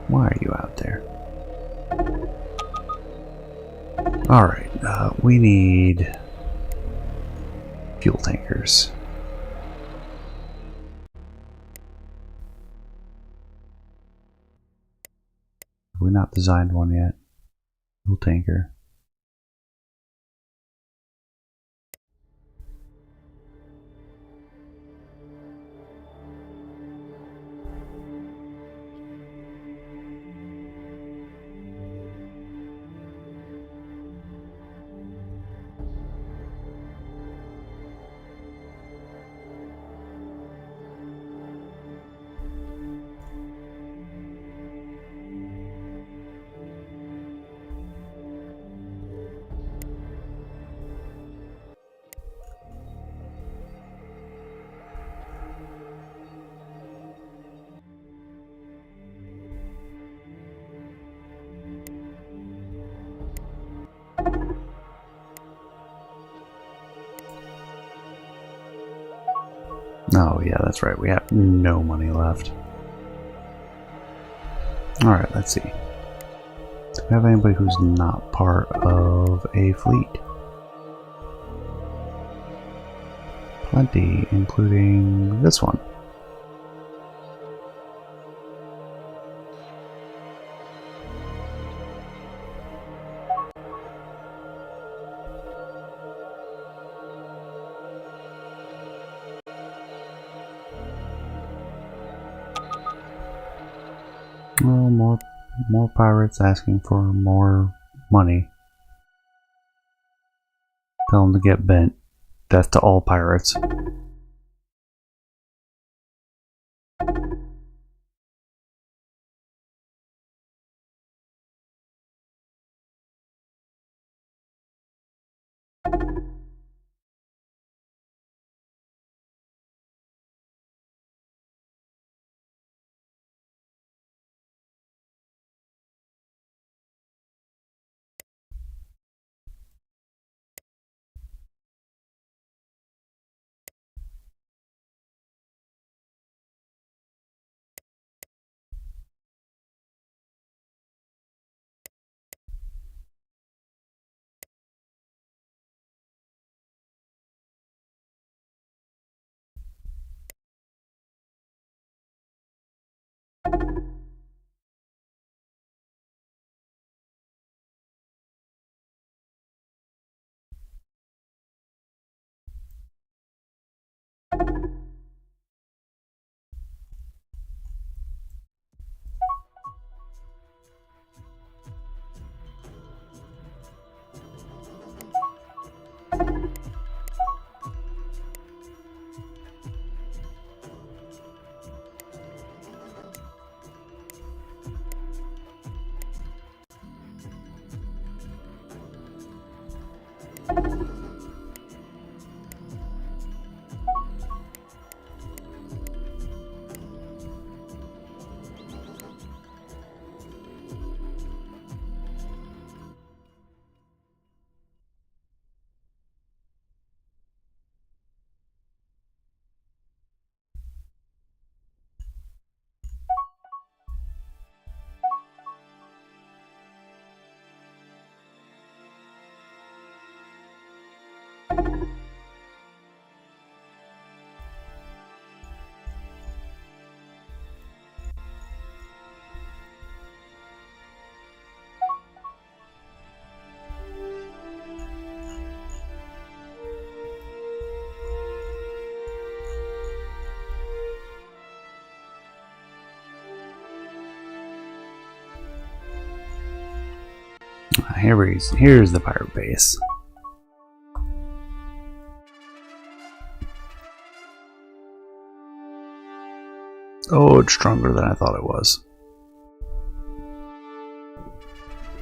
Why are you out there? Alright, we need fuel tankers. Have we not designed one yet? Fuel tanker. Oh yeah, that's right, we have no money left. Alright, let's see. Do we have anybody who's not part of a fleet? Plenty, including this one. Well, more pirates asking for more money. Tell them to get bent. Death to all pirates. here's the pirate base. Oh, it's stronger than I thought it was.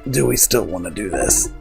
Do we still want to do this?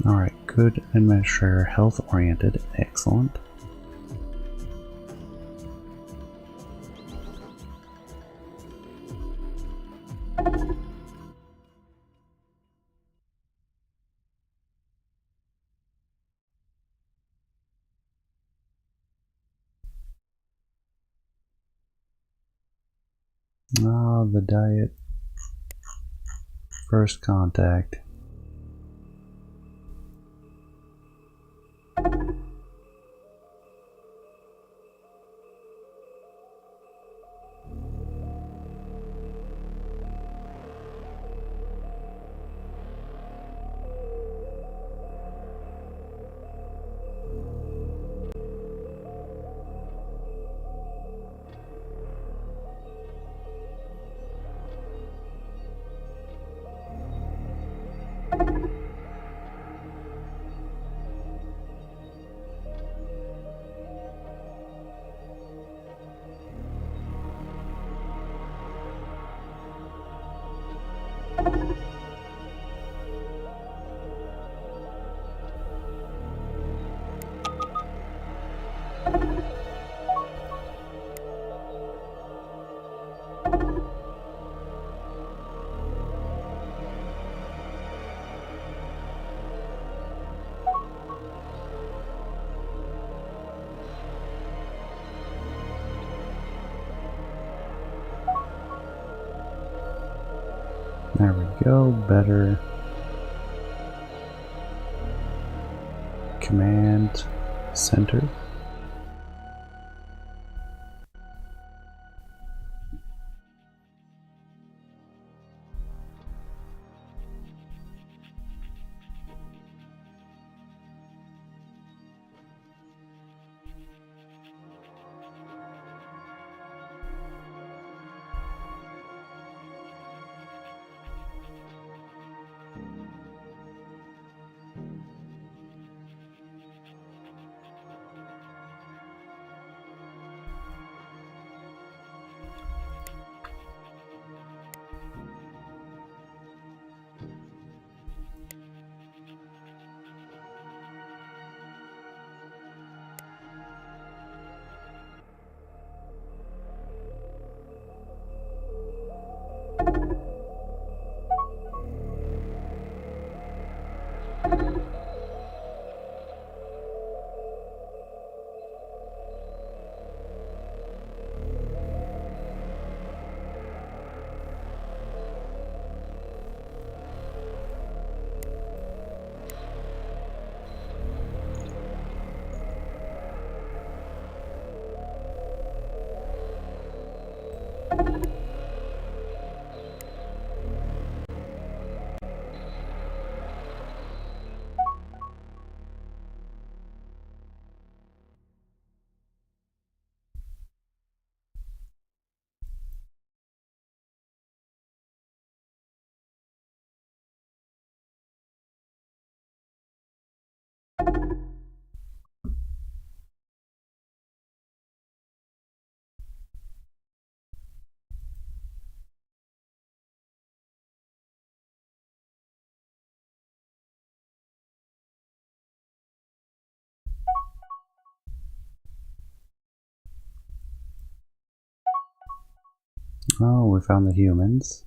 Alright, good administrator, health oriented, excellent. Ah, the diet. First contact. There we go, better. Command center. Oh, we found the humans.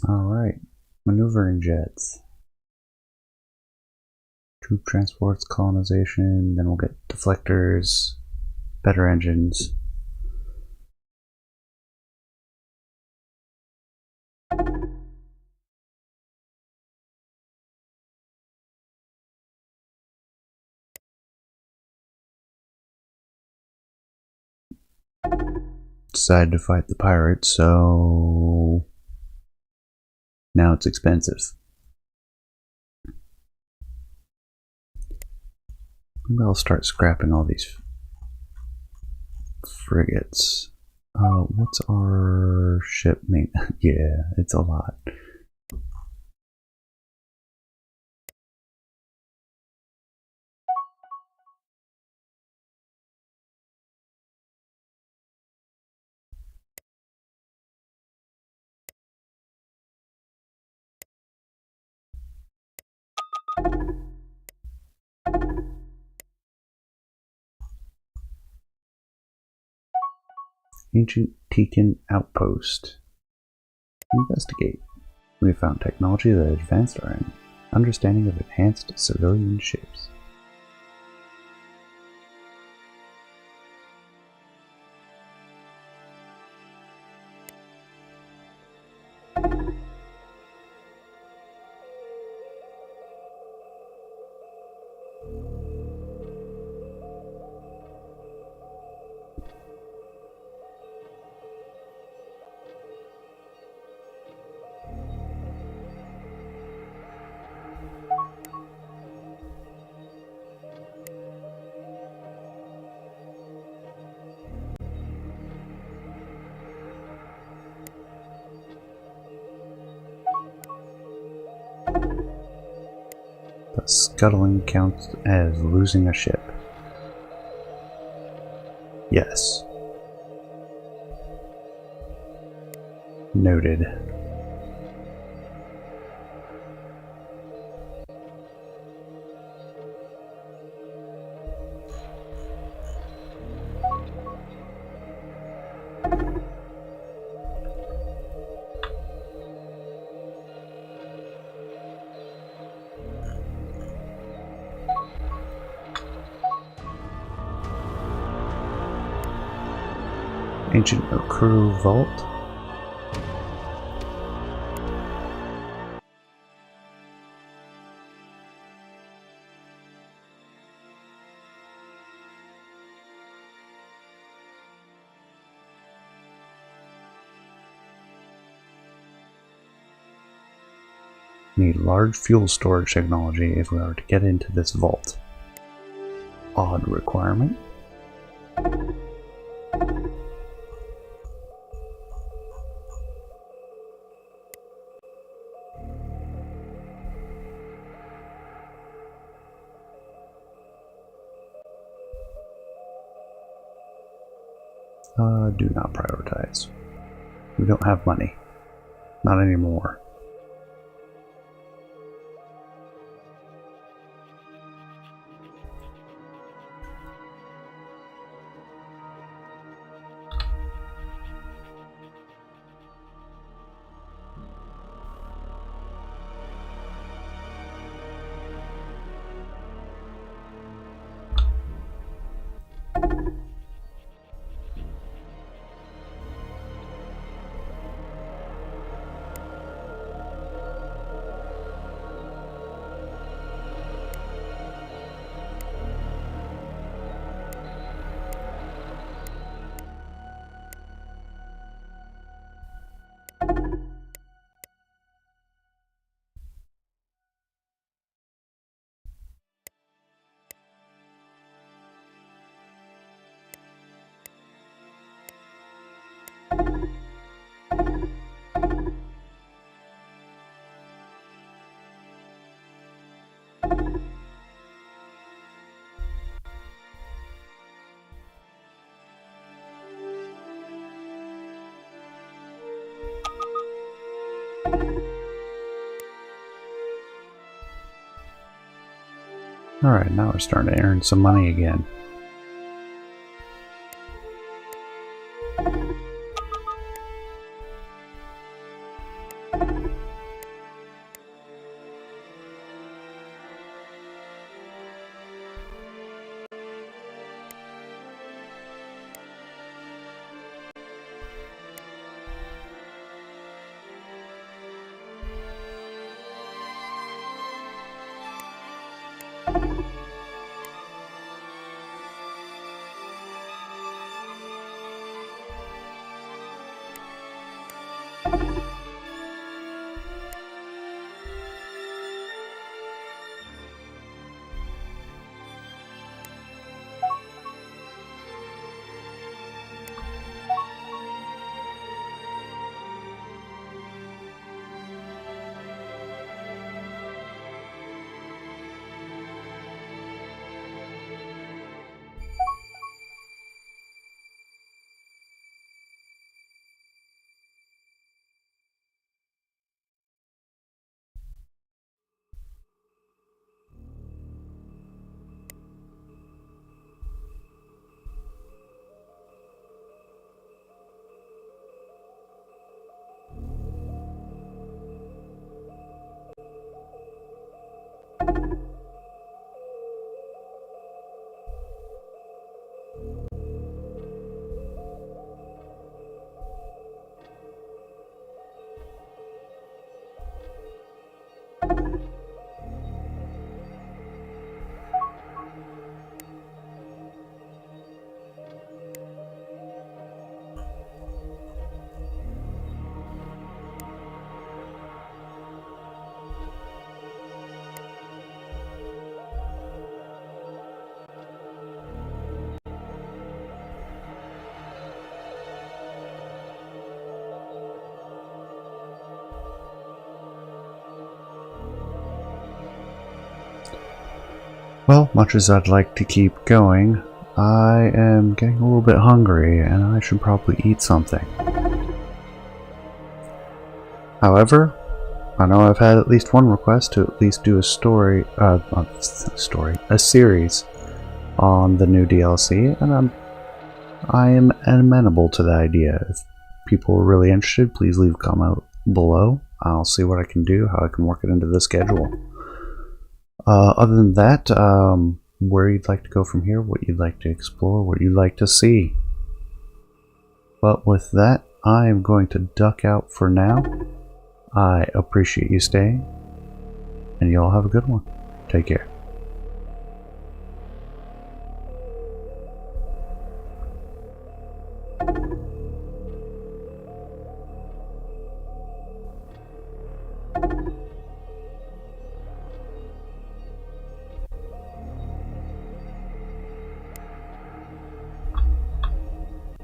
Alright, maneuvering jets. Troop transports, colonization, then we'll get deflectors, better engines. Decided to fight the pirates, so now it's expensive. Maybe I'll start scrapping all these frigates. What's our ship mate? Yeah, it's a lot. Ancient Tekan Outpost. Investigate. We have found technology that advanced our understanding of enhanced civilian ships. But scuttling counts as losing a ship. Yes. Noted. Ancient Okuru Vault. Need large fuel storage technology if we are to get into this vault. Odd requirement. Do not prioritize. We don't have money. Not anymore. Alright, now we're starting to earn some money again. Well, much as I'd like to keep going, I am getting a little bit hungry and I should probably eat something. However, I know I've had at least one request to at least do a series on the new DLC, and I am amenable to the idea. If people are really interested, please leave a comment below. I'll see what I can do, how I can work it into the schedule. Other than that, where you'd like to go from here, what you'd like to explore, what you'd like to see. But with that, I am going to duck out for now. I appreciate you staying, and you all have a good one. Take care.